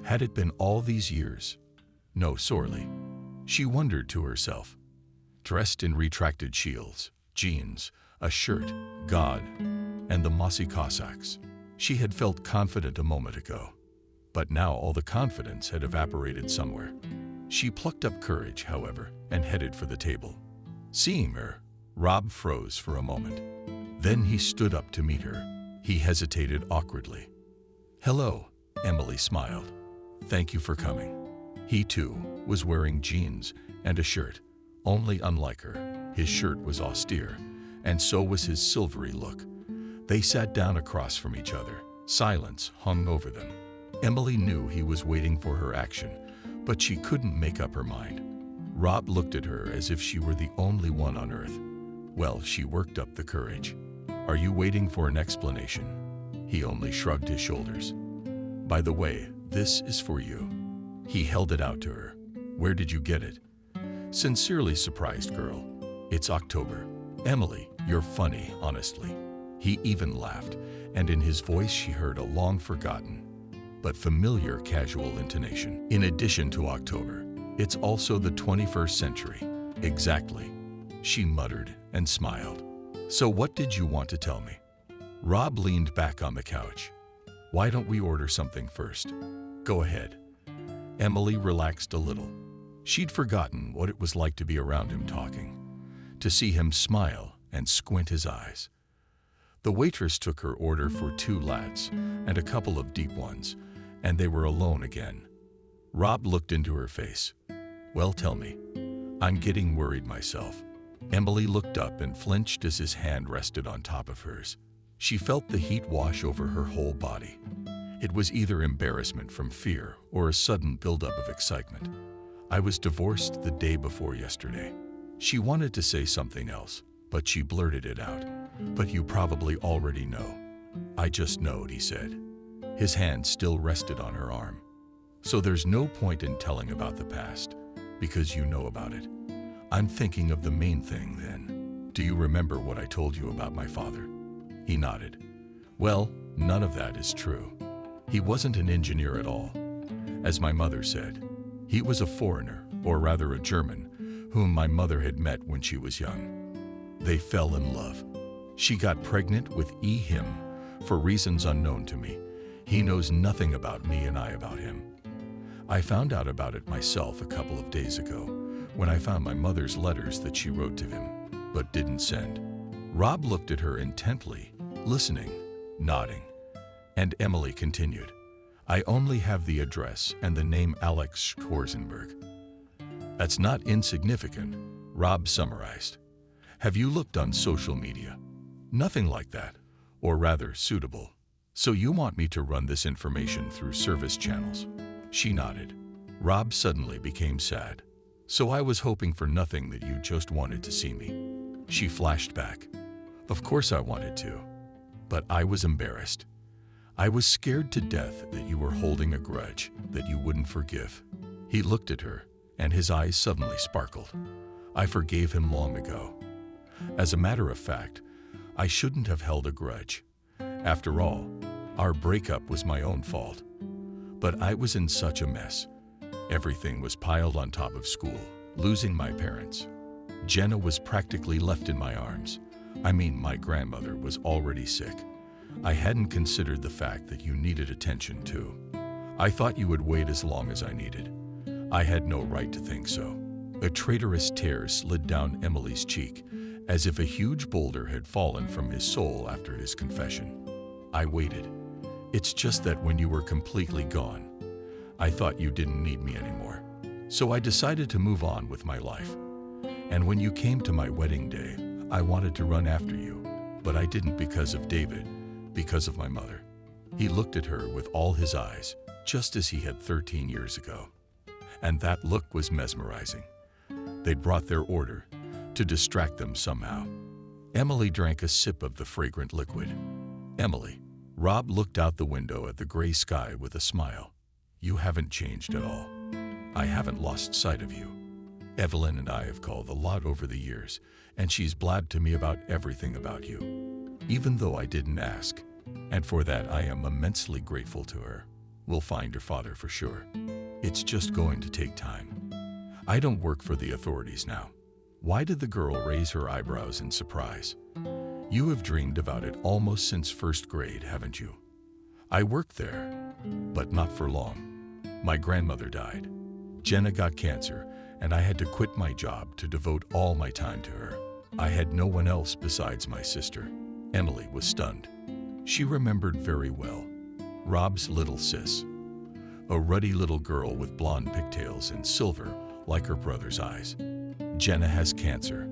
Had it been all these years? No, sorely. She wondered to herself. Dressed in retracted shields, jeans, a shirt, God, and the mossy Cossacks. She had felt confident a moment ago, but now all the confidence had evaporated somewhere. She plucked up courage, however, and headed for the table. Seeing her, Rob froze for a moment. Then he stood up to meet her. He hesitated awkwardly. Hello, Emily smiled. Thank you for coming. He, too, was wearing jeans and a shirt, only unlike her. His shirt was austere, and so was his silvery look. They sat down across from each other. Silence hung over them. Emily knew he was waiting for her action, but she couldn't make up her mind. Rob looked at her as if she were the only one on earth. Well, she worked up the courage. Are you waiting for an explanation? He only shrugged his shoulders. By the way, this is for you. He held it out to her. Where did you get it? Sincerely surprised girl. It's October. Emily, you're funny, honestly. He even laughed, and in his voice she heard a long-forgotten, but familiar casual intonation. In addition to October, it's also the 21st century, Exactly, she muttered and smiled. So what did you want to tell me? Rob leaned back on the couch. Why don't we order something first? Go ahead. Emily relaxed a little. She'd forgotten what it was like to be around him talking, to see him smile and squint his eyes. The waitress took her order for 2 lats and a couple of deep ones, and they were alone again. Rob looked into her face. Well, tell me. I'm getting worried myself. Emily looked up and flinched as his hand rested on top of hers. She felt the heat wash over her whole body. It was either embarrassment from fear or a sudden buildup of excitement. I was divorced the day before yesterday. She wanted to say something else, but she blurted it out. But you probably already know. I just knowed, he said. His hand still rested on her arm. So there's no point in telling about the past, because you know about it. I'm thinking of the main thing then. Do you remember what I told you about my father? He nodded. Well, none of that is true. He wasn't an engineer at all. As my mother said, he was a foreigner, or rather a German, whom my mother had met when she was young. They fell in love. She got pregnant with him for reasons unknown to me. He knows nothing about me and I about him. I found out about it myself a couple of days ago when I found my mother's letters that she wrote to him, but didn't send. Rob looked at her intently, listening, nodding, and Emily continued. I only have the address and the name Alex Korsenberg. That's not insignificant, Rob summarized. Have you looked on social media? Nothing like that, or rather suitable. So you want me to run this information through service channels? She nodded. Rob suddenly became sad. So I was hoping for nothing that you just wanted to see me. She flashed back. Of course I wanted to, but I was embarrassed. I was scared to death that you were holding a grudge that you wouldn't forgive. He looked at her, and his eyes suddenly sparkled. I forgave him long ago. As a matter of fact, I shouldn't have held a grudge. After all, our breakup was my own fault. But I was in such a mess. Everything was piled on top of school, losing my parents. Jenna was practically left in my arms. I mean, my grandmother was already sick. I hadn't considered the fact that you needed attention too. I thought you would wait as long as I needed. I had no right to think so. A traitorous tear slid down Emily's cheek, as if a huge boulder had fallen from his soul after his confession. I waited. It's just that when you were completely gone, I thought you didn't need me anymore. So I decided to move on with my life. And when you came to my wedding day, I wanted to run after you, but I didn't because of David, because of my mother. He looked at her with all his eyes, just as he had 13 years ago. And that look was mesmerizing. They'd brought their order to distract them somehow. Emily drank a sip of the fragrant liquid. Emily. Rob looked out the window at the gray sky with a smile. You haven't changed at all. I haven't lost sight of you. Evelyn and I have called a lot over the years, and she's blabbed to me about everything about you, even though I didn't ask. And for that, I am immensely grateful to her. We'll find your father for sure. It's just going to take time. I don't work for the authorities now. Why did the girl raise her eyebrows in surprise? You have dreamed about it almost since first grade, haven't you? I worked there, but not for long. My grandmother died. Jenna got cancer, and I had to quit my job to devote all my time to her. I had no one else besides my sister. Emily was stunned. She remembered very well. Rob's little sis. A ruddy little girl with blonde pigtails and silver like her brother's eyes. Jenna has cancer.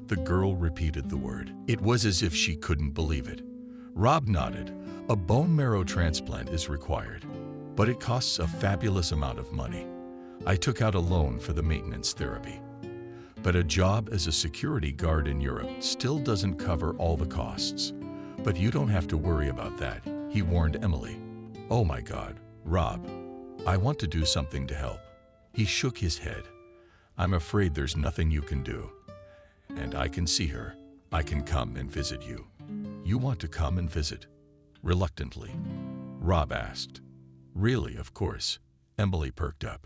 The girl repeated the word. It was as if she couldn't believe it. Rob nodded. A bone marrow transplant is required, but it costs a fabulous amount of money. I took out a loan for the maintenance therapy. But a job as a security guard in Europe still doesn't cover all the costs. But you don't have to worry about that, he warned Emily. Oh my God, Rob, I want to do something to help. He shook his head. I'm afraid there's nothing you can do. And I can see her. I can come and visit you. You want to come and visit? Reluctantly, Rob asked. Really, of course. Emily perked up.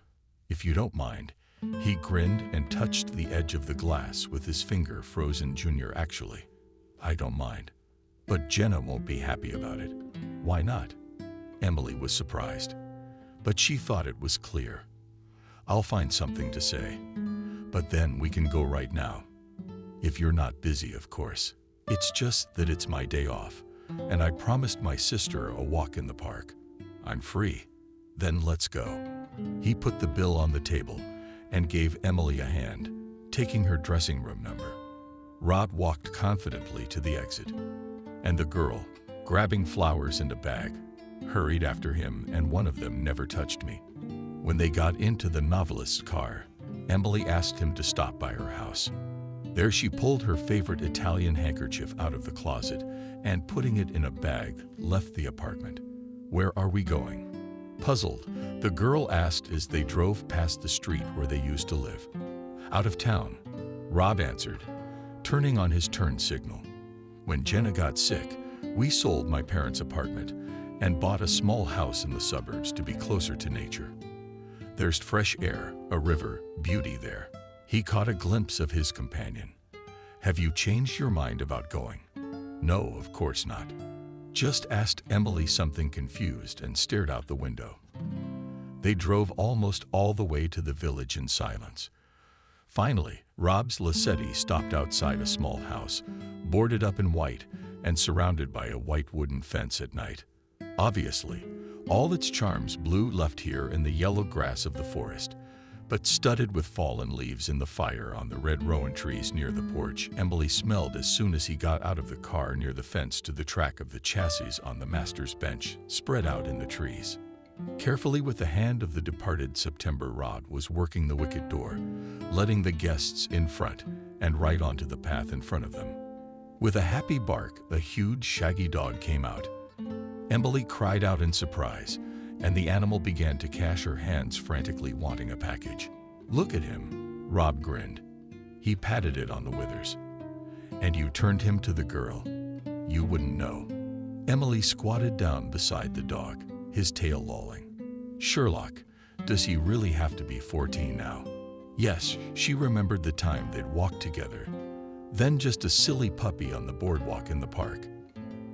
If you don't mind, He grinned and touched the edge of the glass with his finger. Frozen Jr. Actually, I don't mind. But Jenna won't be happy about it. Why not? Emily was surprised, but she thought it was clear. I'll find something to say, but then we can go right now. If you're not busy, of course. It's just that it's my day off, and I promised my sister a walk in the park. I'm free. Then let's go. He put the bill on the table and gave Emily a hand, taking her dressing room number. Rob walked confidently to the exit, and the girl, grabbing flowers and a bag, hurried after him, and one of them never touched me. When they got into the novelist's car, Emily asked him to stop by her house. There she pulled her favorite Italian handkerchief out of the closet and, putting it in a bag, left the apartment. Where are we going? Puzzled, the girl asked as they drove past the street where they used to live. Out of town, Rob answered, turning on his turn signal. When Jenna got sick, we sold my parents' apartment and bought a small house in the suburbs to be closer to nature. There's fresh air, a river, beauty there. He caught a glimpse of his companion. Have you changed your mind about going? No, of course not. Just asked Emily, something confused, and stared out the window. They drove almost all the way to the village in silence. Finally, Rob's Lacetti stopped outside a small house, boarded up in white and surrounded by a white wooden fence at night. Obviously, all its charms Blue left here in the yellow grass of the forest, but studded with fallen leaves in the fire on the red rowan trees near the porch. Emily smelled as soon as he got out of the car near the fence to the track of the chassis on the master's bench, spread out in the trees. Carefully, with the hand of the departed September, Rob was working the wicket door, letting the guests in front and right onto the path in front of them. With a happy bark, a huge shaggy dog came out. Emily cried out in surprise, and the animal began to cash her hands frantically, wanting a package. Look at him, Rob grinned. He patted it on the withers. And you turned him to the girl. You wouldn't know. Emily squatted down beside the dog, his tail lolling. Sherlock, does he really have to be 14 now? Yes, she remembered the time they'd walked together. Then just a silly puppy on the boardwalk in the park.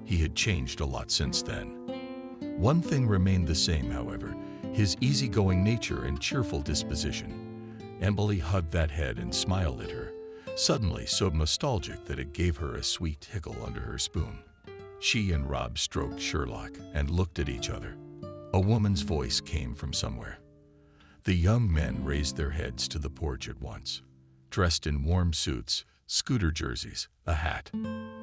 He had changed a lot since then. One thing remained the same, however, his easygoing nature and cheerful disposition. Emily hugged that head and smiled at her, suddenly so nostalgic that it gave her a sweet tickle under her spoon. She and Rob stroked Sherlock and looked at each other. A woman's voice came from somewhere. The young men raised their heads to the porch at once, dressed in warm suits, scooter jerseys, a hat.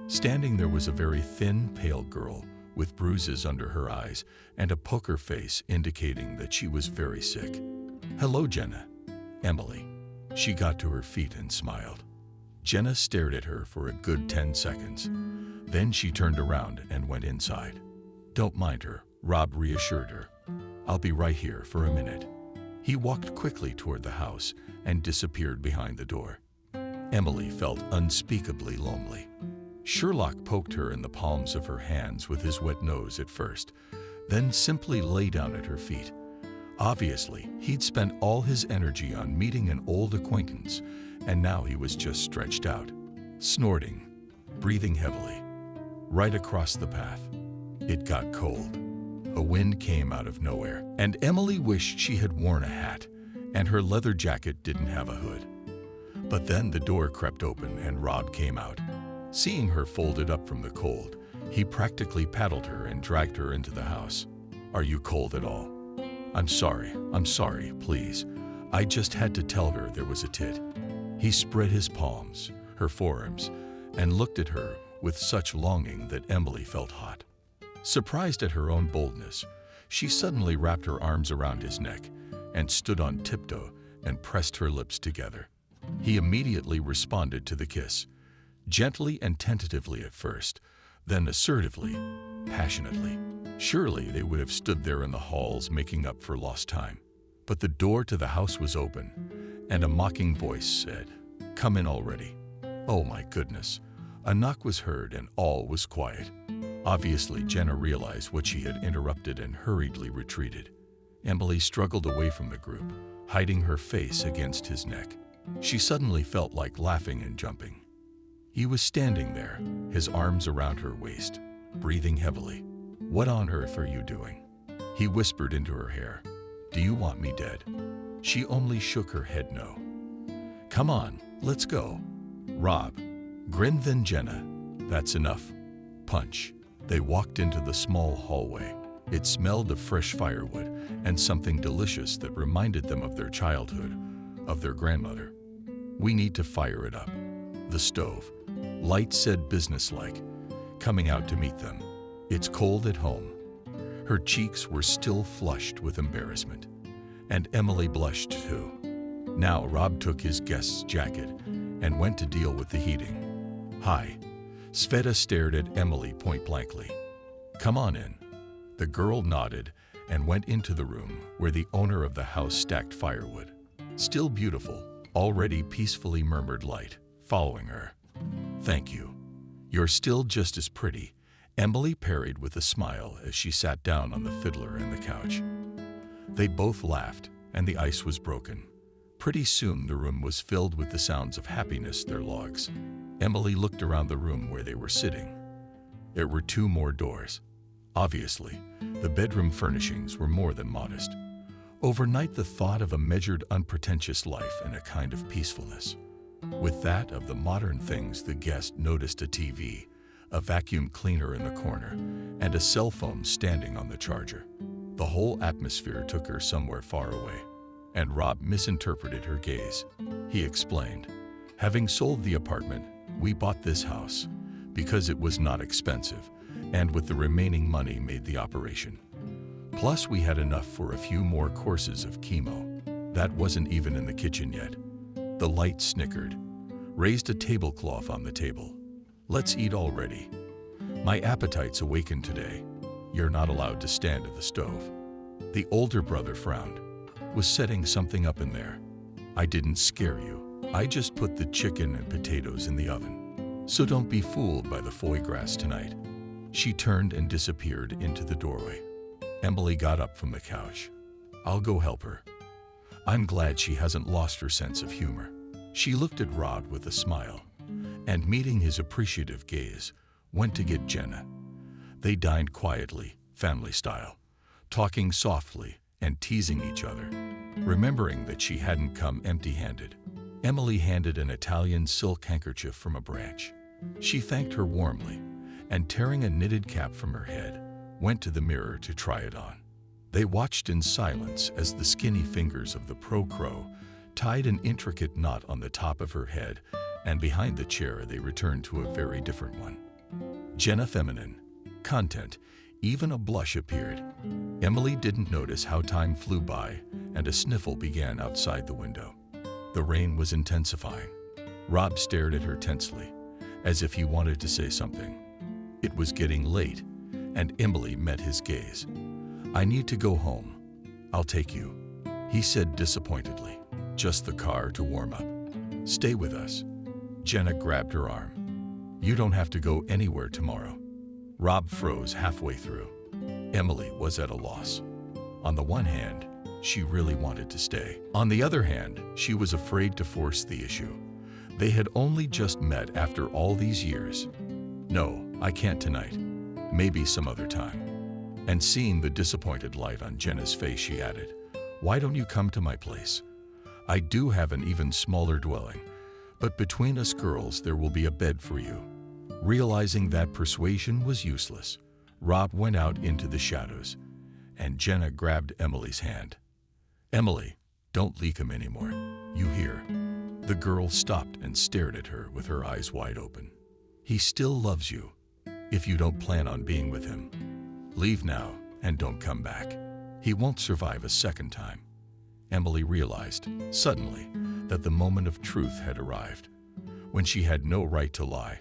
Standing there was a very thin, pale girl with bruises under her eyes and a poker face indicating that she was very sick. Hello, Jenna. Emily. She got to her feet and smiled. Jenna stared at her for a good 10 seconds. Then she turned around and went inside. Don't mind her, Rob reassured her. I'll be right here for a minute. He walked quickly toward the house and disappeared behind the door. Emily felt unspeakably lonely. Sherlock poked her in the palms of her hands with his wet nose at first, then simply lay down at her feet. Obviously, he'd spent all his energy on meeting an old acquaintance, and now he was just stretched out, snorting, breathing heavily. Right across the path, it got cold. A wind came out of nowhere, and Emily wished she had worn a hat, and her leather jacket didn't have a hood. But then the door crept open and Rob came out. Seeing her folded up from the cold, he practically paddled her and dragged her into the house. Are you cold at all? I'm sorry, please. I just had to tell her there was a tit. He spread his palms, her forearms, and looked at her with such longing that Emily felt hot. Surprised at her own boldness, she suddenly wrapped her arms around his neck and stood on tiptoe and pressed her lips together. He immediately responded to the kiss, gently and tentatively at first, then assertively, passionately. Surely they would have stood there in the halls making up for lost time. But the door to the house was open, and a mocking voice said, "Come in already." Oh my goodness. A knock was heard and all was quiet. Obviously, Jenna realized what she had interrupted and hurriedly retreated. Emily struggled away from the group, hiding her face against his neck. She suddenly felt like laughing and jumping. He was standing there, his arms around her waist, breathing heavily. "What on earth are you doing?" He whispered into her hair. "Do you want me dead?" She only shook her head no. "Come on, let's go." Rob grinned, then Jenna. "That's enough. Punch." They walked into the small hallway. It smelled of fresh firewood and something delicious that reminded them of their childhood, of their grandmother. "We need to fire it up." The stove. Light said businesslike, coming out to meet them. "It's cold at home." Her cheeks were still flushed with embarrassment, and Emily blushed too. Now Rob took his guest's jacket and went to deal with the heating. "Hi." Sveta stared at Emily point-blankly. "Come on in." The girl nodded and went into the room where the owner of the house stacked firewood. "Still beautiful," already peacefully murmured Light, following her. "Thank you. You're still just as pretty," Emily parried with a smile as she sat down on the fiddler and the couch. They both laughed, and the ice was broken. Pretty soon the room was filled with the sounds of happiness, their logs. Emily looked around the room where they were sitting. There were 2 more doors. Obviously, the bedroom furnishings were more than modest. Overnight, the thought of a measured, unpretentious life and a kind of peacefulness. With that of the modern things, the guest noticed a TV, a vacuum cleaner in the corner, and a cell phone standing on the charger. The whole atmosphere took her somewhere far away, and Rob misinterpreted her gaze. He explained, "Having sold the apartment, we bought this house because it was not expensive, and with the remaining money made the operation. Plus we had enough for a few more courses of chemo. That wasn't even in the kitchen yet." The Light snickered, raised a tablecloth on the table. "Let's eat already. My appetite's awakened today. You're not allowed to stand at the stove." The older brother frowned. "Was setting something up in there. I didn't scare you. I just put the chicken and potatoes in the oven. So don't be fooled by the foie gras tonight." She turned and disappeared into the doorway. Emily got up from the couch. "I'll go help her. I'm glad she hasn't lost her sense of humor." She looked at Rob with a smile, and meeting his appreciative gaze, went to get Jenna. They dined quietly, family style, talking softly and teasing each other. Remembering that she hadn't come empty-handed, Emily handed an Italian silk handkerchief from a branch. She thanked her warmly, and tearing a knitted cap from her head, went to the mirror to try it on. They watched in silence as the skinny fingers of the pro-crow tied an intricate knot on the top of her head, and behind the chair they returned to a very different one. Jenna feminine. Content. Even a blush appeared. Emily didn't notice how time flew by, and a sniffle began outside the window. The rain was intensifying. Rob stared at her tensely, as if he wanted to say something. It was getting late, and Emily met his gaze. "I need to go home. I'll take you," he said disappointedly. "Just the car to warm up." "Stay with us." Jenna grabbed her arm. "You don't have to go anywhere tomorrow." Rob froze halfway through. Emily was at a loss. On the one hand, she really wanted to stay. On the other hand, she was afraid to force the issue. They had only just met after all these years. "No, I can't tonight. Maybe some other time." And seeing the disappointed light on Jenna's face, she added, "Why don't you come to my place? I do have an even smaller dwelling, but between us girls there will be a bed for you." Realizing that persuasion was useless, Rob went out into the shadows, and Jenna grabbed Emily's hand. "Emily, don't leak him anymore. You hear?" The girl stopped and stared at her with her eyes wide open. "He still loves you, if you don't plan on being with him. Leave now and don't come back. He won't survive a second time." Emily realized, suddenly, that the moment of truth had arrived, when she had no right to lie,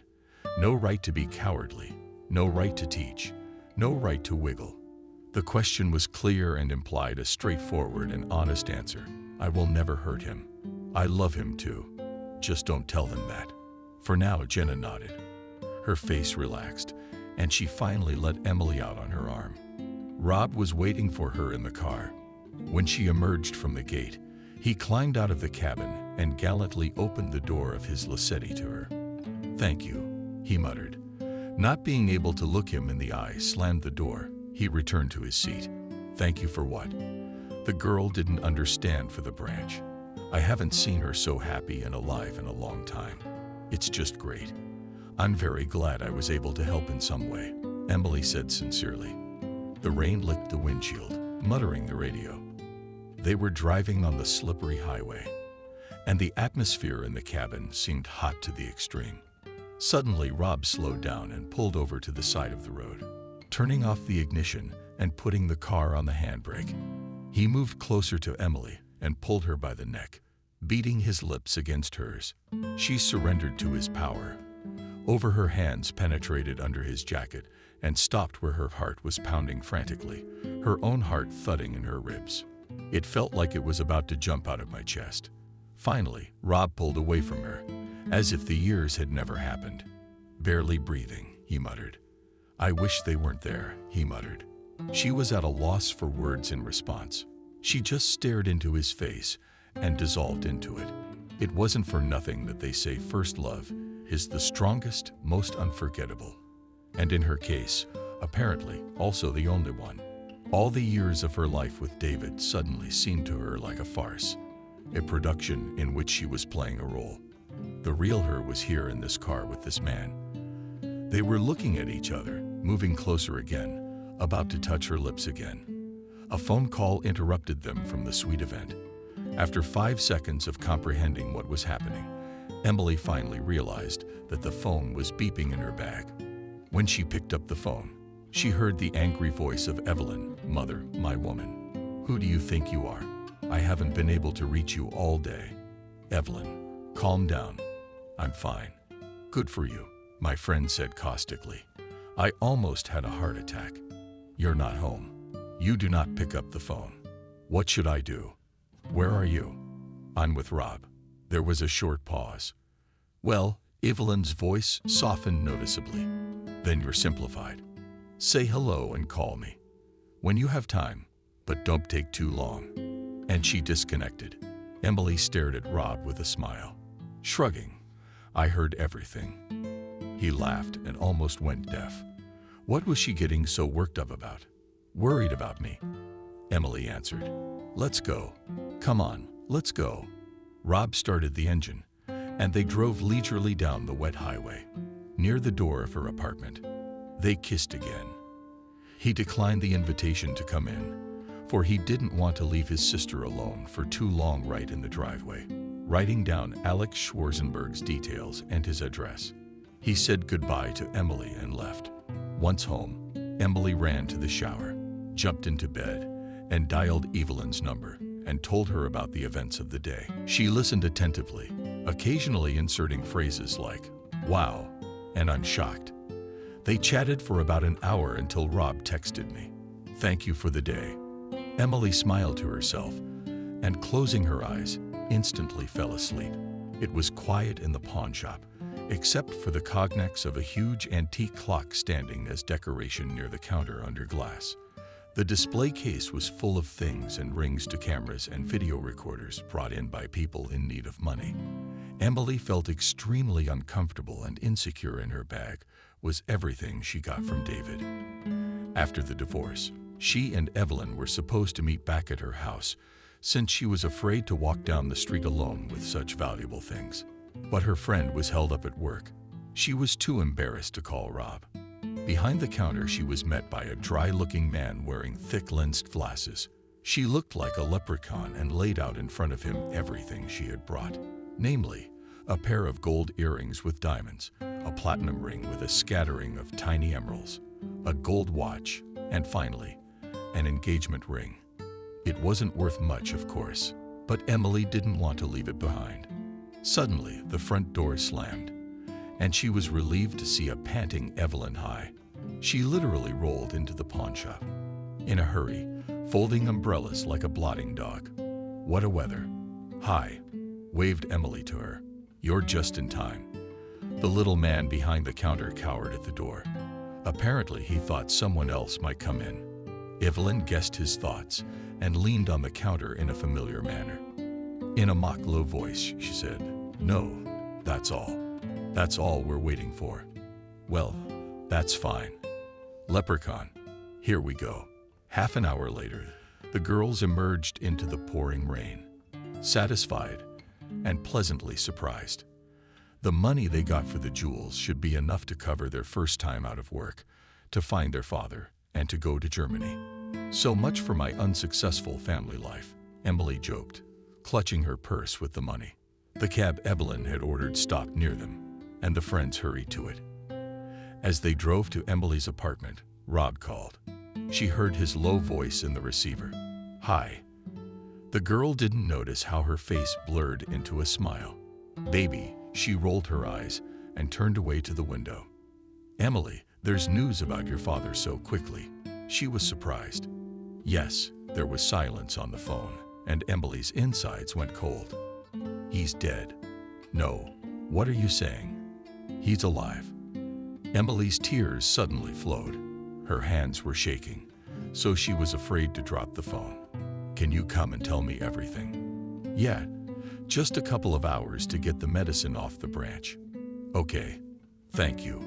no right to be cowardly, no right to teach, no right to wiggle. The question was clear and implied a straightforward and honest answer. "I will never hurt him. I love him too. Just don't tell him that." For now, Jenna nodded. Her face relaxed, and she finally let Emily out on her arm. Rob was waiting for her in the car. When she emerged from the gate, He climbed out of the cabin and gallantly opened the door of his Lacetti to her. "Thank you," he muttered. Not being able to look him in the eye slammed the door. He returned to his seat. "Thank you for what?" The girl didn't understand for the branch. "I haven't seen her so happy and alive in a long time. It's just great. I'm very glad I was able to help in some way," Emily said sincerely. The rain licked the windshield, muttering the radio. They were driving on the slippery highway, and the atmosphere in the cabin seemed hot to the extreme. Suddenly, Rob slowed down and pulled over to the side of the road, turning off the ignition and putting the car on the handbrake. He moved closer to Emily and pulled her by the neck, beating his lips against hers. She surrendered to his power. Over her hands penetrated under his jacket and stopped where her heart was pounding frantically, her own heart thudding in her ribs. It felt like it was about to jump out of my chest. Finally, Rob pulled away from her, as if the years had never happened. "Barely breathing," he muttered. "I wish they weren't there," he muttered. She was at a loss for words in response. She just stared into his face and dissolved into it. It wasn't for nothing that they say first love is the strongest, most unforgettable. And in her case, apparently also the only one. All the years of her life with David suddenly seemed to her like a farce, a production in which she was playing a role. The real her was here in this car with this man. They were looking at each other, moving closer again, about to touch her lips again. A phone call interrupted them from the sweet event. After 5 seconds of comprehending what was happening, Emily finally realized that the phone was beeping in her bag. When she picked up the phone, she heard the angry voice of Evelyn. "Mother, my woman. Who do you think you are? I haven't been able to reach you all day." "Evelyn, calm down. I'm fine." "Good for you," my friend said caustically. "I almost had a heart attack." "You're not home. You do not pick up the phone. What should I do? Where are you?" "I'm with Rob." There was a short pause. "Well," Evelyn's voice softened noticeably. "Then you're simplified. Say hello and call me when you have time, but don't take too long." And she disconnected. Emily stared at Rob with a smile. Shrugging, "I heard everything." He laughed and almost went deaf. What was she getting so worked up about? "Worried about me," Emily answered. "Let's go. Come on, let's go." Rob started the engine, and they drove leisurely down the wet highway. Near the door of her apartment, they kissed again. He declined the invitation to come in, for he didn't want to leave his sister alone for too long right in the driveway, writing down Alex Schwarzenberg's details and his address. He said goodbye to Emily and left. Once home, Emily ran to the shower, jumped into bed, and dialed Evelyn's number and told her about the events of the day. She listened attentively, occasionally inserting phrases like, "Wow," and "I'm shocked." They chatted for about an hour until Rob texted me, "Thank you for the day." Emily smiled to herself and, closing her eyes, instantly fell asleep. It was quiet in the pawn shop, except for the cognacs of a huge antique clock standing as decoration near the counter under glass. The display case was full of things and rings to cameras and video recorders brought in by people in need of money. Emily felt extremely uncomfortable and insecure in her bag was everything she got from David. After the divorce, she and Evelyn were supposed to meet back at her house, since she was afraid to walk down the street alone with such valuable things. But her friend was held up at work. She was too embarrassed to call Rob. Behind the counter, she was met by a dry-looking man wearing thick-lensed glasses. She looked like a leprechaun and laid out in front of him everything she had brought, namely, a pair of gold earrings with diamonds, a platinum ring with a scattering of tiny emeralds, a gold watch, and finally, an engagement ring. It wasn't worth much, of course, but Emily didn't want to leave it behind. Suddenly, the front door slammed, and she was relieved to see a panting Evelyn High. She literally rolled into the pawn shop. In a hurry, folding umbrellas like a blotting dog. "What a weather." "Hi," waved Emily to her. "You're just in time." The little man behind the counter cowered at the door. Apparently, he thought someone else might come in. Evelyn guessed his thoughts and leaned on the counter in a familiar manner. In a mock low voice, she said, "No, that's all. That's all we're waiting for." "Well, that's fine. Leprechaun, here we go." Half an hour later, the girls emerged into the pouring rain, satisfied and pleasantly surprised. The money they got for the jewels should be enough to cover their first time out of work, to find their father, and to go to Germany. "So much for my unsuccessful family life," Emily joked, clutching her purse with the money. The cab Evelyn had ordered stopped near them, and the friends hurried to it. As they drove to Emily's apartment, Rob called. She heard his low voice in the receiver. "Hi." The girl didn't notice how her face blurred into a smile. "Baby," she rolled her eyes and turned away to the window. "Emily, there's news about your father so quickly." She was surprised. Yes, there was silence on the phone, and Emily's insides went cold. "He's dead." "No. What are you saying?" "He's alive." Emily's tears suddenly flowed. Her hands were shaking, so she was afraid to drop the phone. "Can you come and tell me everything?" "Yeah, just a couple of hours to get the medicine off the branch." "Okay, thank you."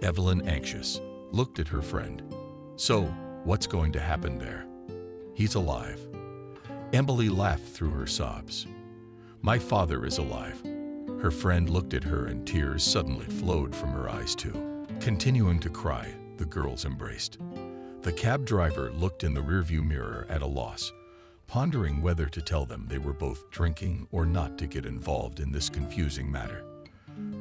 Evelyn, anxious, looked at her friend. "So, what's going to happen there?" "He's alive." Emily laughed through her sobs. "My father is alive." Her friend looked at her and tears suddenly flowed from her eyes too. Continuing to cry, the girls embraced. The cab driver looked in the rearview mirror at a loss, pondering whether to tell them they were both drinking or not to get involved in this confusing matter.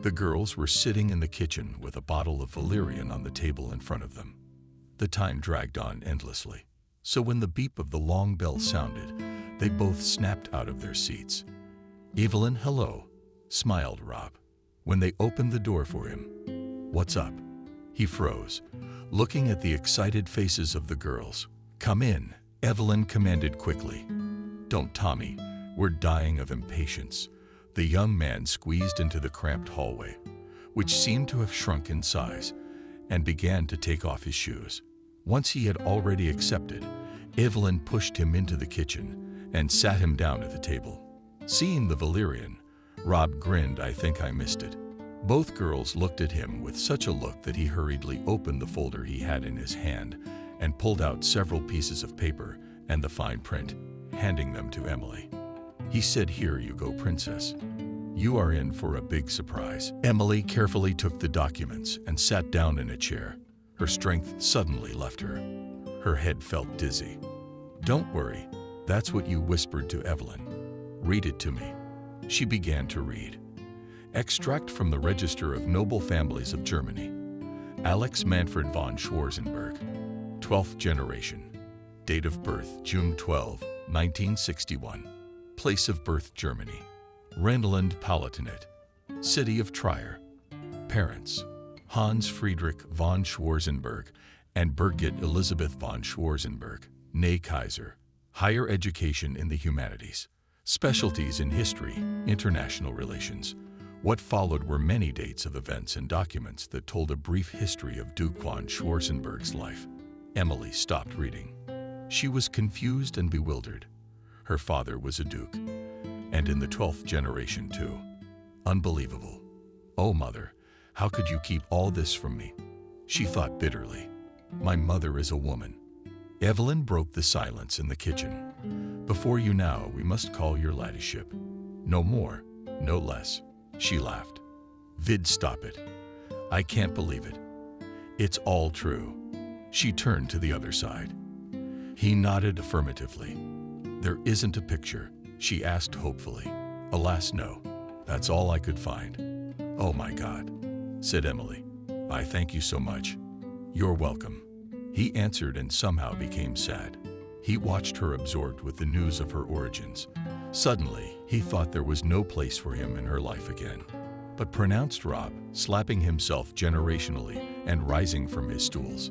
The girls were sitting in the kitchen with a bottle of valerian on the table in front of them. The time dragged on endlessly, so when the beep of the long bell sounded, they both snapped out of their seats. "Evelyn, hello," smiled Rob. When they opened the door for him, "What's up?" He froze, looking at the excited faces of the girls. "Come in," Evelyn commanded quickly. "Don't, Tommy. We're dying of impatience." The young man squeezed into the cramped hallway, which seemed to have shrunk in size, and began to take off his shoes. Once he had already accepted, Evelyn pushed him into the kitchen and sat him down at the table. Seeing the valerian, Rob grinned. "I think I missed it." Both girls looked at him with such a look that he hurriedly opened the folder he had in his hand and pulled out several pieces of paper and the fine print, handing them to Emily. He said, "Here you go, princess. You are in for a big surprise." Emily carefully took the documents and sat down in a chair. Her strength suddenly left her. Her head felt dizzy. "Don't worry, that's what you whispered to Evelyn. Read it to me." She began to read. Extract from the Register of Noble Families of Germany. Alex Manfred von Schwarzenberg, 12th generation. Date of birth, June 12, 1961. Place of birth, Germany. Rhineland-Palatinate. City of Trier. Parents, Hans Friedrich von Schwarzenberg and Birgit Elisabeth von Schwarzenberg, née Kaiser. Higher education in the humanities. Specialties in history, international relations. What followed were many dates of events and documents that told a brief history of Duke von Schwarzenberg's life. Emily stopped reading. She was confused and bewildered. Her father was a duke, and in the 12th generation too. Unbelievable. "Oh, Mother, how could you keep all this from me?" she thought bitterly. "My mother is a woman." Evelyn broke the silence in the kitchen. "Before you now, we must call your ladyship. No more, no less." She laughed. "Vid, stop it. I can't believe it. It's all true." She turned to the other side. He nodded affirmatively. "There isn't a picture?" she asked hopefully. "Alas, no. That's all I could find." "Oh my God," said Emily. "I thank you so much." "You're welcome," he answered and somehow became sad. He watched her absorbed with the news of her origins. Suddenly, he thought there was no place for him in her life again. "But," pronounced Rob, slapping himself generationally and rising from his stools,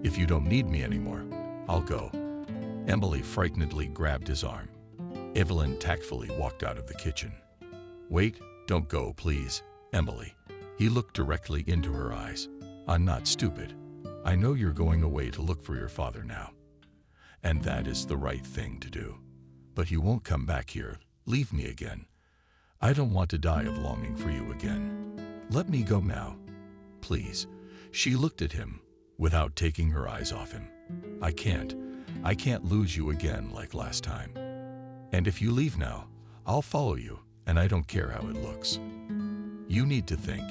"if you don't need me anymore, I'll go." Emily frightenedly grabbed his arm. Evelyn tactfully walked out of the kitchen. "Wait, don't go, please, Emily." He looked directly into her eyes. "I'm not stupid. I know you're going away to look for your father now. And that is the right thing to do. But he won't come back here, Leave me again. I don't want to die of longing for you again. Let me go now, please." She looked at him without taking her eyes off him. I can't lose you again like last time. And if you leave now, I'll follow you, and I don't care how it looks. You need to think.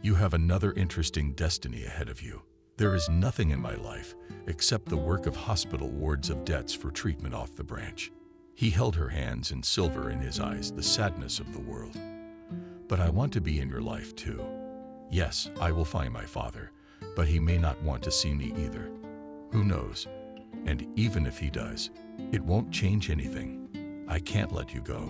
You have another interesting destiny ahead of you. There is nothing in my life except the work of hospital wards of debts for treatment off the branch." He held her hands, and silver in his eyes, the sadness of the world. "But I want to be in your life too. Yes, I will find my father, but he may not want to see me either. Who knows? And even if he does, it won't change anything. I can't let you go."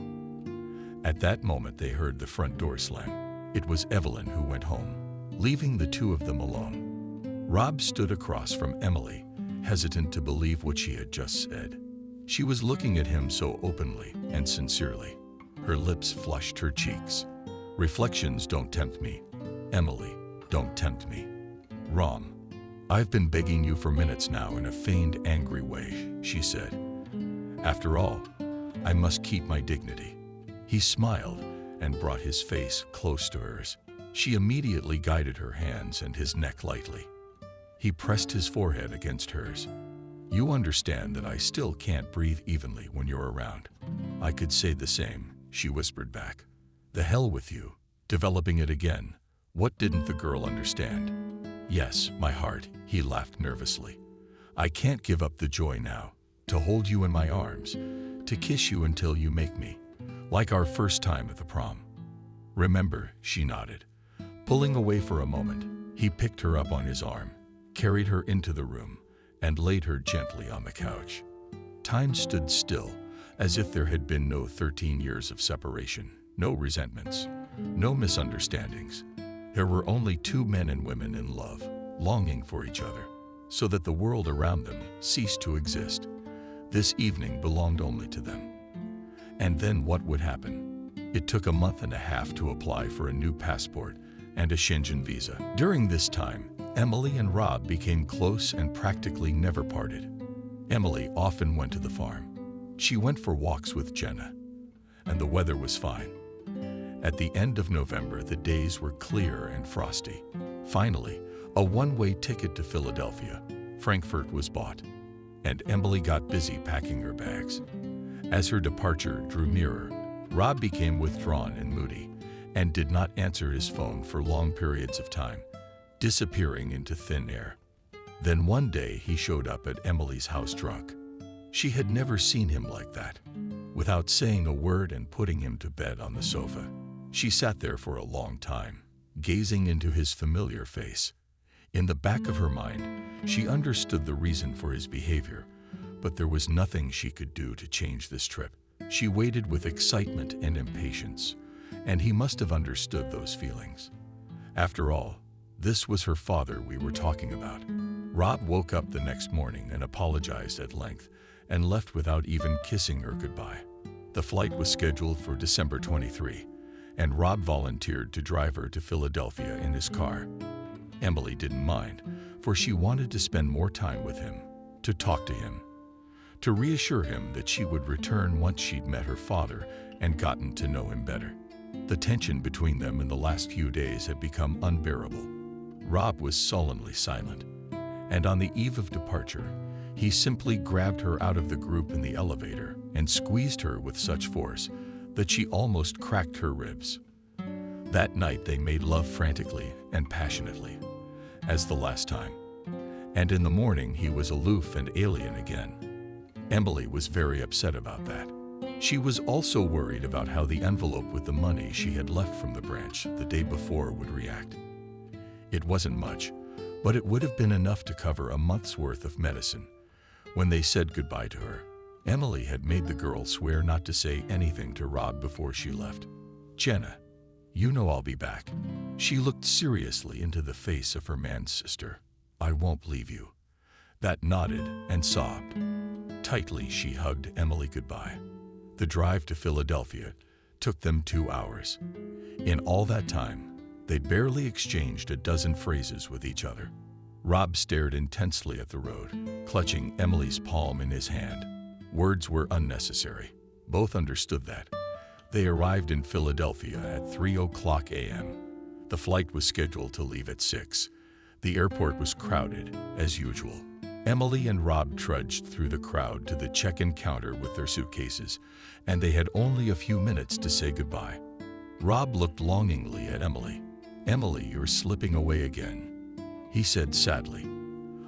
At that moment they heard the front door slam. It was Evelyn who went home, leaving the two of them alone. Rob stood across from Emily, hesitant to believe what she had just said. She was looking at him so openly and sincerely. Her lips flushed her cheeks. "Reflections don't tempt me. Emily, don't tempt me." "Rom, I've been begging you for minutes now," in a feigned angry way, she said. "After all, I must keep my dignity." He smiled and brought his face close to hers. She immediately guided her hands and his neck lightly. He pressed his forehead against hers. "You understand that I still can't breathe evenly when you're around." "I could say the same," she whispered back. "The hell with you, developing it again. What didn't the girl understand?" "Yes, my heart," he laughed nervously. "I can't give up the joy now, to hold you in my arms, to kiss you until you make me, like our first time at the prom." "Remember," she nodded. Pulling away for a moment, he picked her up on his arm, carried her into the room, and laid her gently on the couch. Time stood still, as if there had been no 13 years of separation, no resentments, no misunderstandings. There were only two men and women in love, longing for each other, so that the world around them ceased to exist. This evening belonged only to them. And then what would happen? It took a month and a half to apply for a new passport and a Schengen visa. During this time, Emily and Rob became close and practically never parted. Emily often went to the farm. She went for walks with Jenna, and the weather was fine. At the end of November, the days were clear and frosty. Finally, a one-way ticket to Philadelphia, Frankfurt, was bought, and Emily got busy packing her bags. As her departure drew nearer, Rob became withdrawn and moody, and did not answer his phone for long periods of time, disappearing into thin air. Then one day he showed up at Emily's house drunk. She had never seen him like that. Without saying a word and putting him to bed on the sofa, she sat there for a long time, gazing into his familiar face. In the back of her mind, she understood the reason for his behavior, but there was nothing she could do to change this trip. She waited with excitement and impatience, and he must have understood those feelings. After all, this was her father we were talking about. Rob woke up the next morning and apologized at length, and left without even kissing her goodbye. The flight was scheduled for December 23, and Rob volunteered to drive her to Philadelphia in his car. Emily didn't mind, for she wanted to spend more time with him, to talk to him, to reassure him that she would return once she'd met her father and gotten to know him better. The tension between them in the last few days had become unbearable. Rob was sullenly silent, and on the eve of departure, he simply grabbed her out of the group in the elevator and squeezed her with such force that she almost cracked her ribs. That night they made love frantically and passionately, as the last time. And in the morning he was aloof and alien again. Emily was very upset about that. She was also worried about how the envelope with the money she had left from the branch the day before would react. It wasn't much, but it would have been enough to cover a month's worth of medicine. When they said goodbye to her, Emily had made the girl swear not to say anything to Rob before she left. "Jenna, you know I'll be back." She looked seriously into the face of her man's sister. "I won't leave you." That nodded and sobbed. Tightly she hugged Emily goodbye. The drive to Philadelphia took them 2 hours. In all that time, they barely exchanged a dozen phrases with each other. Rob stared intensely at the road, clutching Emily's palm in his hand. Words were unnecessary. Both understood that. They arrived in Philadelphia at 3:00 a.m. The flight was scheduled to leave at 6. The airport was crowded, as usual. Emily and Rob trudged through the crowd to the check-in counter with their suitcases, and they had only a few minutes to say goodbye. Rob looked longingly at Emily. "Emily, you're slipping away again," he said sadly.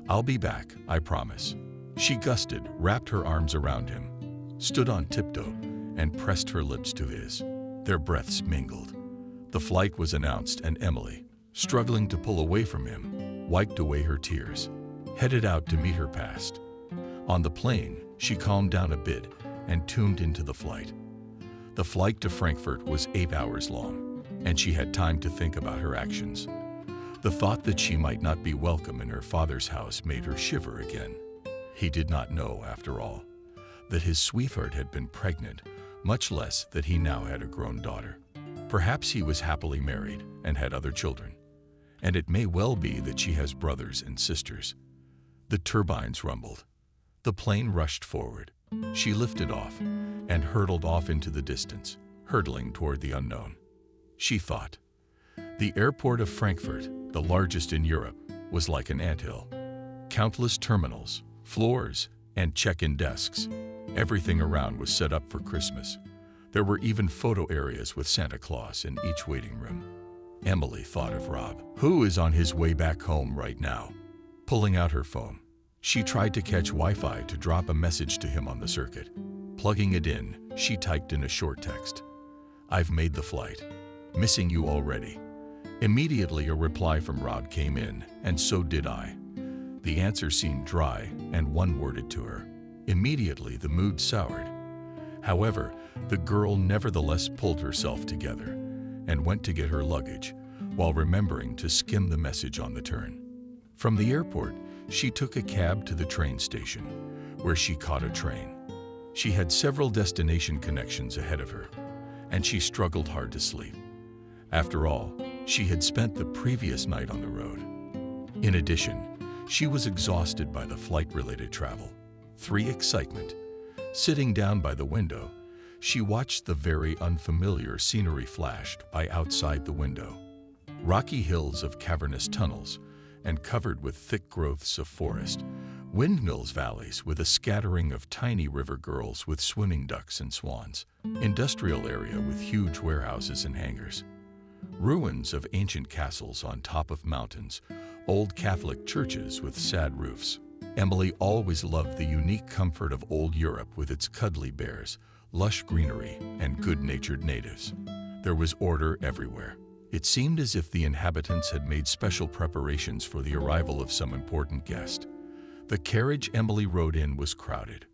"I'll be back, I promise." She gusted, wrapped her arms around him, stood on tiptoe, and pressed her lips to his. Their breaths mingled. The flight was announced, and Emily, struggling to pull away from him, wiped away her tears, headed out to meet her past. On the plane, she calmed down a bit and tuned into the flight. The flight to Frankfurt was 8 hours long, and she had time to think about her actions. The thought that she might not be welcome in her father's house made her shiver again. He did not know, after all, that his sweetheart had been pregnant, much less that he now had a grown daughter. Perhaps he was happily married and had other children, and it may well be that she has brothers and sisters. The turbines rumbled. The plane rushed forward. She lifted off and hurtled off into the distance, hurtling toward the unknown. She thought. The airport of Frankfurt, the largest in Europe, was like an anthill. Countless terminals, floors, and check-in desks. Everything around was set up for Christmas. There were even photo areas with Santa Claus in each waiting room. Emily thought of Rob, who is on his way back home right now. Pulling out her phone, she tried to catch Wi-Fi to drop a message to him on the circuit. Plugging it in, she typed in a short text. "I've made the flight. Missing you already." Immediately a reply from Rob came in, and so did I. The answer seemed dry and one-worded to her. Immediately the mood soured. However, the girl nevertheless pulled herself together and went to get her luggage, while remembering to skim the message on the turn. From the airport, she took a cab to the train station, where she caught a train. She had several destination connections ahead of her, and she struggled hard to sleep. After all, she had spent the previous night on the road. In addition, she was exhausted by the flight-related travel. Excitement. Sitting down by the window, she watched the very unfamiliar scenery flashed by outside the window. Rocky hills of cavernous tunnels and covered with thick growths of forest, windmills valleys with a scattering of tiny river girls with swimming ducks and swans, industrial area with huge warehouses and hangars, ruins of ancient castles on top of mountains, old Catholic churches with sad roofs. Emily always loved the unique comfort of old Europe with its cuddly bears, lush greenery, and good-natured natives. There was order everywhere. It seemed as if the inhabitants had made special preparations for the arrival of some important guest. The carriage Emily rode in was crowded.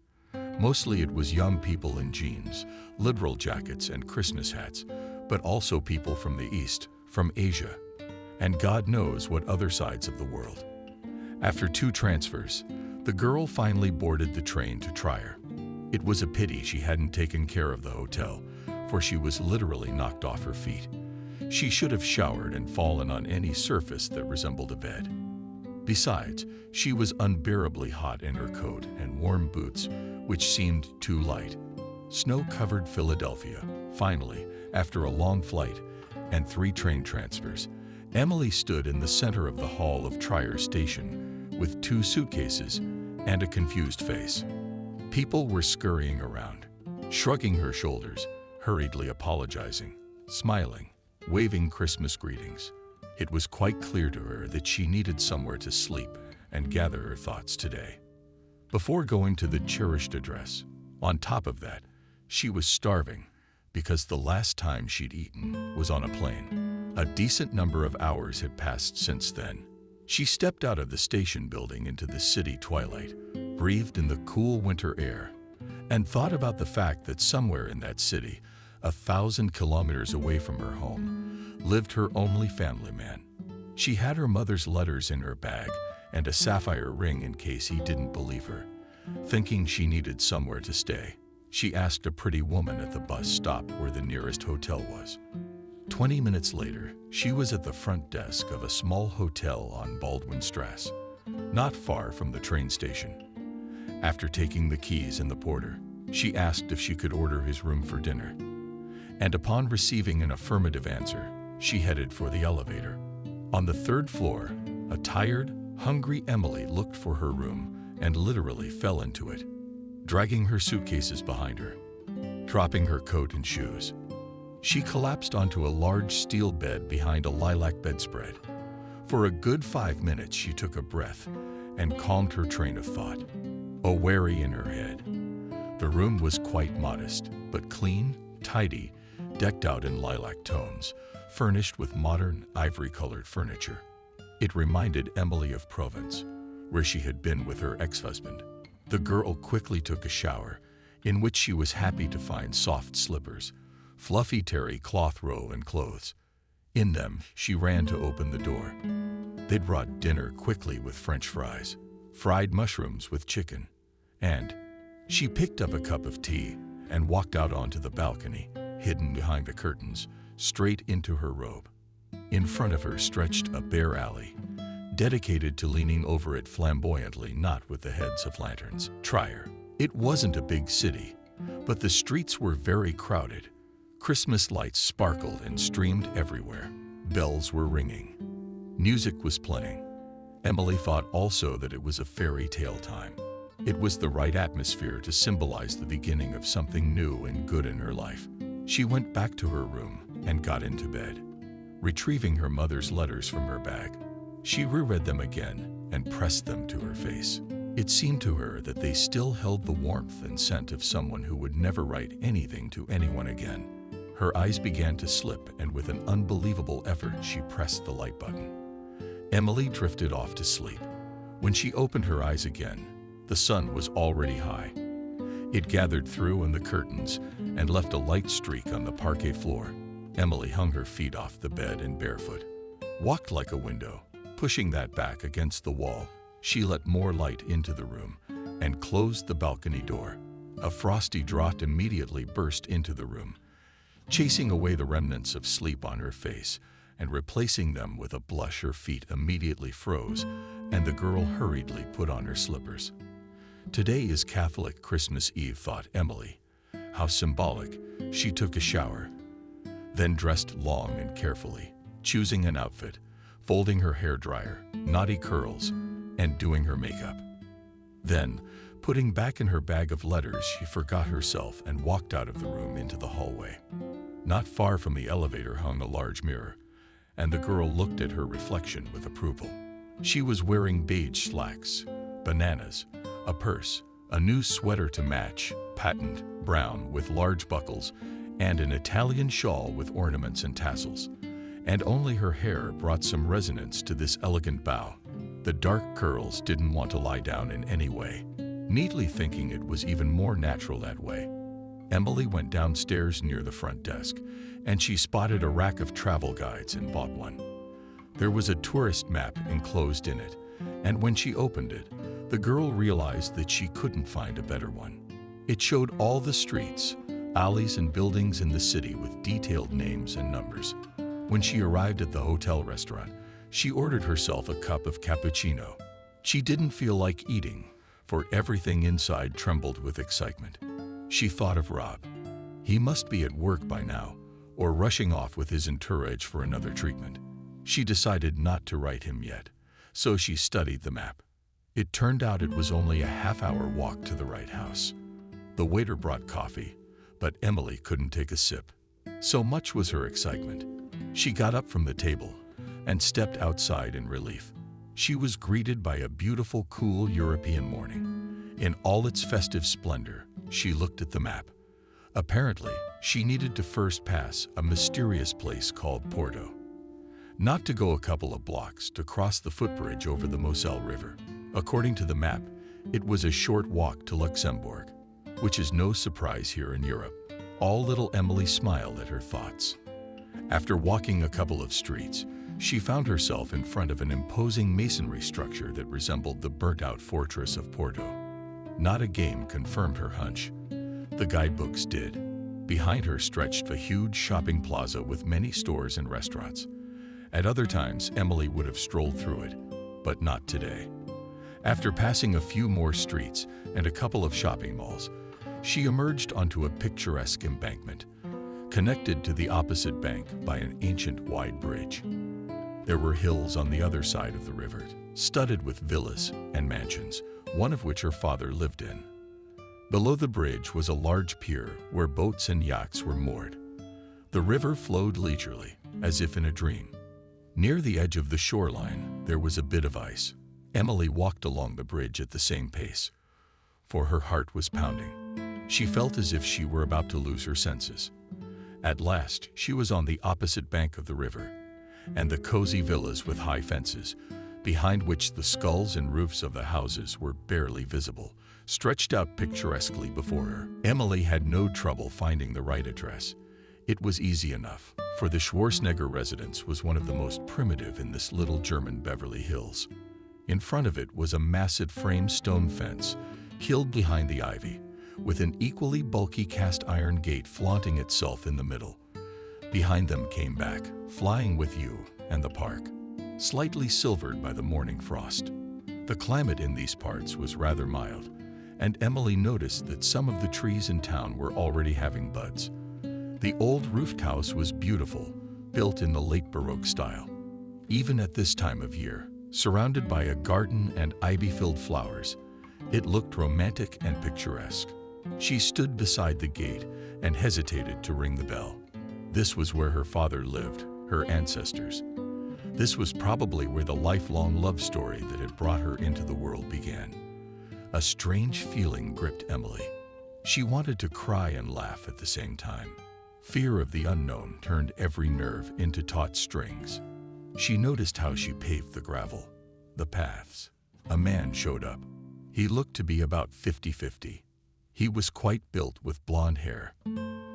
Mostly it was young people in jeans, liberal jackets, and Christmas hats, but also people from the East, from Asia, and God knows what other sides of the world. After 2 transfers, the girl finally boarded the train to Trier. It was a pity she hadn't taken care of the hotel, for she was literally knocked off her feet. She should have showered and fallen on any surface that resembled a bed. Besides, she was unbearably hot in her coat and warm boots, which seemed too light. Snow-covered Philadelphia. Finally, after a long flight and 3 train transfers, Emily stood in the center of the hall of Trier Station with 2 suitcases and a confused face. People were scurrying around, shrugging her shoulders, hurriedly apologizing, smiling, waving Christmas greetings. It was quite clear to her that she needed somewhere to sleep and gather her thoughts today. Before going to the cherished address, on top of that, she was starving because the last time she'd eaten was on a plane. A decent number of hours had passed since then. She stepped out of the station building into the city twilight, breathed in the cool winter air, and thought about the fact that somewhere in that city, 1,000 kilometers away from her home, lived her only family man. She had her mother's letters in her bag and a sapphire ring in case he didn't believe her. Thinking she needed somewhere to stay, she asked a pretty woman at the bus stop where the nearest hotel was. 20 minutes later, she was at the front desk of a small hotel on Baldwinstrasse, not far from the train station. After taking the keys and the porter, she asked if she could order his room for dinner. and upon receiving an affirmative answer, she headed for the elevator. On the third floor, a tired, hungry Emily looked for her room and literally fell into it, dragging her suitcases behind her, dropping her coat and shoes. She collapsed onto a large steel bed behind a lilac bedspread. For a good 5 minutes, she took a breath and calmed her train of thought, a worry in her head. The room was quite modest, but clean, tidy, decked out in lilac tones, furnished with modern, ivory-colored furniture. It reminded Emily of Provence, where she had been with her ex-husband. The girl quickly took a shower, in which she was happy to find soft slippers, fluffy terry cloth robe and clothes. In them, she ran to open the door. They'd brought dinner quickly with French fries, fried mushrooms with chicken, and she picked up a cup of tea and walked out onto the balcony, hidden behind the curtains, straight into her robe. In front of her stretched a bare alley, dedicated to leaning over it flamboyantly, not with the heads of lanterns. Trier. It wasn't a big city, but the streets were very crowded. Christmas lights sparkled and streamed everywhere. Bells were ringing. Music was playing. Emily thought also that it was a fairy tale time. It was the right atmosphere to symbolize the beginning of something new and good in her life. She went back to her room and got into bed. Retrieving her mother's letters from her bag, she reread them again and pressed them to her face. It seemed to her that they still held the warmth and scent of someone who would never write anything to anyone again. Her eyes began to slip, and with an unbelievable effort, she pressed the light button. Emily drifted off to sleep. When she opened her eyes again, the sun was already high. It gathered through in the curtains and left a light streak on the parquet floor. Emily hung her feet off the bed and barefoot, walked like a window, pushing that back against the wall. She let more light into the room and closed the balcony door. A frosty draught immediately burst into the room, chasing away the remnants of sleep on her face and replacing them with a blush. Her feet immediately froze, and the girl hurriedly put on her slippers. Today is Catholic Christmas Eve, thought Emily. How symbolic. She took a shower, then dressed long and carefully, choosing an outfit, folding her hair dryer, knotty curls, and doing her makeup. Then, putting back in her bag of letters, she forgot herself and walked out of the room into the hallway. Not far from the elevator hung a large mirror, and the girl looked at her reflection with approval. She was wearing beige slacks, bananas, a purse, a new sweater to match, patent brown with large buckles, and an Italian shawl with ornaments and tassels. And only her hair brought some resonance to this elegant bow. The dark curls didn't want to lie down in any way, neatly thinking it was even more natural that way. Emily went downstairs near the front desk, and she spotted a rack of travel guides and bought one. There was a tourist map enclosed in it, and when she opened it, the girl realized that she couldn't find a better one. It showed all the streets, alleys, and buildings in the city with detailed names and numbers. When she arrived at the hotel restaurant, she ordered herself a cup of cappuccino. She didn't feel like eating, for everything inside trembled with excitement. She thought of Rob. He must be at work by now, or rushing off with his entourage for another treatment. She decided not to write him yet, so she studied the map. It turned out it was only a half-hour walk to the right house. The waiter brought coffee, but Emily couldn't take a sip. So much was her excitement. She got up from the table and stepped outside in relief. She was greeted by a beautiful, cool European morning. In all its festive splendor, she looked at the map. Apparently, she needed to first pass a mysterious place called Porto. Not to go a couple of blocks to cross the footbridge over the Moselle River. According to the map, it was a short walk to Luxembourg, which is no surprise here in Europe. All little Emily smiled at her thoughts. After walking a couple of streets, she found herself in front of an imposing masonry structure that resembled the burnt-out fortress of Porto. Not a game confirmed her hunch. The guidebooks did. Behind her stretched a huge shopping plaza with many stores and restaurants. At other times, Emily would have strolled through it, but not today. After passing a few more streets and a couple of shopping malls, she emerged onto a picturesque embankment, connected to the opposite bank by an ancient wide bridge. There were hills on the other side of the river, studded with villas and mansions, one of which her father lived in. Below the bridge was a large pier where boats and yachts were moored. The river flowed leisurely, as if in a dream. Near the edge of the shoreline, there was a bit of ice. Emily walked along the bridge at the same pace, for her heart was pounding. She felt as if she were about to lose her senses. At last, she was on the opposite bank of the river, and the cozy villas with high fences, behind which the skulls and roofs of the houses were barely visible, stretched out picturesquely before her. Emily had no trouble finding the right address. It was easy enough, for the Schwarzenegger residence was one of the most primitive in this little German Beverly Hills. In front of it was a massive frame stone fence, killed behind the ivy, with an equally bulky cast iron gate flaunting itself in the middle. Behind them came back, Flying with You and the park, slightly silvered by the morning frost. The climate in these parts was rather mild, and Emily noticed that some of the trees in town were already having buds. The old roofed house was beautiful, built in the late Baroque style. Even at this time of year, surrounded by a garden and ivy-filled flowers, it looked romantic and picturesque. She stood beside the gate and hesitated to ring the bell. This was where her father lived, her ancestors. This was probably where the lifelong love story that had brought her into the world began. A strange feeling gripped Emily. She wanted to cry and laugh at the same time. Fear of the unknown turned every nerve into taut strings. She noticed how she paved the gravel, the paths. A man showed up. He looked to be about 50-50. He was quite built with blonde hair.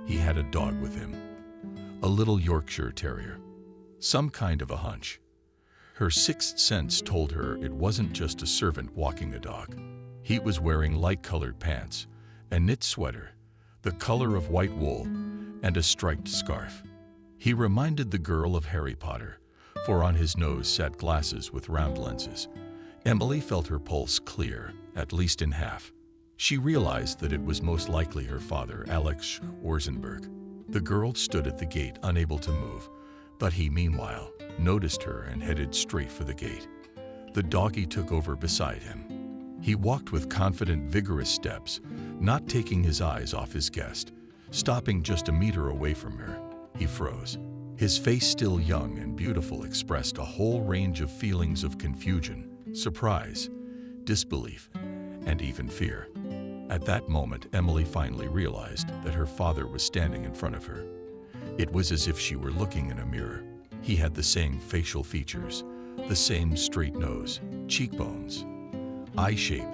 He had a dog with him, a little Yorkshire Terrier, some kind of a hunch. Her sixth sense told her it wasn't just a servant walking a dog. He was wearing light-colored pants, a knit sweater, the color of white wool, and a striped scarf. He reminded the girl of Harry Potter, for on his nose sat glasses with round lenses. Emily felt her pulse clear, at least in half. She realized that it was most likely her father, Alex Schwarzenberg. The girl stood at the gate, unable to move, but he, meanwhile, noticed her and headed straight for the gate. The doggy took over beside him. He walked with confident, vigorous steps, not taking his eyes off his guest. Stopping just a meter away from her, he froze. His face, still young and beautiful, expressed a whole range of feelings of confusion, surprise, disbelief, and even fear. At that moment, Emily finally realized that her father was standing in front of her. It was as if she were looking in a mirror. He had the same facial features, the same straight nose, cheekbones, eye shape,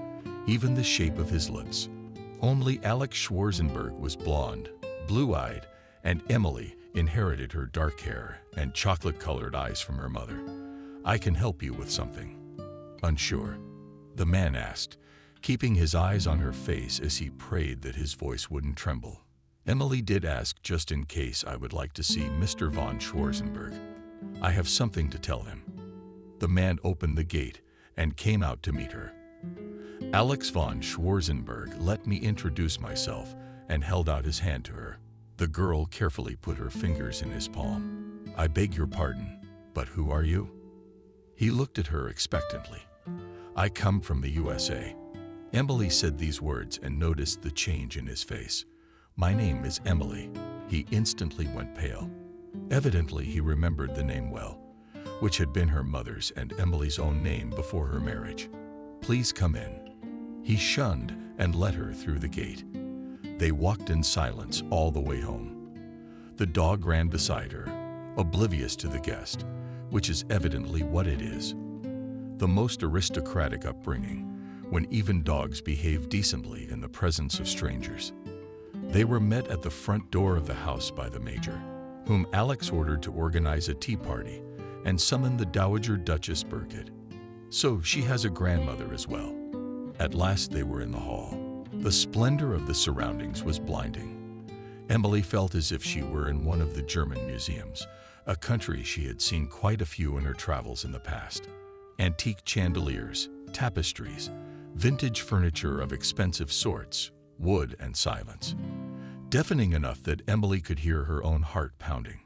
even the shape of his lips. Only Alex Schwarzenberg was blonde, blue-eyed, and Emily inherited her dark hair and chocolate-colored eyes from her mother. "I can help you with something." Unsure, the man asked, keeping his eyes on her face as he prayed that his voice wouldn't tremble. Emily did ask, "Just in case, I would like to see Mr. von Schwarzenberg. I have something to tell him." The man opened the gate and came out to meet her. "Alex von Schwarzenberg, let me introduce myself," and held out his hand to her. The girl carefully put her fingers in his palm. "I beg your pardon, but who are you?" He looked at her expectantly. "I come from the USA." Emily said these words and noticed the change in his face. "My name is Emily." He instantly went pale. Evidently, he remembered the name well, which had been her mother's and Emily's own name before her marriage. "Please come in." He shunned and led her through the gate. They walked in silence all the way home. The dog ran beside her, oblivious to the guest, which is evidently what it is. The most aristocratic upbringing, when even dogs behave decently in the presence of strangers. They were met at the front door of the house by the major, whom Alex ordered to organize a tea party and summon the Dowager Duchess Birgit. So she has a grandmother as well. At last they were in the hall. The splendor of the surroundings was blinding. Emily felt as if she were in one of the German museums, a country she had seen quite a few in her travels in the past. Antique chandeliers, tapestries, vintage furniture of expensive sorts, wood and silence. deafening enough that Emily could hear her own heart pounding.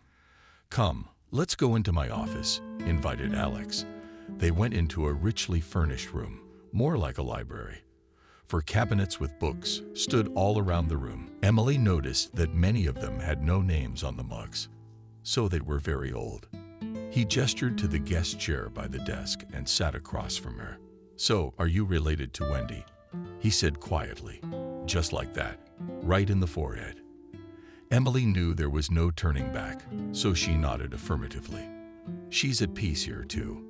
"Come, let's go into my office," invited Alex. They went into a richly furnished room, more like a library, for cabinets with books stood all around the room. Emily noticed that many of them had no names on the mugs, so they were very old. He gestured to the guest chair by the desk and sat across from her. "So, are you related to Wendy?" he said quietly, just like that, right in the forehead. Emily knew there was no turning back, so she nodded affirmatively. "She's at peace here, too."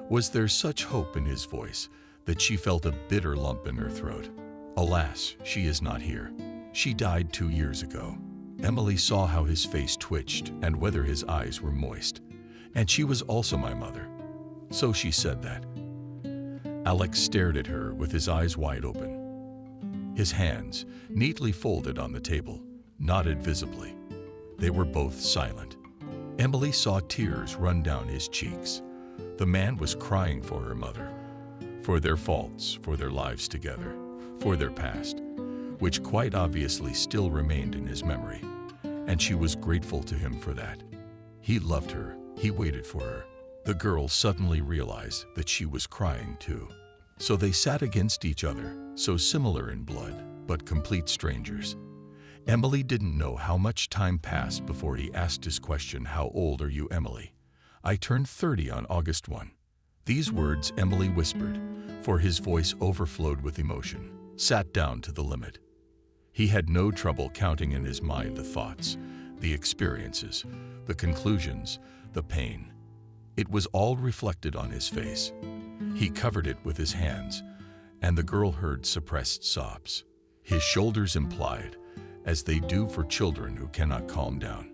Was there such hope in his voice that she felt a bitter lump in her throat? "Alas, she is not here. She died 2 years ago." Emily saw how his face twitched and whether his eyes were moist. "And she was also my mother." So she said that. Alex stared at her with his eyes wide open. His hands, neatly folded on the table, nodded visibly. They were both silent. Emily saw tears run down his cheeks. The man was crying for her mother, for their faults, for their lives together, for their past, which quite obviously still remained in his memory, and she was grateful to him for that. He loved her. He waited for her. The girl suddenly realized that she was crying too. So they sat against each other, so similar in blood, but complete strangers. Emily didn't know how much time passed before he asked his question, "How old are you, Emily?" "I turned 30 on August 1. These words Emily whispered, for his voice overflowed with emotion, sat down to the limit. He had no trouble counting in his mind the thoughts, the experiences, the conclusions, the pain. It was all reflected on his face. He covered it with his hands, and the girl heard suppressed sobs. His shoulders implied, as they do for children who cannot calm down.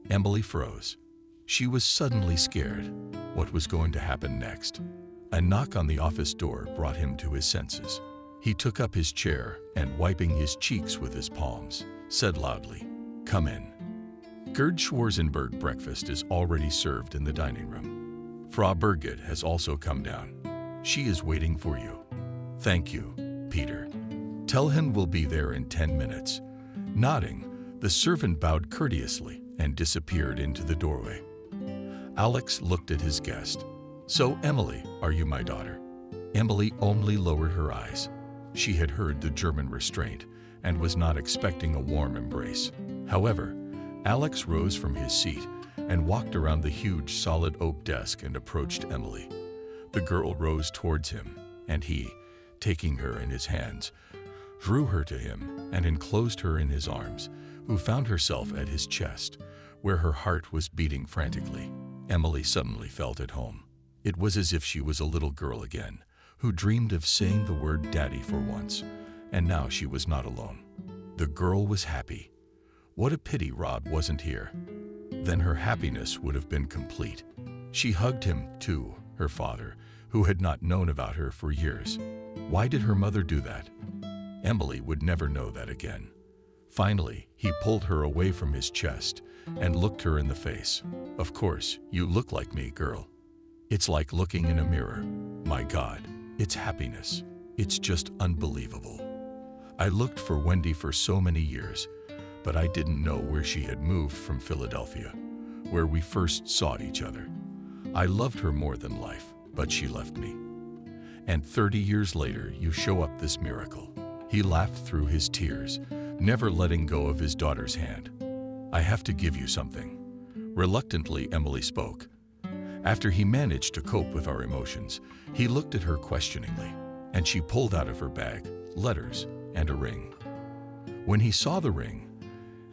Emily froze. She was suddenly scared. What was going to happen next? A knock on the office door brought him to his senses. He took up his chair and, wiping his cheeks with his palms, said loudly, "Come in." Gerd Schwarzenberg breakfast is already served in the dining room. Frau Birgit has also come down. She is waiting for you. "Thank you, Peter. Tell him we'll be there in 10 minutes. Nodding, the servant bowed courteously and disappeared into the doorway. Alex looked at his guest. "So, Emily, are you my daughter?" Emily only lowered her eyes. She had heard the German restraint and was not expecting a warm embrace. However, Alex rose from his seat and walked around the huge solid oak desk and approached Emily. The girl rose towards him, and he, taking her in his hands, drew her to him and enclosed her in his arms, who found herself at his chest, where her heart was beating frantically. Emily suddenly felt at home. It was as if she was a little girl again, who dreamed of saying the word daddy for once, and now she was not alone. The girl was happy. What a pity Rob wasn't here. Then her happiness would have been complete. She hugged him, too, her father, who had not known about her for years. Why did her mother do that? Emily would never know that again. Finally, he pulled her away from his chest and looked her in the face. "Of course, you look like me, girl. It's like looking in a mirror. My God, it's happiness. It's just unbelievable. I looked for Wendy for so many years, but I didn't know where she had moved from Philadelphia, where we first saw each other. I loved her more than life, but she left me. And 30 years later, you show up this miracle." He laughed through his tears, never letting go of his daughter's hand. "I have to give you something." Reluctantly, Emily spoke. After he managed to cope with our emotions, he looked at her questioningly, and she pulled out of her bag letters and a ring. When he saw the ring,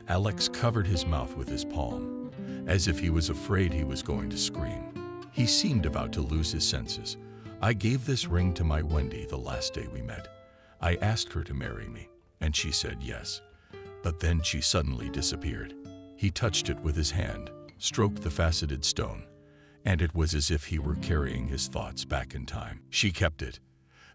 Alex covered his mouth with his palm, as if he was afraid he was going to scream. He seemed about to lose his senses. "I gave this ring to my Wendy the last day we met. I asked her to marry me, and she said yes. But then she suddenly disappeared." He touched it with his hand, stroked the faceted stone, and it was as if he were carrying his thoughts back in time. She kept it.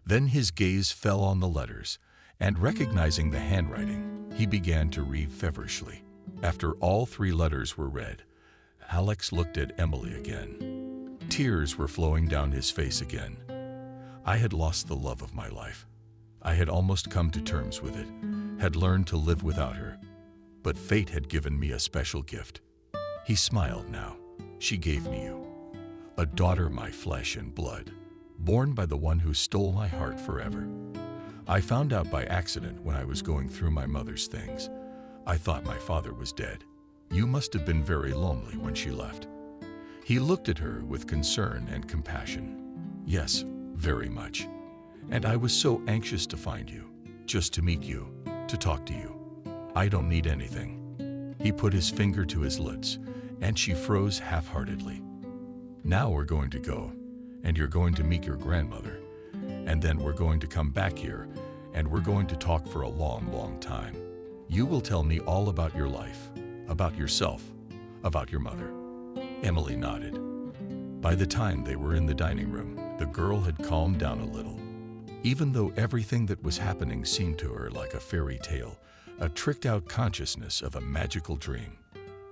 Then his gaze fell on the letters, and recognizing the handwriting, he began to read feverishly. After all 3 letters were read, Alex looked at Emily again. Tears were flowing down his face again. I had lost the love of my life. I had almost come to terms with it, had learned to live without her. but fate had given me a special gift. He smiled now. She gave me you. A daughter, my flesh and blood, born by the one who stole my heart forever. I found out by accident when I was going through my mother's things. I thought my father was dead. You must have been very lonely when she left. He looked at her with concern and compassion. Yes, very much. And I was so anxious to find you, just to meet you, to talk to you. I don't need anything. He put his finger to his lips, and she froze half-heartedly. Now we're going to go, and you're going to meet your grandmother, and then we're going to come back here, and we're going to talk for a long, long time. You will tell me all about your life, about yourself, about your mother. Emily nodded. By the time they were in the dining room, the girl had calmed down a little. Even though everything that was happening seemed to her like a fairy tale, a tricked-out consciousness of a magical dream,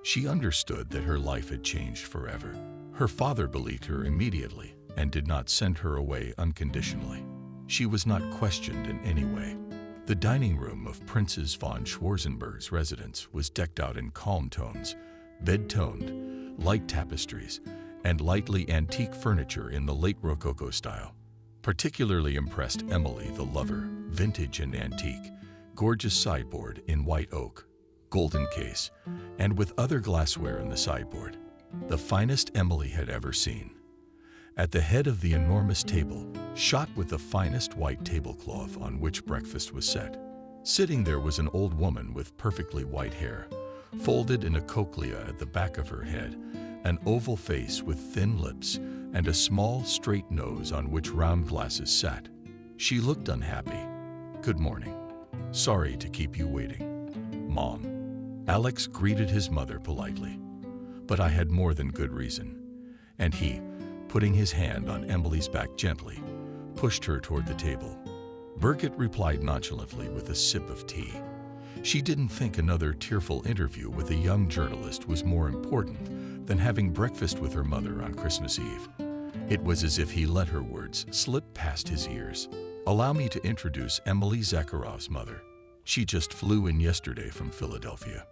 she understood that her life had changed forever. Her father believed her immediately and did not send her away unconditionally. She was not questioned in any way. The dining room of Princess von Schwarzenberg's residence was decked out in calm tones, bed-toned, light tapestries, and lightly antique furniture in the late Rococo style. Particularly impressed Emily the lover, vintage and antique, gorgeous sideboard in white oak, golden case, and with other glassware in the sideboard, the finest Emily had ever seen. At the head of the enormous table, shot with the finest white tablecloth on which breakfast was set, sitting there was an old woman with perfectly white hair, folded in a cochlea at the back of her head, an oval face with thin lips, and a small, straight nose on which round glasses sat. She looked unhappy. "Good morning. Sorry to keep you waiting, Mom." Alex greeted his mother politely. "But I had more than good reason." And he, putting his hand on Emily's back gently, pushed her toward the table. Birgit replied nonchalantly with a sip of tea. She didn't think another tearful interview with a young journalist was more important than having breakfast with her mother on Christmas Eve. It was as if he let her words slip past his ears. "Allow me to introduce Emily Zakharov's mother. She just flew in yesterday from Philadelphia."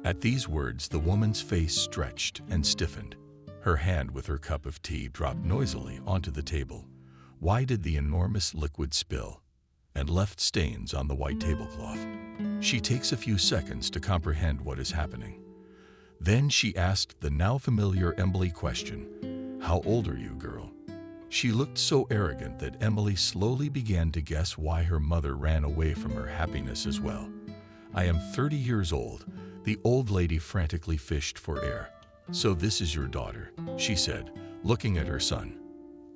At these words, the woman's face stretched and stiffened. Her hand with her cup of tea dropped noisily onto the table. Why did the enormous liquid spill and left stains on the white tablecloth? She takes a few seconds to comprehend what is happening. Then she asked the now familiar Emily question, "How old are you, girl?" She looked so arrogant that Emily slowly began to guess why her mother ran away from her happiness as well. "I am 30 years old," the old lady frantically fished for air. "So this is your daughter," she said, looking at her son.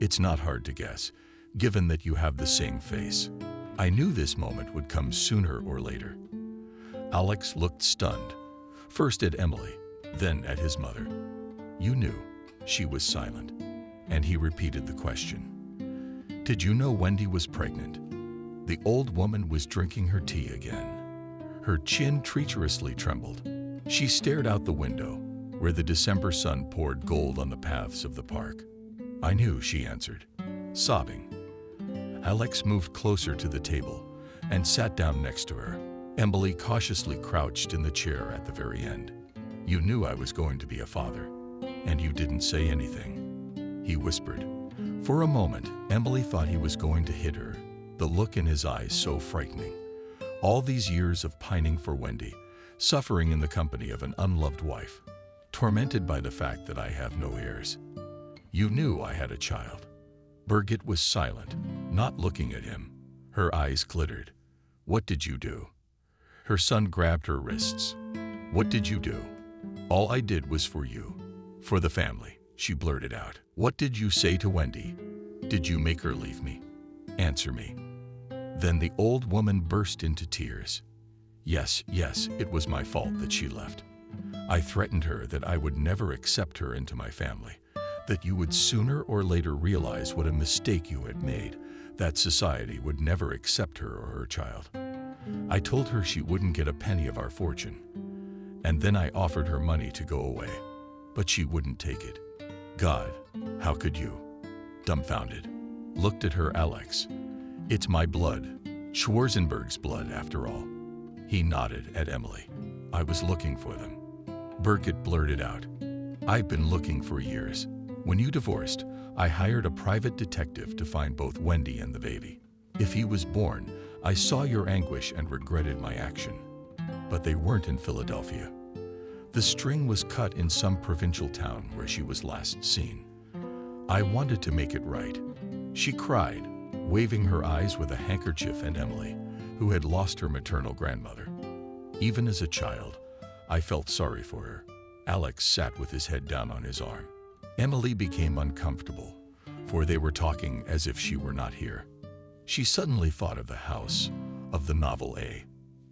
"It's not hard to guess, given that you have the same face. I knew this moment would come sooner or later." Alex looked stunned, first at Emily, then at his mother. "You knew." She was silent, and he repeated the question. "Did you know Wendy was pregnant?" The old woman was drinking her tea again. Her chin treacherously trembled. She stared out the window, where the December sun poured gold on the paths of the park. "I knew," she answered, sobbing. Alex moved closer to the table and sat down next to her. Emily cautiously crouched in the chair at the very end. "You knew I was going to be a father, and you didn't say anything," he whispered. For a moment, Emily thought he was going to hit her, the look in his eyes so frightening. All these years of pining for Wendy, suffering in the company of an unloved wife, tormented by the fact that I have no heirs. "You knew I had a child." Birgit was silent, not looking at him. Her eyes glittered. "What did you do?" Her son grabbed her wrists. "What did you do?" "All I did was for you, for the family," she blurted out. "What did you say to Wendy? Did you make her leave me? Answer me." Then the old woman burst into tears. Yes, it was my fault that she left. I threatened her that I would never accept her into my family, that you would sooner or later realize what a mistake you had made, that society would never accept her or her child. I told her she wouldn't get a penny of our fortune, and then I offered her money to go away, but she wouldn't take it. God, how could you? Dumbfounded, looked at her Alex. "It's my blood, Schwarzenberg's blood after all." He nodded at Emily. I was looking for them. Birgit blurted out. I've been looking for years. When you divorced, I hired a private detective to find both Wendy and the baby. If he was born, I saw your anguish and regretted my action. But they weren't in Philadelphia. The string was cut in some provincial town where she was last seen. I wanted to make it right. She cried, waving her eyes with a handkerchief at Emily, who had lost her maternal grandmother. Even as a child, I felt sorry for her. Alex sat with his head down on his arm. Emily became uncomfortable, for they were talking as if she were not here. She suddenly thought of the house, of the novel A.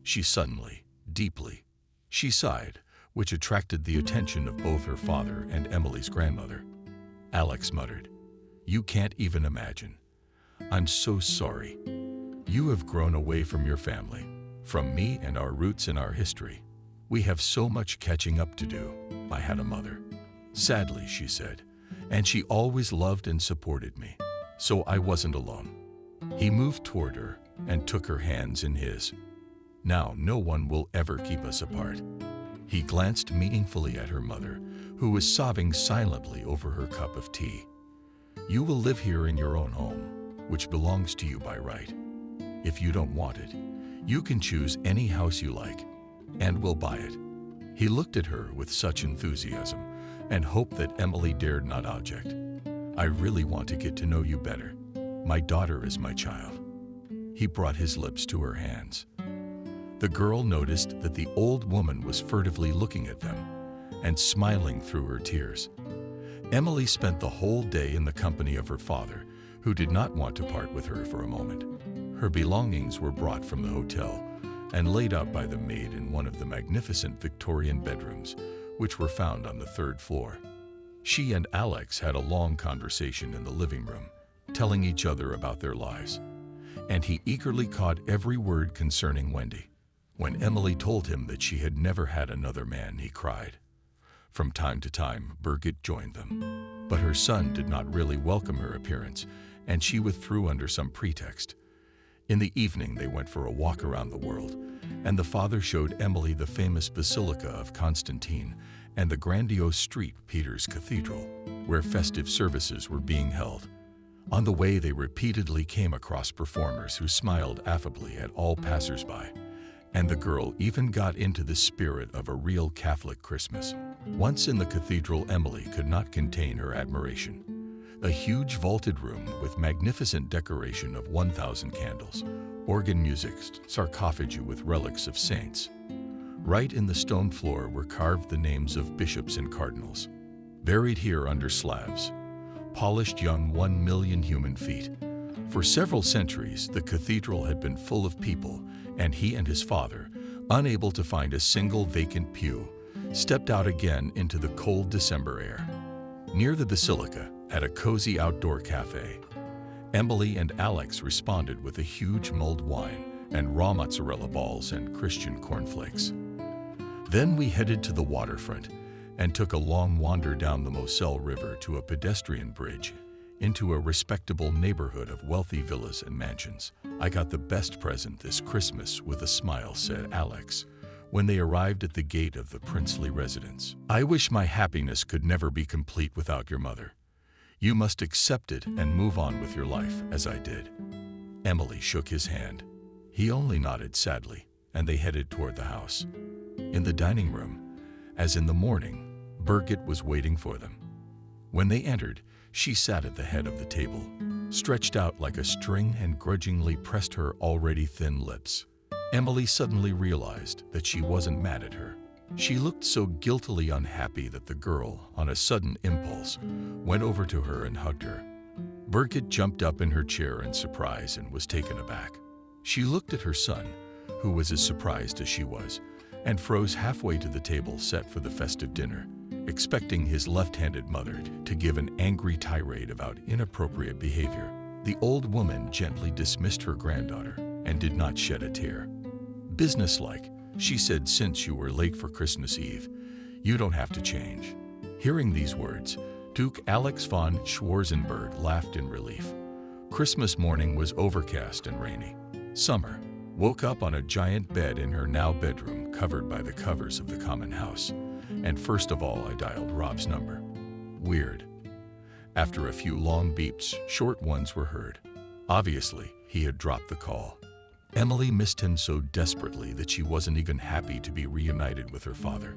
She suddenly, deeply. She sighed, which attracted the attention of both her father and Emily's grandmother. Alex muttered, "You can't even imagine. I'm so sorry. You have grown away from your family, from me and our roots and our history. We have so much catching up to do. I had a mother. Sadly, she said, and she always loved and supported me, so I wasn't alone." He moved toward her and took her hands in his. "Now no one will ever keep us apart." He glanced meaningfully at her mother, who was sobbing silently over her cup of tea. "You will live here in your own home, which belongs to you by right. If you don't want it, you can choose any house you like, and we'll buy it." He looked at her with such enthusiasm and hope that Emily dared not object. "I really want to get to know you better. My daughter is my child." He brought his lips to her hands. The girl noticed that the old woman was furtively looking at them and smiling through her tears. Emily spent the whole day in the company of her father, who did not want to part with her for a moment. Her belongings were brought from the hotel and laid out by the maid in one of the magnificent Victorian bedrooms, which were found on the 3rd floor. She and Alex had a long conversation in the living room, telling each other about their lives, and he eagerly caught every word concerning Wendy. When Emily told him that she had never had another man, he cried. From time to time, Birgit joined them, but her son did not really welcome her appearance, and she withdrew under some pretext. In the evening, they went for a walk around the world, and the father showed Emily the famous Basilica of Constantine and the grandiose street Peter's Cathedral, where festive services were being held. On the way, they repeatedly came across performers who smiled affably at all passers-by, and the girl even got into the spirit of a real Catholic Christmas. Once in the cathedral, Emily could not contain her admiration. A huge vaulted room with magnificent decoration of 1,000 candles, organ music, sarcophagi with relics of saints. Right in the stone floor were carved the names of bishops and cardinals. Buried here under slabs, polished young 1 million human feet. For several centuries, the cathedral had been full of people, and he and his father, unable to find a single vacant pew, stepped out again into the cold December air. Near the basilica, at a cozy outdoor cafe, Emily and Alex responded with a huge mulled wine and raw mozzarella balls and Christian cornflakes. Then we headed to the waterfront and took a long wander down the Moselle River to a pedestrian bridge into a respectable neighborhood of wealthy villas and mansions. "I got the best present this Christmas," with a smile said Alex, when they arrived at the gate of the princely residence. "I wish my happiness could never be complete without your mother. You must accept it and move on with your life, as I did." Emily shook his hand. He only nodded sadly, and they headed toward the house. In the dining room, as in the morning, Birgit was waiting for them. When they entered, she sat at the head of the table, stretched out like a string, and grudgingly pressed her already thin lips. Emily suddenly realized that she wasn't mad at her. She looked so guiltily unhappy that the girl, on a sudden impulse, went over to her and hugged her. Birgit jumped up in her chair in surprise and was taken aback. She looked at her son, who was as surprised as she was, and froze halfway to the table set for the festive dinner, expecting his left-handed mother to give an angry tirade about inappropriate behavior. The old woman gently dismissed her granddaughter and did not shed a tear. "Businesslike," she said, "since you were late for Christmas Eve, you don't have to change." Hearing these words, Duke Alex von Schwarzenberg laughed in relief. Christmas morning was overcast and rainy. Summer, woke up on a giant bed in her now bedroom covered by the covers of the common house. And first of all, I dialed Rob's number. Weird. After a few long beeps, short ones were heard. Obviously, he had dropped the call. Emily missed him so desperately that she wasn't even happy to be reunited with her father.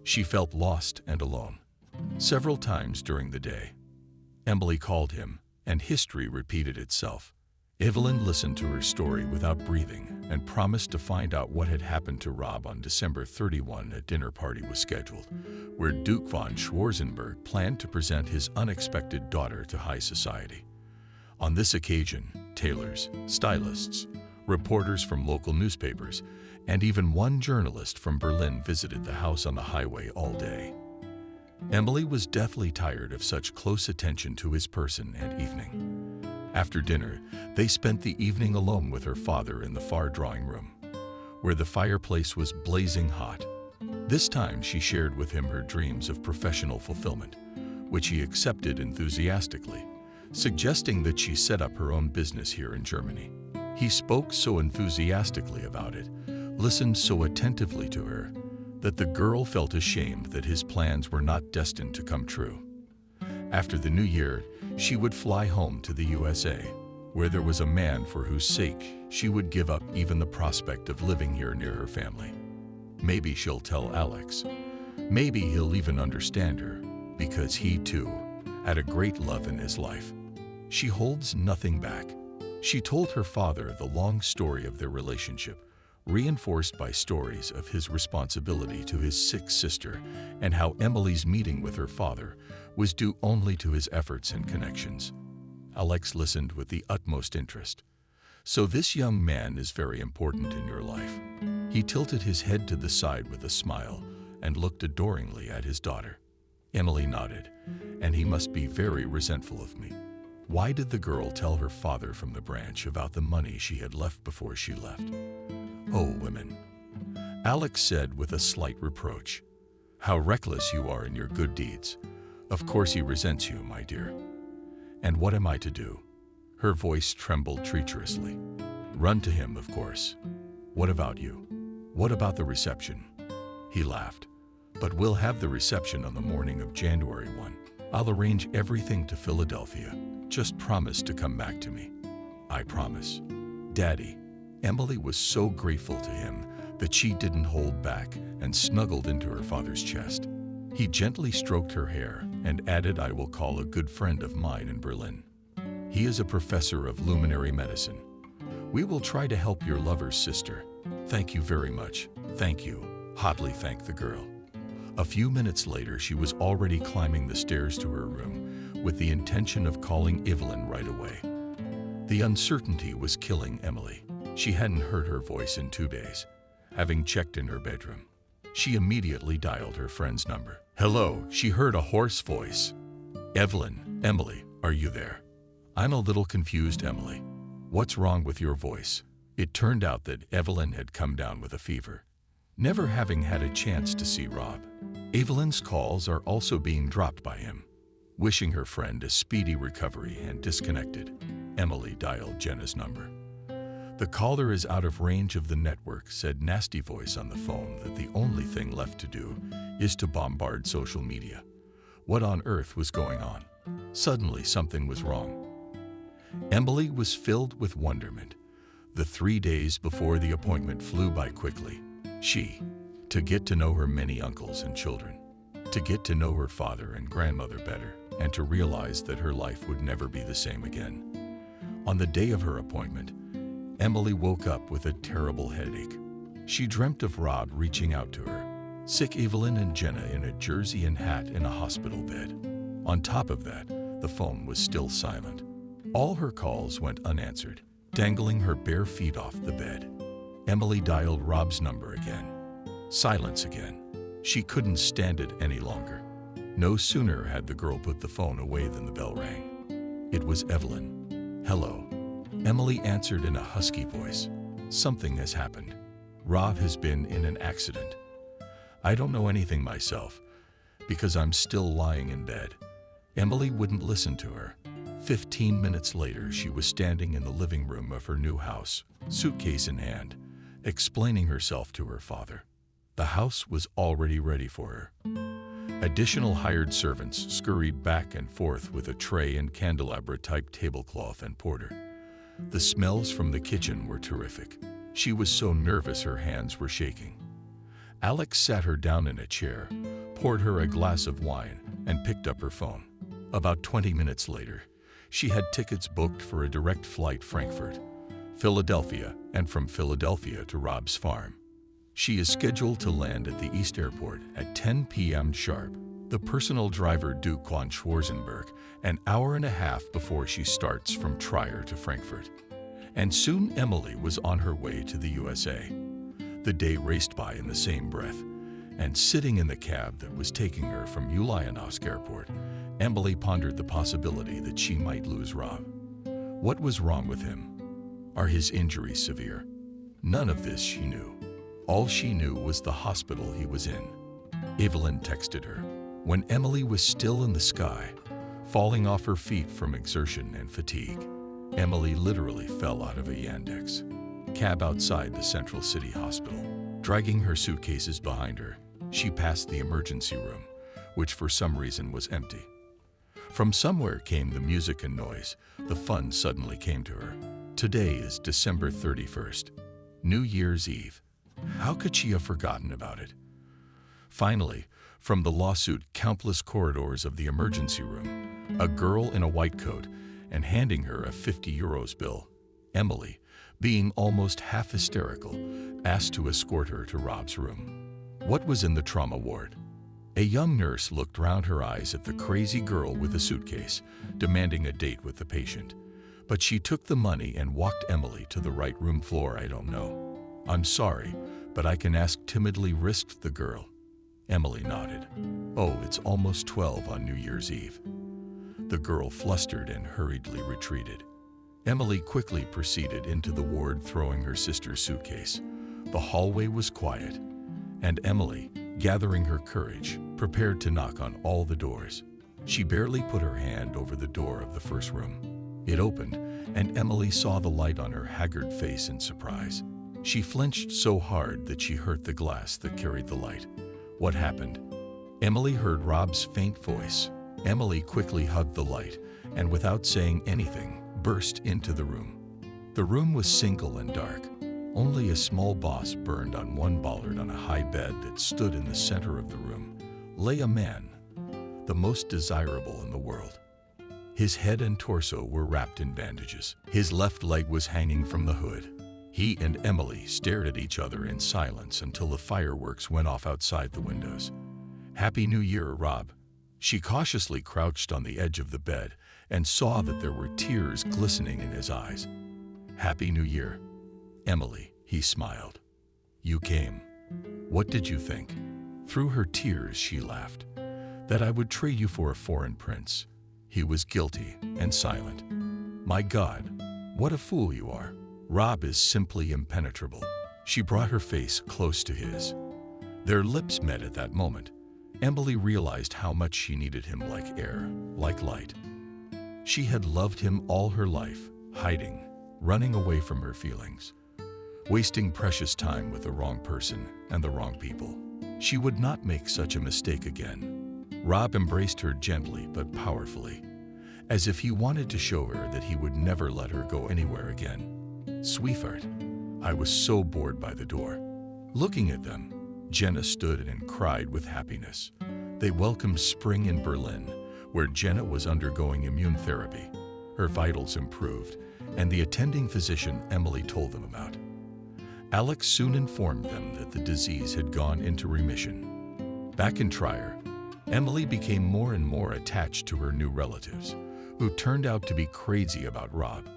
She felt lost and alone. Several times during the day, Emily called him, and history repeated itself. Evelyn listened to her story without breathing and promised to find out what had happened to Rob on December 31. A dinner party was scheduled, where Duke von Schwarzenberg planned to present his unexpected daughter to high society. On this occasion, tailors, stylists, reporters from local newspapers, and even one journalist from Berlin visited the house on the highway all day. Emily was deathly tired of such close attention to his person and evening. After dinner, they spent the evening alone with her father in the far drawing room, where the fireplace was blazing hot. This time she shared with him her dreams of professional fulfillment, which he accepted enthusiastically, suggesting that she set up her own business here in Germany. He spoke so enthusiastically about it, listened so attentively to her, that the girl felt ashamed that his plans were not destined to come true. After the new year, she would fly home to the USA, where there was a man for whose sake she would give up even the prospect of living here near her family. Maybe she'll tell Alex. Maybe he'll even understand her, because he, too, had a great love in his life. She holds nothing back. She told her father the long story of their relationship, reinforced by stories of his responsibility to his sick sister and how Emily's meeting with her father was due only to his efforts and connections. Alex listened with the utmost interest. So this young man is very important in your life. He tilted his head to the side with a smile and looked adoringly at his daughter. Emily nodded, and he must be very resentful of me. Why did the girl tell her father from the branch about the money she had left before she left? Oh, women, Alex said with a slight reproach. How reckless you are in your good deeds. Of course he resents you, my dear. And what am I to do? Her voice trembled treacherously. Run to him, of course. What about you? What about the reception? He laughed. But we'll have the reception on the morning of January 1. I'll arrange everything to Philadelphia. Just promise to come back to me. I promise. Daddy. Emily was so grateful to him that she didn't hold back and snuggled into her father's chest. He gently stroked her hair and added, I will call a good friend of mine in Berlin. He is a professor of luminary medicine. We will try to help your lover's sister. Thank you very much. Thank you. Hotly thanked the girl. A few minutes later, she was already climbing the stairs to her room with the intention of calling Evelyn right away. The uncertainty was killing Emily. She hadn't heard her voice in 2 days. Having checked in her bedroom, she immediately dialed her friend's number. Hello, she heard a hoarse voice. Evelyn, Emily, are you there? I'm a little confused, Emily. What's wrong with your voice? It turned out that Evelyn had come down with a fever, never having had a chance to see Rob. Evelyn's calls are also being dropped by him. Wishing her friend a speedy recovery and disconnected, Emily dialed Jenna's number. The caller is out of range of the network, said nasty voice on the phone that the only thing left to do is to bombard social media. What on earth was going on? Suddenly something was wrong. Emily was filled with wonderment. The 3 days before the appointment flew by quickly. To get to know her many uncles and children, to get to know her father and grandmother better, and to realize that her life would never be the same again. On the day of her appointment, Emily woke up with a terrible headache. She dreamt of Rob reaching out to her, sick Evelyn and Jenna in a jersey and hat in a hospital bed. On top of that, the phone was still silent. All her calls went unanswered, dangling her bare feet off the bed. Emily dialed Rob's number again. Silence again. She couldn't stand it any longer. No sooner had the girl put the phone away than the bell rang. It was Evelyn. Hello. Emily answered in a husky voice. Something has happened. Rob has been in an accident. I don't know anything myself, because I'm still lying in bed. Emily wouldn't listen to her. 15 minutes later, she was standing in the living room of her new house, suitcase in hand, explaining herself to her father. The house was already ready for her. Additional hired servants scurried back and forth with a tray and candelabra-type tablecloth and porter. The smells from the kitchen were terrific. She was so nervous her hands were shaking. Alex sat her down in a chair, poured her a glass of wine, and picked up her phone. About 20 minutes later, she had tickets booked for a direct flight Frankfurt, Philadelphia, and from Philadelphia to Rob's farm. She is scheduled to land at the East Airport at 10 p.m. sharp. The personal driver Duke von Schwarzenberg, an hour and a half before she starts from Trier to Frankfurt. And soon Emily was on her way to the USA. The day raced by in the same breath, and sitting in the cab that was taking her from Ulyanovsk Airport, Emily pondered the possibility that she might lose Rob. What was wrong with him? Are his injuries severe? None of this she knew. All she knew was the hospital he was in. Evelyn texted her. When Emily was still in the sky, falling off her feet from exertion and fatigue, Emily literally fell out of a Yandex cab outside the Central City Hospital. Dragging her suitcases behind her, she passed the emergency room, which for some reason was empty. From somewhere came the music and noise. The fun suddenly came to her. Today is December 31st, New Year's Eve. How could she have forgotten about it? Finally, from the lawsuit countless corridors of the emergency room, a girl in a white coat and handing her a 50 euros bill, Emily, being almost half hysterical, asked to escort her to Rob's room. What was in the trauma ward? A young nurse looked round her eyes at the crazy girl with the suitcase, demanding a date with the patient. But she took the money and walked Emily to the right room. Floor, I don't know. I'm sorry, but I can ask, timidly risked the girl. Emily nodded. Oh, it's almost 12 on New Year's Eve. The girl flustered and hurriedly retreated. Emily quickly proceeded into the ward, throwing her sister's suitcase. The hallway was quiet, and Emily, gathering her courage, prepared to knock on all the doors. She barely put her hand over the door of the first room. It opened, and Emily saw the light on her haggard face in surprise. She flinched so hard that she hurt the glass that carried the light. What happened? Emily heard Rob's faint voice. Emily quickly hugged the light, and without saying anything, burst into the room. The room was single and dark. Only a small boss burned on one bollard. On a high bed that stood in the center of the room lay a man, the most desirable in the world. His head and torso were wrapped in bandages. His left leg was hanging from the hood. He and Emily stared at each other in silence until the fireworks went off outside the windows. Happy New Year, Rob. She cautiously crouched on the edge of the bed and saw that there were tears glistening in his eyes. Happy New Year, Emily, he smiled. You came. What did you think? Through her tears, she laughed. That I would trade you for a foreign prince. He was guilty and silent. My God, what a fool you are. Rob is simply impenetrable. She brought her face close to his. Their lips met at that moment. Emily realized how much she needed him, like air, like light. She had loved him all her life, hiding, running away from her feelings, wasting precious time with the wrong person and the wrong people. She would not make such a mistake again. Rob embraced her gently but powerfully, as if he wanted to show her that he would never let her go anywhere again. Sweetheart, I was so bored by the door. Looking at them, Jenna stood and cried with happiness. They welcomed spring in Berlin, where Jenna was undergoing immune therapy. Her vitals improved, and the attending physician Emily told them about. Alex soon informed them that the disease had gone into remission. Back in Trier, Emily became more and more attached to her new relatives, who turned out to be crazy about Rob.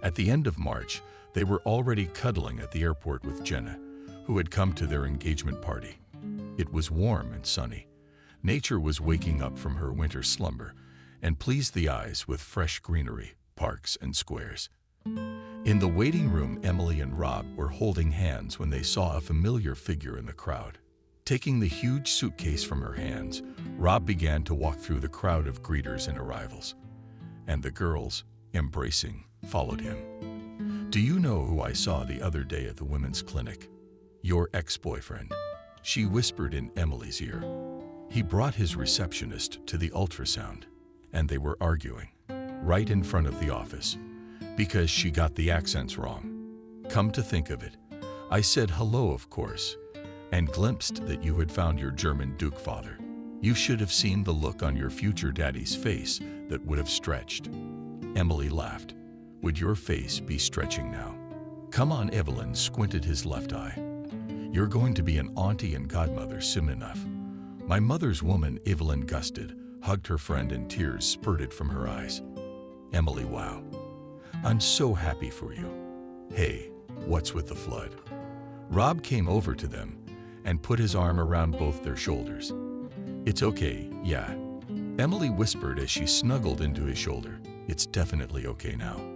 At the end of March, they were already cuddling at the airport with Jenna, who had come to their engagement party. It was warm and sunny. Nature was waking up from her winter slumber and pleased the eyes with fresh greenery, parks, and squares. In the waiting room, Emily and Rob were holding hands when they saw a familiar figure in the crowd. Taking the huge suitcase from her hands, Rob began to walk through the crowd of greeters and arrivals, and the girls, embracing, followed him. Do you know who I saw the other day at the women's clinic? Your ex-boyfriend. She whispered in Emily's ear. He brought his receptionist to the ultrasound, and they were arguing right in front of the office because she got the accents wrong. Come to think of it, I said hello, of course, and glimpsed that you had found your German Duke father. You should have seen the look on your future daddy's face that would have stretched. Emily laughed. Would your face be stretching now? Come on, Evelyn squinted his left eye. You're going to be an auntie and godmother soon enough. My mother's woman, Evelyn gusted, hugged her friend and tears spurted from her eyes. Emily, wow. I'm so happy for you. Hey, what's with the flood? Rob came over to them and put his arm around both their shoulders. It's okay, yeah. Emily whispered as she snuggled into his shoulder. It's definitely okay now.